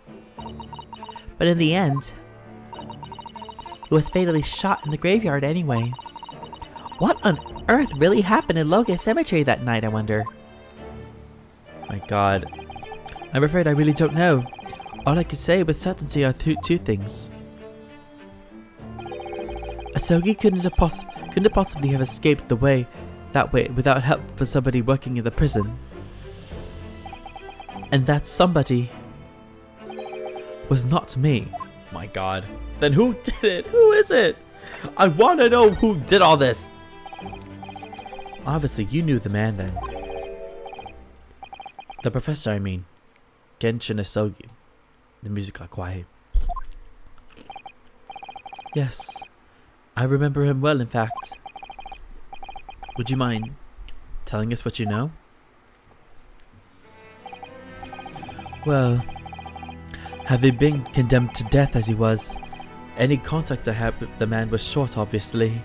But in the end, he was fatally shot in the graveyard anyway. What on earth really happened in Lowgate Cemetery that night, I wonder? My god. I'm afraid I really don't know. All I can say with certainty are two things. Asogi couldn't possibly have escaped that way without help from somebody working in the prison. And that somebody was not me. My god. Then who did it? Who is it? I want to know who did all this. Obviously, you knew the man then. The professor, I mean. Genshin Asogi. The music got quiet. Yes, I remember him well, in fact. Would you mind telling us what you know? Well, having been condemned to death as he was, any contact I had with the man was short, obviously.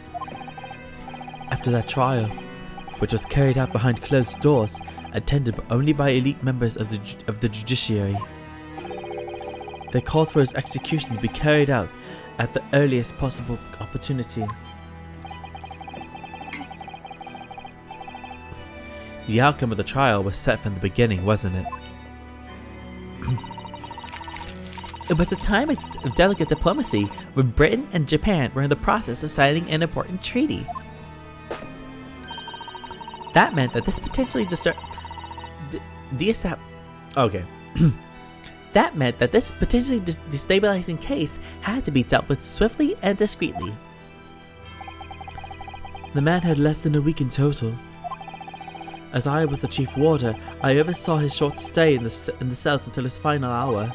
After that trial, which was carried out behind closed doors, attended only by elite members of the judiciary, they called for his execution to be carried out at the earliest possible opportunity. The outcome of the trial was set from the beginning, wasn't it? It was a time of delicate diplomacy when Britain and Japan were in the process of signing an important treaty. That meant that this potentially That meant that this potentially destabilizing case had to be dealt with swiftly and discreetly. The man had less than a week in total. As I was the chief warder, I oversaw his short stay in the cells until his final hour.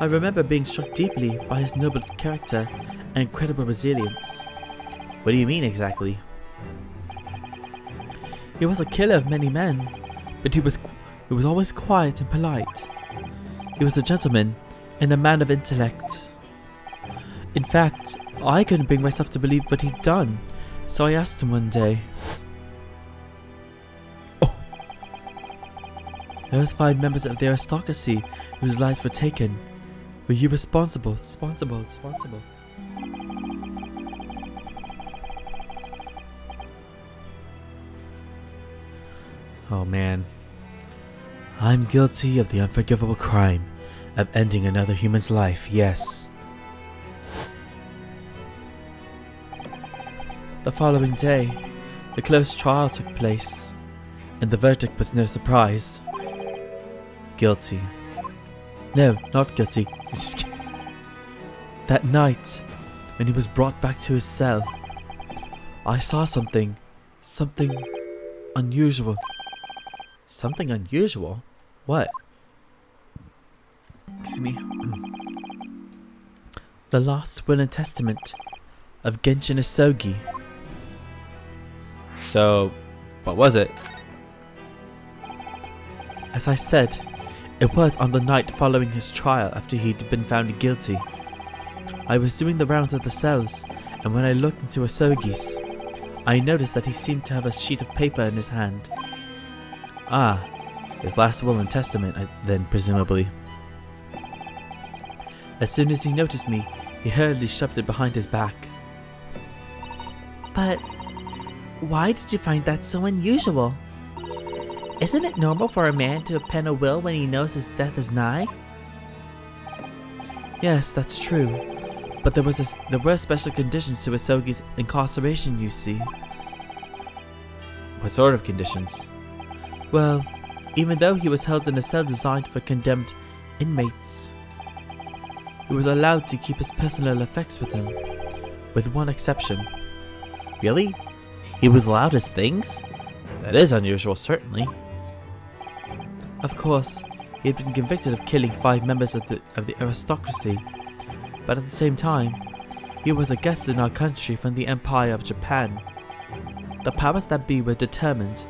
I remember being struck deeply by his noble character and incredible resilience. What do you mean exactly? He was a killer of many men, but he was always quiet and polite. He was a gentleman and a man of intellect. In fact, I couldn't bring myself to believe what he'd done, so I asked him one day. Oh. Those 5 members of the aristocracy whose lives were taken, were you responsible? Oh man. I'm guilty of the unforgivable crime of ending another human's life, yes. The following day, the close trial took place, and the verdict was no surprise. Guilty. No, not guilty. That night, when he was brought back to his cell, I saw something unusual. Something unusual? What? Excuse me. The last will and testament of Genshin Asogi. So, What was it? As I said, it was on the night following his trial after he'd been found guilty. I was doing the rounds of the cells, and when I looked into Asogi's, I noticed that he seemed to have a sheet of paper in his hand. Ah, his last will and testament, then presumably. As soon as he noticed me, he hurriedly shoved it behind his back. But why did you find that so unusual? Isn't it normal for a man to pen a will when he knows his death is nigh? Yes, that's true. But there were special conditions to Asogi's incarceration, you see. What sort of conditions? Well, even though he was held in a cell designed for condemned inmates, he was allowed to keep his personal effects with him, with one exception. Really? He was allowed his things? That is unusual, certainly. Of course, he had been convicted of killing 5 members of the aristocracy, but at the same time, he was a guest in our country from the Empire of Japan. The powers that be were determined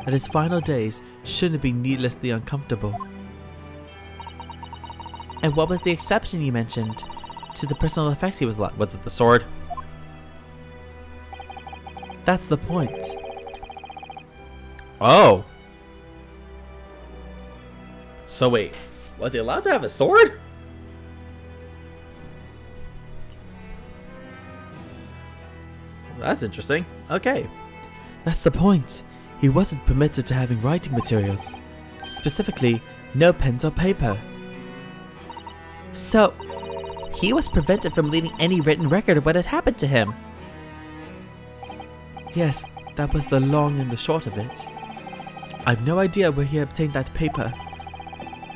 that his final days shouldn't be needlessly uncomfortable. And what was the exception you mentioned to the personal effects he was allowed? Was it the sword? That's the point. Oh. So wait, was he allowed to have a sword? That's interesting. Okay. That's the point. He wasn't permitted to having writing materials. Specifically, no pens or paper. So, he was prevented from leaving any written record of what had happened to him. Yes, that was the long and the short of it. I've no idea where he obtained that paper.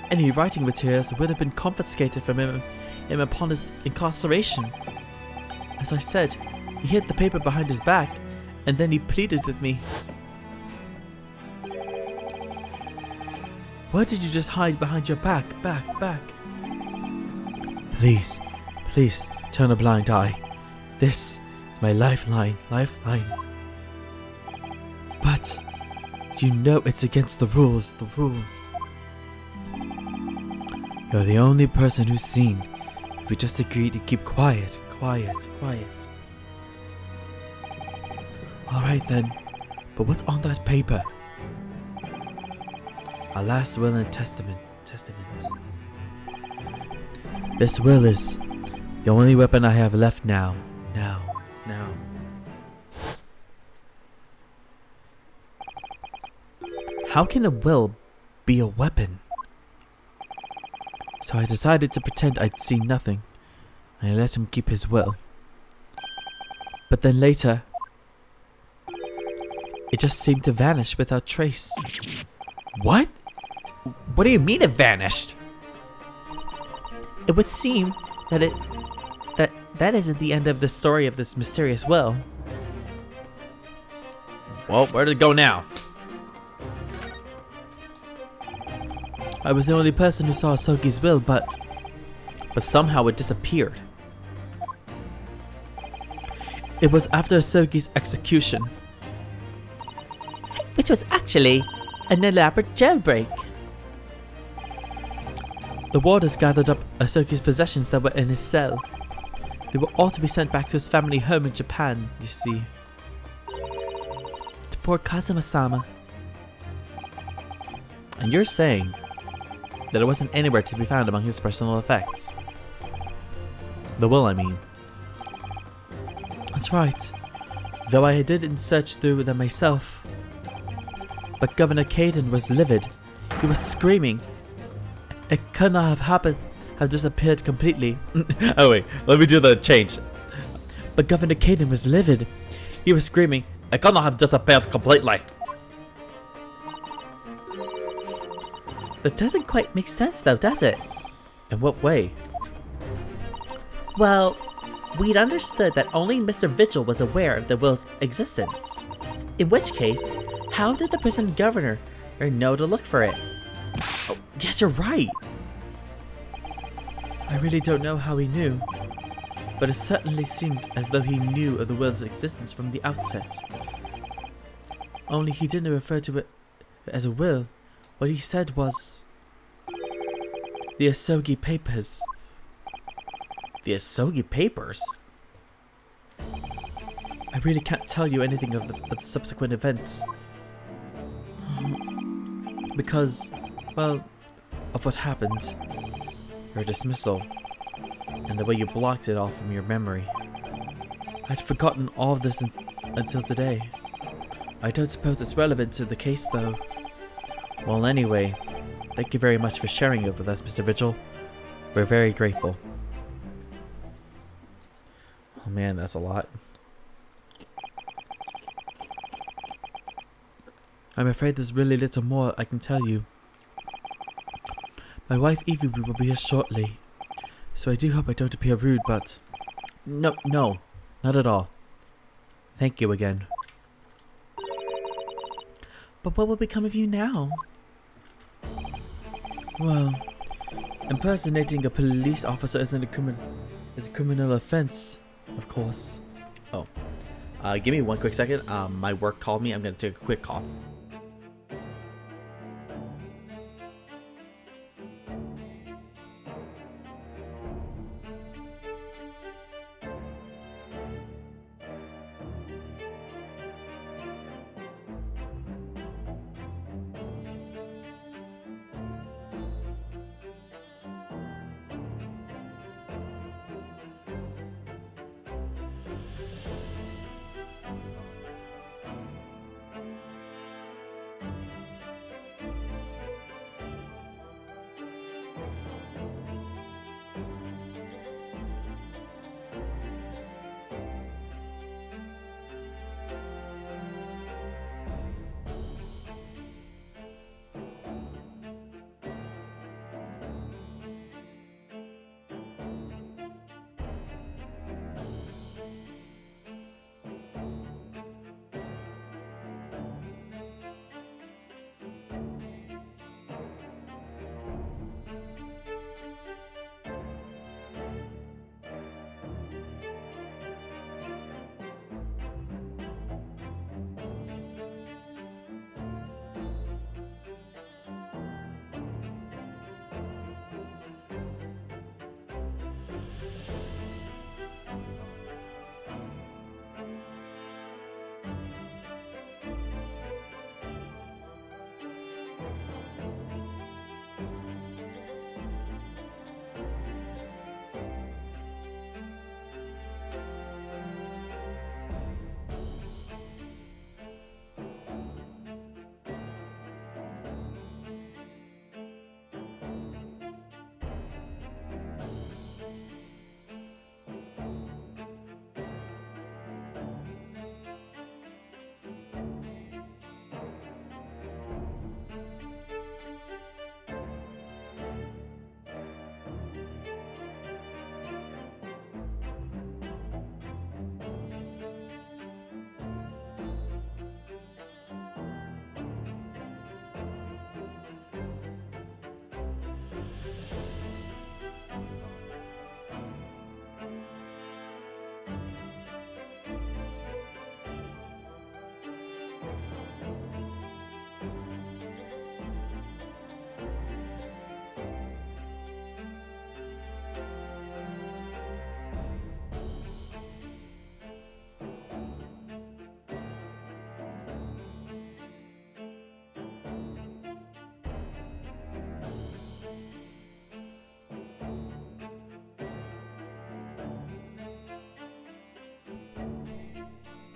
Any writing materials would have been confiscated from him upon his incarceration. As I said, he hid the paper behind his back, and then he pleaded with me. Why did you just hide behind your back? Please, please turn a blind eye. This is my lifeline. But you know it's against the rules. You're the only person who's seen. If we just agree to keep quiet. Alright then, but what's on that paper? Our last will and testament. This will is the only weapon I have left now. How can a will be a weapon? So I decided to pretend I'd seen nothing, and I let him keep his will. But then later, it just seemed to vanish without trace. What? What do you mean it vanished? It would seem that that isn't the end of the story of this mysterious will. Well, where did it go now? I was the only person who saw Asogi's will, but somehow it disappeared. It was after Asogi's execution. Which was actually an elaborate jailbreak. The warders gathered up Asogi's possessions that were in his cell. They were all to be sent back to his family home in Japan, you see. To poor Kazuma-sama. And you're saying that it wasn't anywhere to be found among his personal effects? The will, I mean. That's right. Though I didn't search through them myself. But Governor Caden was livid. He was screaming. It could not have disappeared completely. Oh wait, let me do the change. But Governor Caden was livid. He was screaming. It cannot have disappeared completely. That doesn't quite make sense though, does it? In what way? Well, we'd understood that only Mr. Vigil was aware of the will's existence. In which case, how did the prison governor know to look for it? Oh, yes, you're right. I really don't know how he knew, but it certainly seemed as though he knew of the will's existence from the outset. Only he didn't refer to it as a will. What he said was the Asogi papers. The Asogi papers? I really can't tell you anything of the subsequent events. Because, well, of what happened. Your dismissal. And the way you blocked it all from your memory. I'd forgotten all of this until today. I don't suppose it's relevant to the case, though. Well, anyway, thank you very much for sharing it with us, Mr. Vigil. We're very grateful. Oh man, that's a lot. I'm afraid there's really little more I can tell you. My wife Evie will be here shortly, so I do hope I don't appear rude, but... No, not at all. Thank you again. But what will become of you now? Well, impersonating a police officer isn't it's a criminal offense, of course. Oh. Give me one quick second. My work called me. I'm going to take a quick call.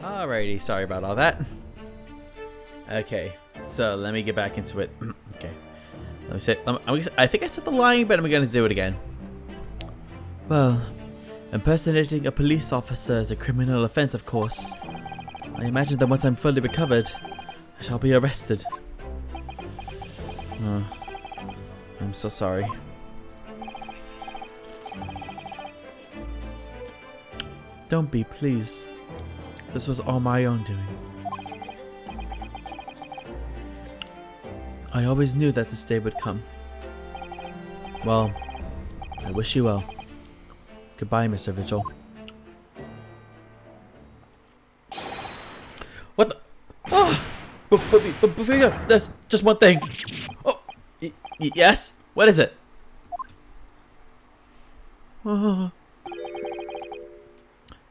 Alrighty, sorry about all that. Okay, so let me get back into it. Okay, let me say. I think I said the line, but I'm gonna do it again. Well, impersonating a police officer is a criminal offense, of course. I imagine that once I'm fully recovered, I shall be arrested. Oh, I'm so sorry. Don't be, please. This was all my own doing. I always knew that this day would come. Well, I wish you well. Goodbye, Mr. Vigil. What the? Oh! But before you go, there's just one thing. Oh, yes? What is it? Oh,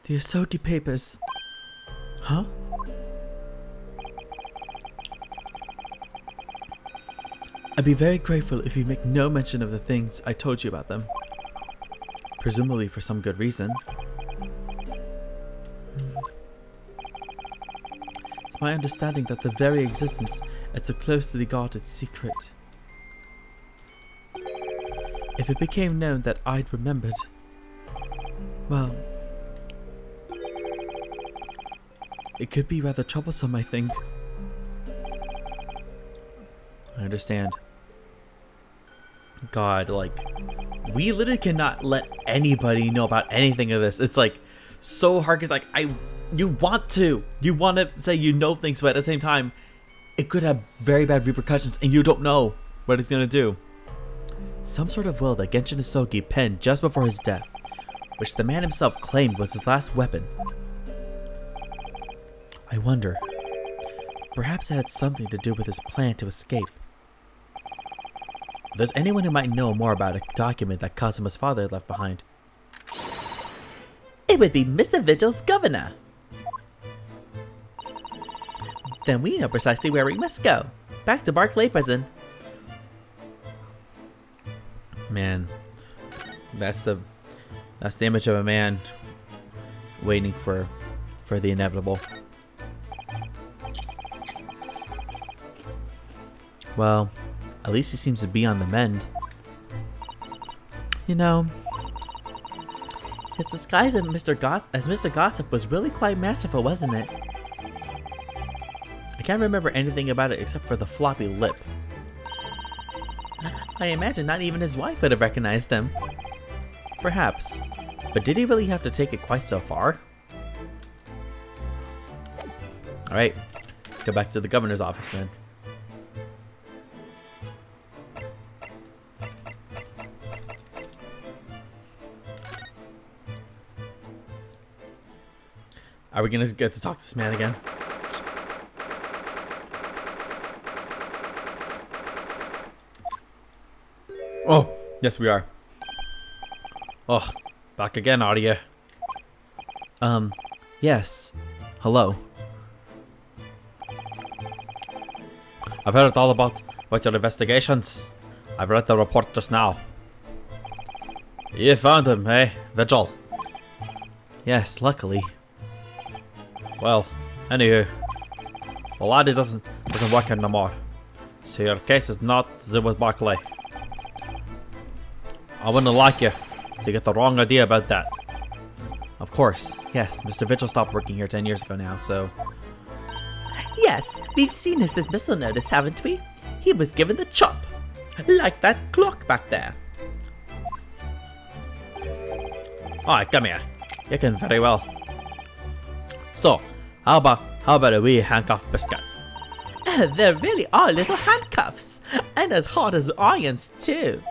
the Asogi papers. Huh? I'd be very grateful if you make no mention of the things I told you about them. Presumably for some good reason. It's my understanding that the very existence is a closely guarded secret. If it became known that I'd remembered, well, it could be rather troublesome, I think. I understand. God, like, we literally cannot let anybody know about anything of this. It's like so hard because like you want to say you know things, but at the same time it could have very bad repercussions and you don't know what it's gonna do. Some sort of will that Genshin Isogi penned just before his death, which the man himself claimed was his last weapon. I wonder, perhaps it had something to do with his plan to escape. If there's anyone who might know more about a document that Kazuma's father left behind, it would be Mr. Vigil's governor. Then we know precisely where we must go. Back to Barclay Prison. Man, that's the image of a man waiting for the inevitable. Well, at least he seems to be on the mend. You know, his disguise as Mr. Gossip was really quite masterful, wasn't it? I can't remember anything about it except for the floppy lip. I imagine not even his wife would have recognized him. Perhaps. But did he really have to take it quite so far? Alright, go back to the governor's office then. Are we gonna get to talk to this man again? Oh, yes we are. Oh, back again, are you? Yes. Hello. I've heard all about your investigations. I've read the report just now. You found him, eh, Vigil? Yes, luckily. Well, anywho, the laddie doesn't work here no more, so your case is not to do with Barclay. I wouldn't like you to get the wrong idea about that. Of course, yes, Mr. Vigil stopped working here 10 years ago now, so... Yes, we've seen his dismissal notice, haven't we? He was given the chop. Like that clock back there. Alright, come here. You can very well. So, how about a wee handcuff biscuit? There really are little handcuffs, and as hard as irons too.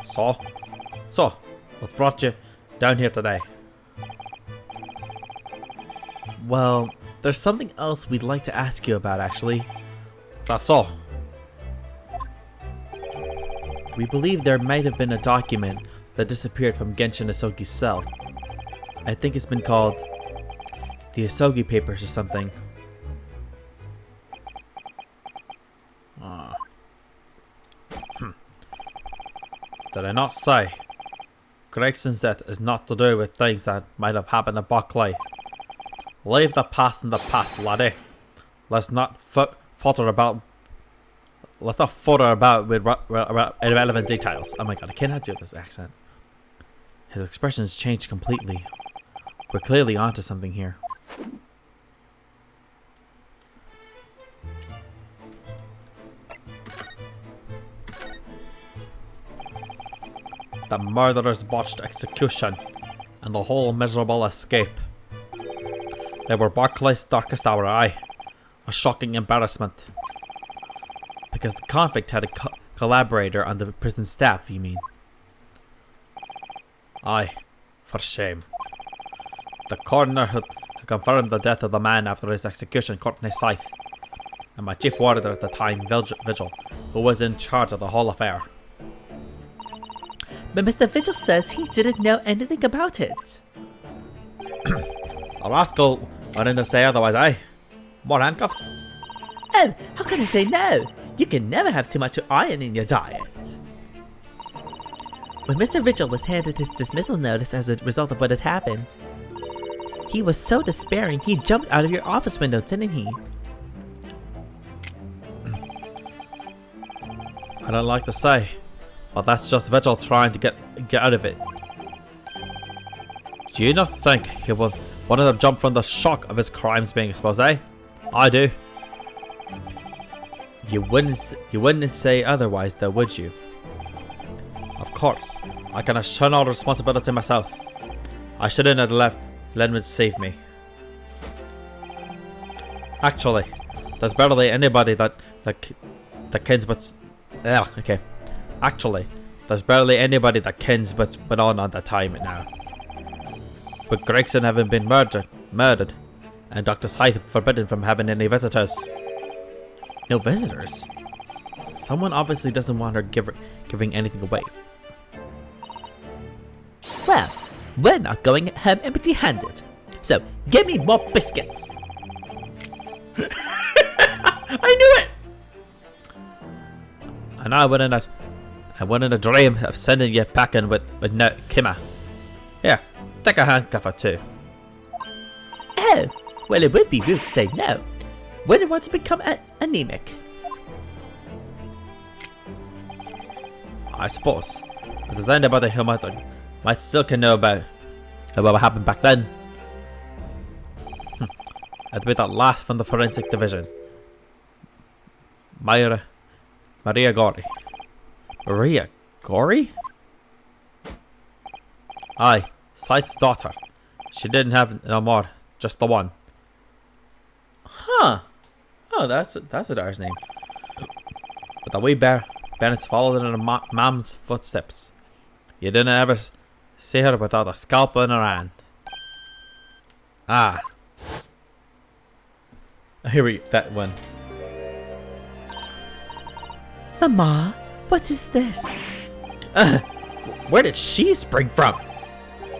So, what brought you down here today? Well, there's something else we'd like to ask you about, actually. That's so. We believe there might have been a document that disappeared from Genshin Isogi's cell. I think it's been called the Asogi Papers or something. Did I not say? Gregson's death is not to do with things that might have happened at Barclay. Leave the past in the past, laddie. Let's not fodder about. Let's not fodder about with irrelevant details. Oh my god, I cannot do this accent. His expressions changed completely. We're clearly onto something here. The murderer's botched execution and the whole miserable escape. They were Barclay's darkest hour, aye. A shocking embarrassment. Because the convict had a collaborator on the prison staff, you mean? Aye, for shame. The coroner had I confirmed the death of the man after his execution, Courtney Scythe, and my chief warder at the time, Vigil, who was in charge of the whole affair. But Mr. Vigil says he didn't know anything about it. The rascal wanted to say otherwise, eh? More handcuffs? Oh, how can I say no? You can never have too much iron in your diet. When Mr. Vigil was handed his dismissal notice as a result of what had happened, he was so despairing he jumped out of your office window, didn't he? I don't like to say, but that's just Vigil trying to get out of it. Do you not think he wanted to jump from the shock of his crimes being exposed, eh? I do. You wouldn't say otherwise, though, would you? Of course, I can shun all responsibility myself. I shouldn't have let him save me. Actually, there's barely anybody that kens but... okay. Actually, there's barely anybody that kens but on at the time now. But Gregson having been murdered, and Dr. Scythe forbidden from having any visitors. No visitors? Someone obviously doesn't want her giving anything away. Well, we're not going home empty-handed. So, give me more biscuits. I knew it! And I wouldn't have dreamed of sending you packing with no Kimmer. Here, take a handcuff or two. Oh, well, it would be rude to say no. Wouldn't want to become anemic. I suppose. If there's anybody who might still can know about what happened back then, it'd be that last from the forensic division, Maria Gori. Maria Gori? Aye, Scythe's daughter. She didn't have no more, just the one. Huh. Oh, that's a Dar's name. But the wee Bennett's followed in her mom's footsteps. You didn't ever see her without a scalpel in her hand. Ah. Here we that one. Mama, what is this? Where did she spring from?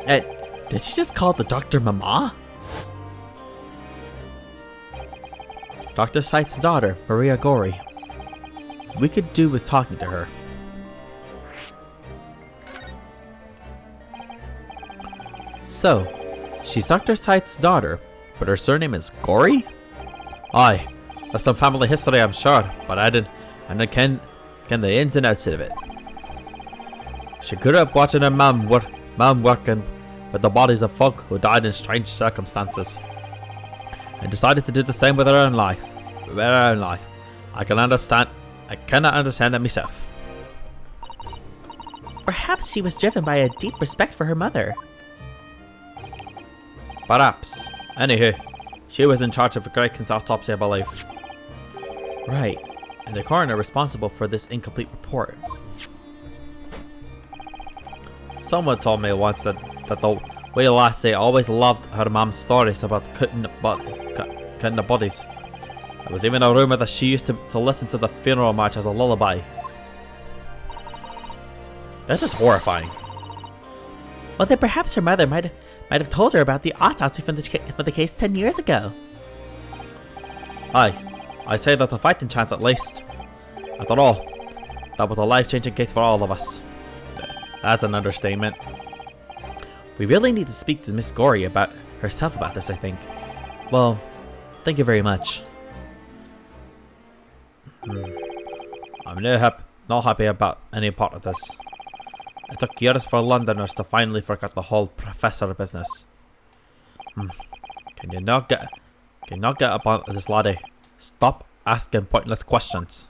And did she just call the doctor Mama? Dr. Scythe's daughter, Maria Gori. We could do with talking to her. So, she's Dr. Scythe's daughter, but her surname is Gori? Aye, that's some family history, I'm sure, but I didn't ken the ins and outs of it. She grew up watching her mum working with the bodies of folk who died in strange circumstances, and decided to do the same with her own life. I cannot understand it myself. Perhaps she was driven by a deep respect for her mother. Perhaps. Anywho, she was in charge of Gregson's autopsy, I believe. Right, and the coroner responsible for this incomplete report. Someone told me once that the wee lassie always loved her mom's stories about cutting the bodies. There was even a rumour that she used to listen to the funeral march as a lullaby. That's just horrifying. Well, then perhaps her mother might have told her about the autopsy for the case 10 years ago. Aye, I say that's a fighting chance at least. After all, that was a life-changing case for all of us. That's an understatement. We really need to speak to Miss Gori about herself about this, I think. Well, thank you very much. I'm not happy about any part of this. It took years for Londoners to finally forget the whole professor business. Can you not get up on this, laddie? Stop asking pointless questions.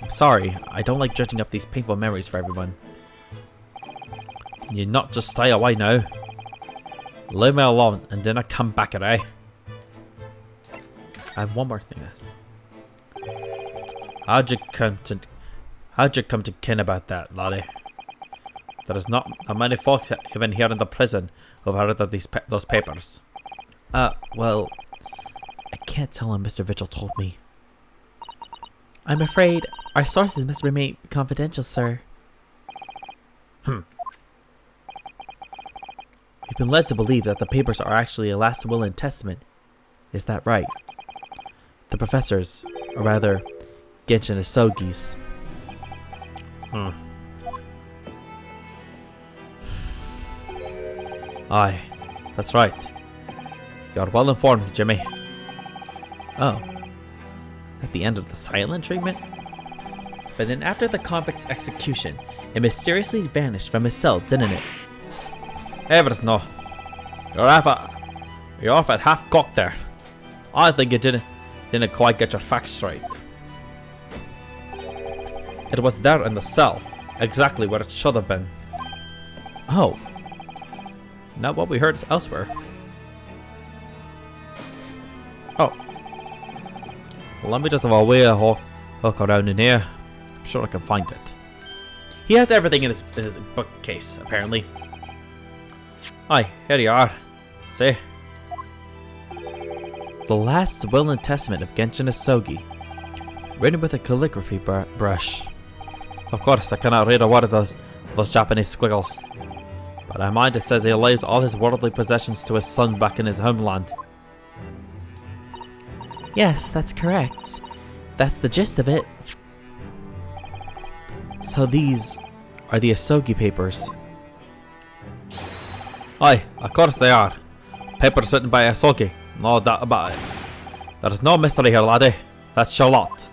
I'm sorry, I don't like dredging up these painful memories for everyone. Can you not just stay away now? Leave me alone and then I come back here, eh? I have one more thing to ask. How'd you come to ken about that, laddie? There is not many folks even here in the prison who've heard of those papers. Well, I can't tell him Mr. Vigil told me. I'm afraid our sources must remain confidential, sir. We've been led to believe that the papers are actually a last will and testament. Is that right? The professors, or rather, Genshin Isogi's. Aye, that's right. You're well informed, Jimmy. Oh. At the end of the silent treatment? But then after the convict's execution, it mysteriously vanished from his cell, didn't it? Evers, no. You're off at half cocked there. I think you didn't quite get your facts straight. It was there in the cell, exactly where it should have been. Oh. Not what we heard elsewhere. Oh. Well, let me just have a wee look around in here. I'm sure I can find it. He has everything in his bookcase, apparently. Aye, here you are. See? The last will and testament of Genshin Isogi, written with a calligraphy brush. Of course, I cannot read a word of those Japanese squiggles. But I mind it says he leaves all his worldly possessions to his son back in his homeland. Yes, that's correct. That's the gist of it. So these are the Isogi papers. Aye, of course they are. Papers written by Isogi, no doubt about it. There is no mystery here, laddie. That's Charlotte.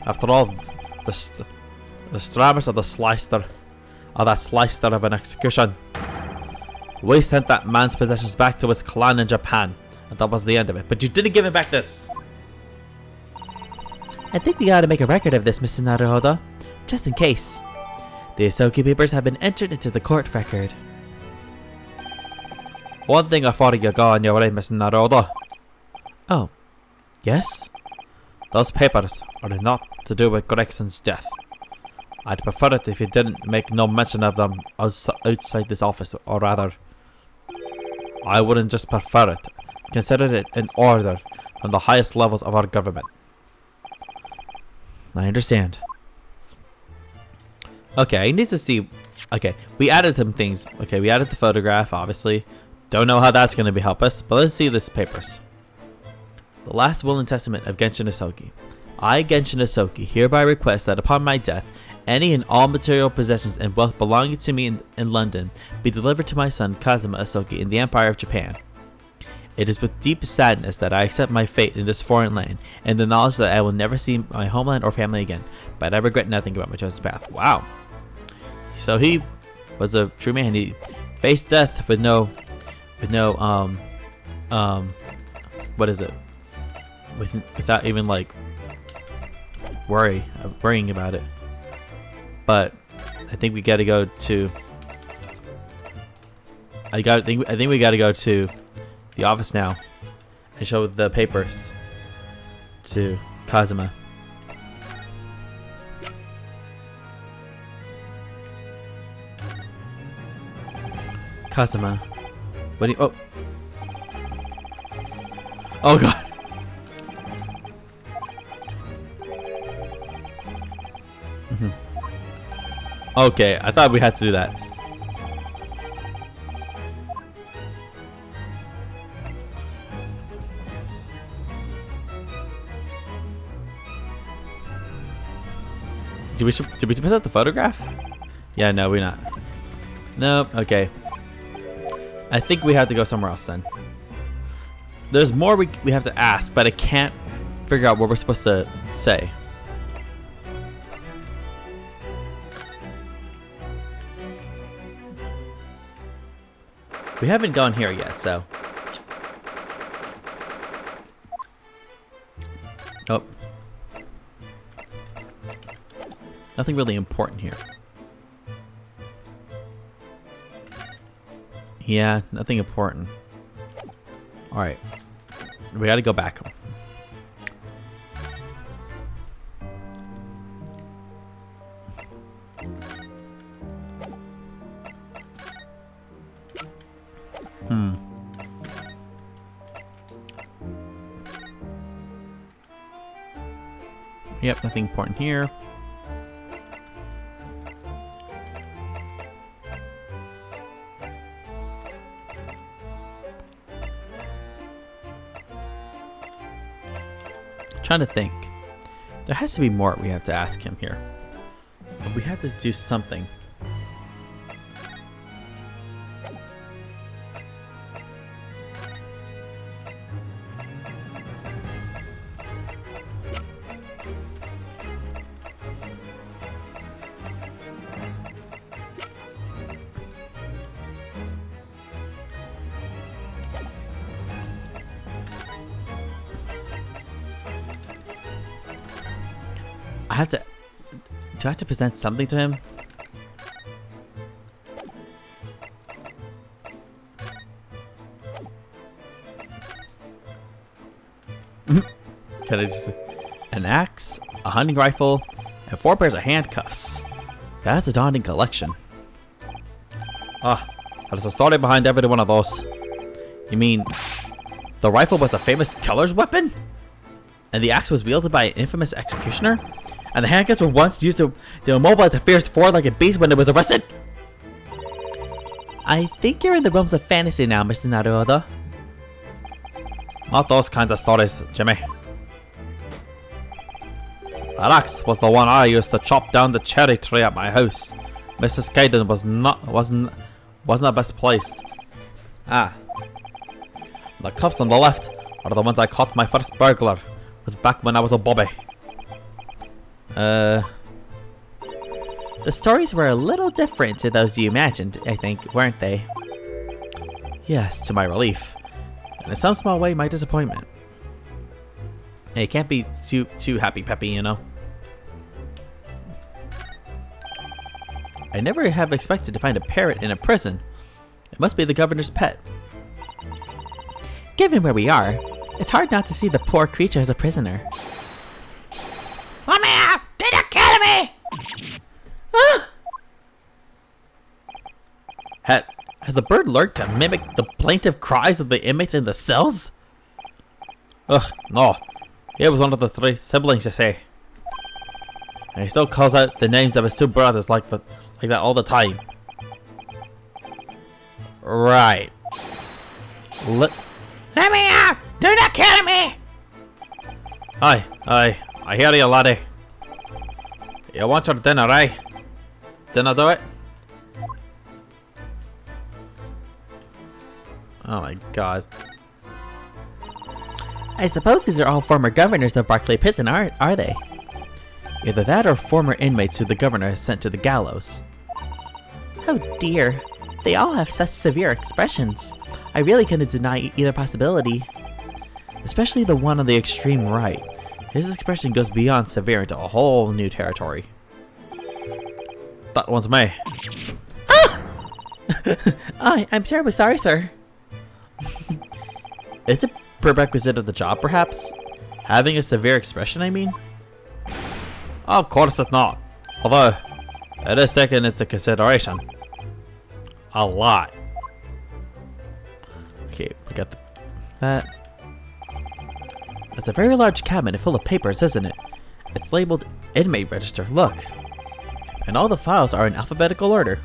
After all, the strammers of that slicer of an execution. We sent that man's possessions back to his clan in Japan, and that was the end of it. But you didn't give him back this. I think we gotta make a record of this, Mr. Naruhodo, just in case. The Isogi papers have been entered into the court record. One thing before you go on your way, Mr. Naruhodo. Oh, yes? Those papers are not to do with Gregson's death. I'd prefer it if you didn't make no mention of them outside this office, or rather, I wouldn't just prefer it, consider it an order from the highest levels of our government. I understand. Okay, I need to see. Okay, we added some things. Okay, we added the photograph, obviously. Don't know how that's going to help us, but let's see this papers. The last will and testament of Genshin Isogi. I, Genshin Isogi, hereby request that upon my death, any and all material possessions and wealth belonging to me in London be delivered to my son Kazuma Isogi in the Empire of Japan. It is with deep sadness that I accept my fate in this foreign land, and the knowledge that I will never see my homeland or family again, but I regret nothing about my chosen path. Wow. So he was a true man. He faced death with no, what is it? Without even like worrying about it. But I think we got to go to. I think we got to go to the office now and show the papers to Kazuma. Kazuma, what do you? Oh, oh God. Okay, I thought we had to do that. Did we present the photograph? Yeah, no, we're not. Nope. Okay. I think we have to go somewhere else then. There's more we have to ask, but I can't figure out what we're supposed to say. We haven't gone here yet, so. Oh. Nothing really important here. Yeah, nothing important. Alright. We gotta go back. Yep, nothing important here. Trying to think. There has to be more we have to ask him here. We have to do something. I have to... Do I have to present something to him? Can I just... An axe, a hunting rifle, and 4 pairs of handcuffs. That's a daunting collection. There's a story behind every one of those. You mean... The rifle was a famous killer's weapon? And the axe was wielded by an infamous executioner? And the handcuffs were once used to immobilize a fierce four-legged beast when it was arrested? I think you're in the realms of fantasy now, Mr. Naruhodo. Not those kinds of stories, Jimmy. That axe was the one I used to chop down the cherry tree at my house. Mrs. Kaiden wasn't the best placed. The cuffs on the left are the ones I caught my first burglar. It was back when I was a bobby. The stories were a little different to those you imagined, I think, weren't they? Yes, to my relief. And in some small way, my disappointment. Hey, it can't be too happy-peppy, you know? I never have expected to find a parrot in a prison. It must be the governor's pet. Given where we are, it's hard not to see the poor creature as a prisoner. Let me out! Do not kill me! Has the bird learned to mimic the plaintive cries of the inmates in the cells? No. He was one of the 3 siblings, you say. And he still calls out the names of his 2 brothers like that all the time. Right. Let me out! Do not kill me! Aye, I hear you, laddie. You want your dinner, eh? Dinner do it? Oh my god. I suppose these are all former governors of Barclay Prison, are they? Either that or former inmates who the governor has sent to the gallows. Oh dear. They all have such severe expressions. I really couldn't deny either possibility. Especially the one on the extreme right. His expression goes beyond severe into a whole new territory. That one's me. I'm terribly sorry, sir. Is it a prerequisite of the job, perhaps? Having a severe expression, I mean? Of course it's not. Although, it is taken into consideration. A lot. Okay, we got that. It's a very large cabinet full of papers, isn't it? It's labeled Inmate Register, look. And all the files are in alphabetical order.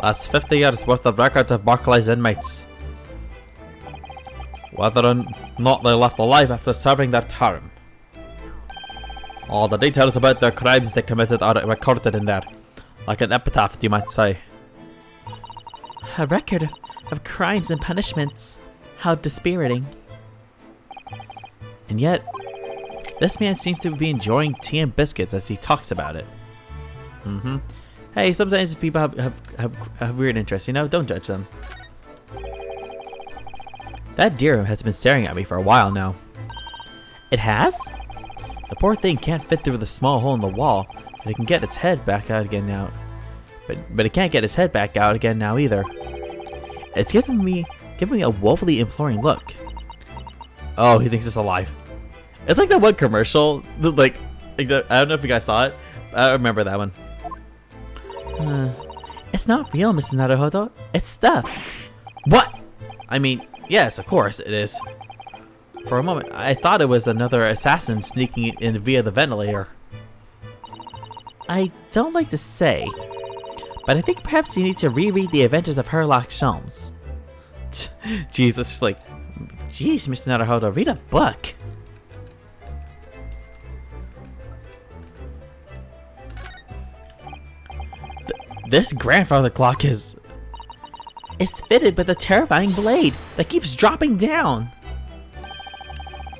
That's 50 years worth of records of Barclay's inmates. Whether or not they left alive after serving their term. All the details about their crimes they committed are recorded in there. Like an epitaph, you might say. A record of crimes and punishments. How dispiriting. And yet, this man seems to be enjoying tea and biscuits as he talks about it. Hey, sometimes people have weird interests, you know? Don't judge them. That deer has been staring at me for a while now. It has? The poor thing can't fit through the small hole in the wall, but it can get its head back out again now. But it can't get its head back out again now either. It's giving me a woefully imploring look. Oh, he thinks it's alive. It's like that one commercial, I don't know if you guys saw it. I remember that one. It's not real, Mr. Naruhodo. It's stuffed. What? I mean, yes, of course it is. For a moment, I thought it was another assassin sneaking in via the ventilator. I don't like to say, but I think perhaps you need to reread The Adventures of Sherlock Holmes. Jeez, it's just like, Jeez, Mr. Naruhodo, read a book. this grandfather clock is... It's fitted with a terrifying blade that keeps dropping down.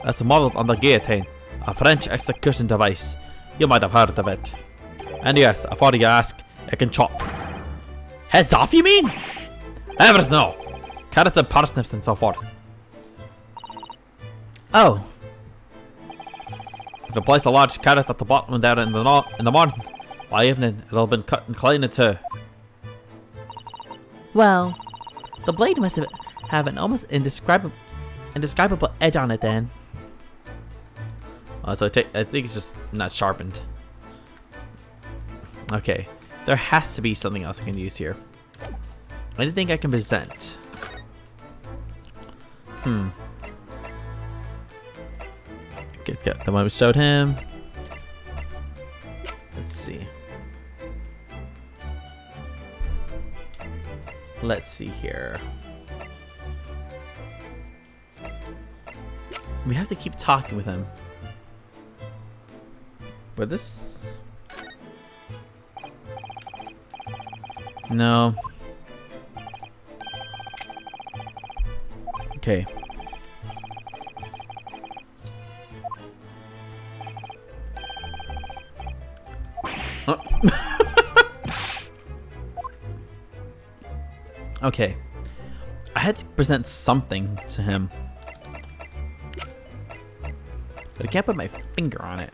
That's modeled on the guillotine, a French execution device. You might have heard of it. And yes, before you ask, it can chop. Heads off, you mean? Evers no. Carrots and parsnips and so forth. Oh, If you place a large carrot at the bottom there in the morning, by evening it'll have been cut and clean in two. well, the blade must have an almost indescribable edge on it then. So I think it's just not sharpened. Okay, there has to be something else I can use here. Anything I can present? Get the one we showed him. Let's see. Let's see here. We have to keep talking with him. But this... No. Okay. Okay. I had to present something to him. But I can't put my finger on it.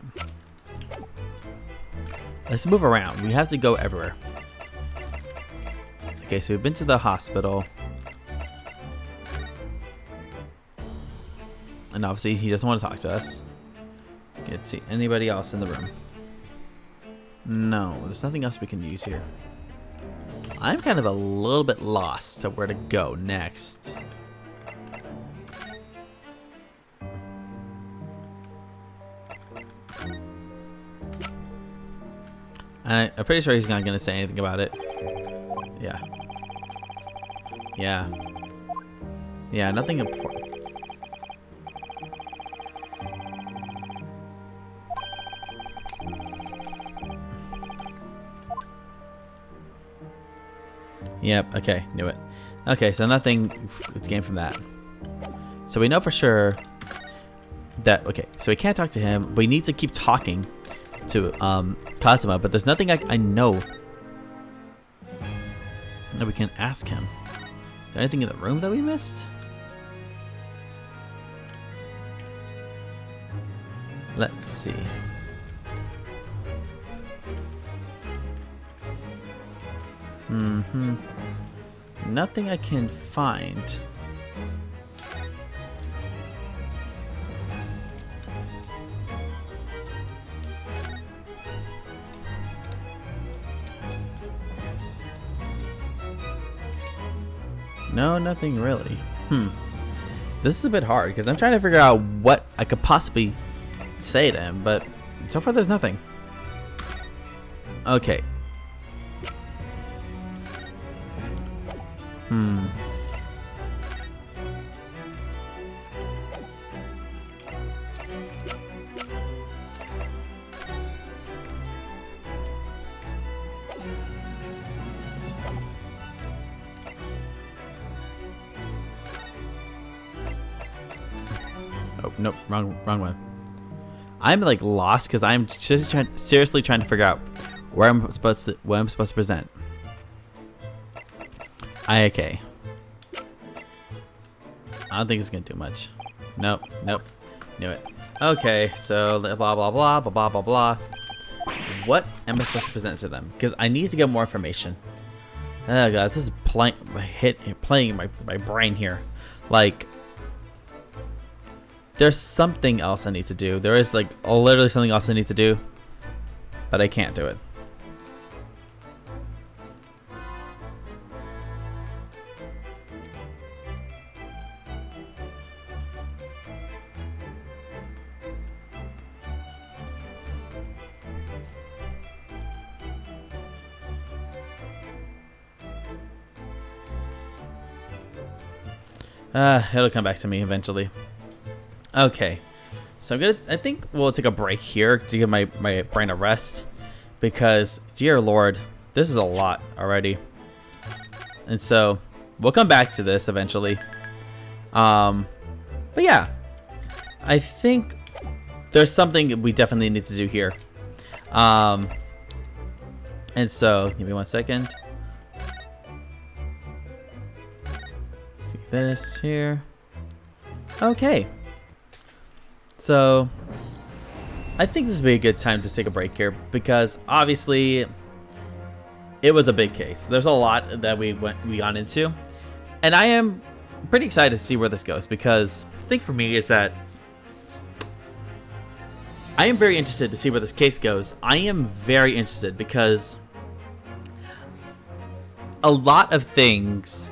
Let's move around. We have to go everywhere. Okay, so we've been to the hospital. And obviously he doesn't want to talk to us. Okay, let's see. Anybody else in the room? No, there's nothing else we can use here. I'm kind of a little bit lost to where to go next. And I'm pretty sure he's not going to say anything about it. Yeah. Yeah. Yeah, nothing important. Yep, okay, knew it. Okay, so nothing came from that. So we know for sure that, okay, so we can't talk to him. We need to keep talking to Kazuma, but there's nothing I know that we can ask him. Is there anything in the room that we missed? Let's see. Nothing I can find. No, nothing really. This is a bit hard because I'm trying to figure out what I could possibly say to him, but so far there's nothing. Okay. Oh, nope, wrong one. I'm like lost because I'm just seriously trying to figure out where I'm supposed to present. Okay. I don't think it's gonna do much. Nope. Knew it. Okay, so blah blah blah blah blah blah blah. What am I supposed to present to them? Because I need to get more information. Oh god, this is playing in my brain here. Like, there's something else I need to do. There is like literally something else I need to do, but I can't do it. It'll come back to me eventually. Okay. So I think we'll take a break here to give my brain a rest. Because, dear Lord, this is a lot already. And so, we'll come back to this eventually. But yeah. I think there's something we definitely need to do here. And so, give me 1 second. This here. Okay. So, I think this would be a good time to take a break here because obviously it was a big case. There's a lot that we got into, and I am pretty excited to see where this goes because the thing for me is that I am very interested to see where this case goes. I am very interested because a lot of things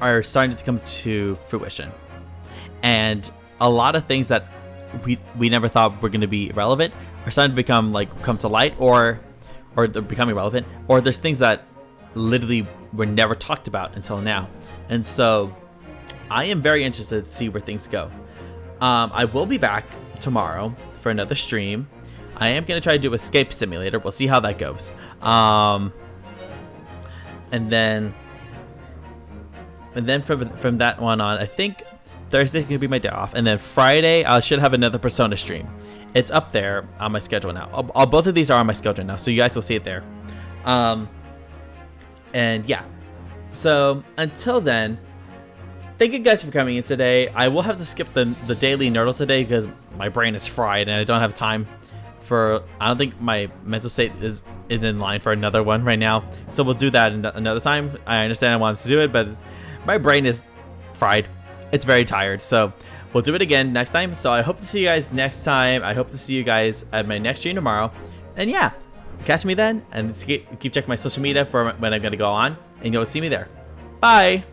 are starting to come to fruition, and a lot of things that we never thought were going to be relevant are starting to come to light, or they're becoming relevant, or there's things that literally were never talked about until now. And so I am very interested to see where things go. I will be back tomorrow for another stream. I am going to try to do Escape Simulator. We'll see how that goes. And then from that one on, I think Thursday's gonna be my day off, and then Friday I should have another Persona stream. It's up there on my schedule now. Both of these are on my schedule now, so you guys will see it there. And yeah, so until then, thank you guys for coming in today. I will have to skip the daily nerdle today because my brain is fried and I don't have time for. I don't think my mental state is in line for another one right now, so we'll do that another time. I understand I wanted to do it, but my brain is fried. It's very tired, so we'll do it again next time. So I hope to see you guys next time. I hope to see you guys at my next stream tomorrow. And yeah, catch me then, and keep checking my social media for when I'm going to go on, and you'll see me there. Bye!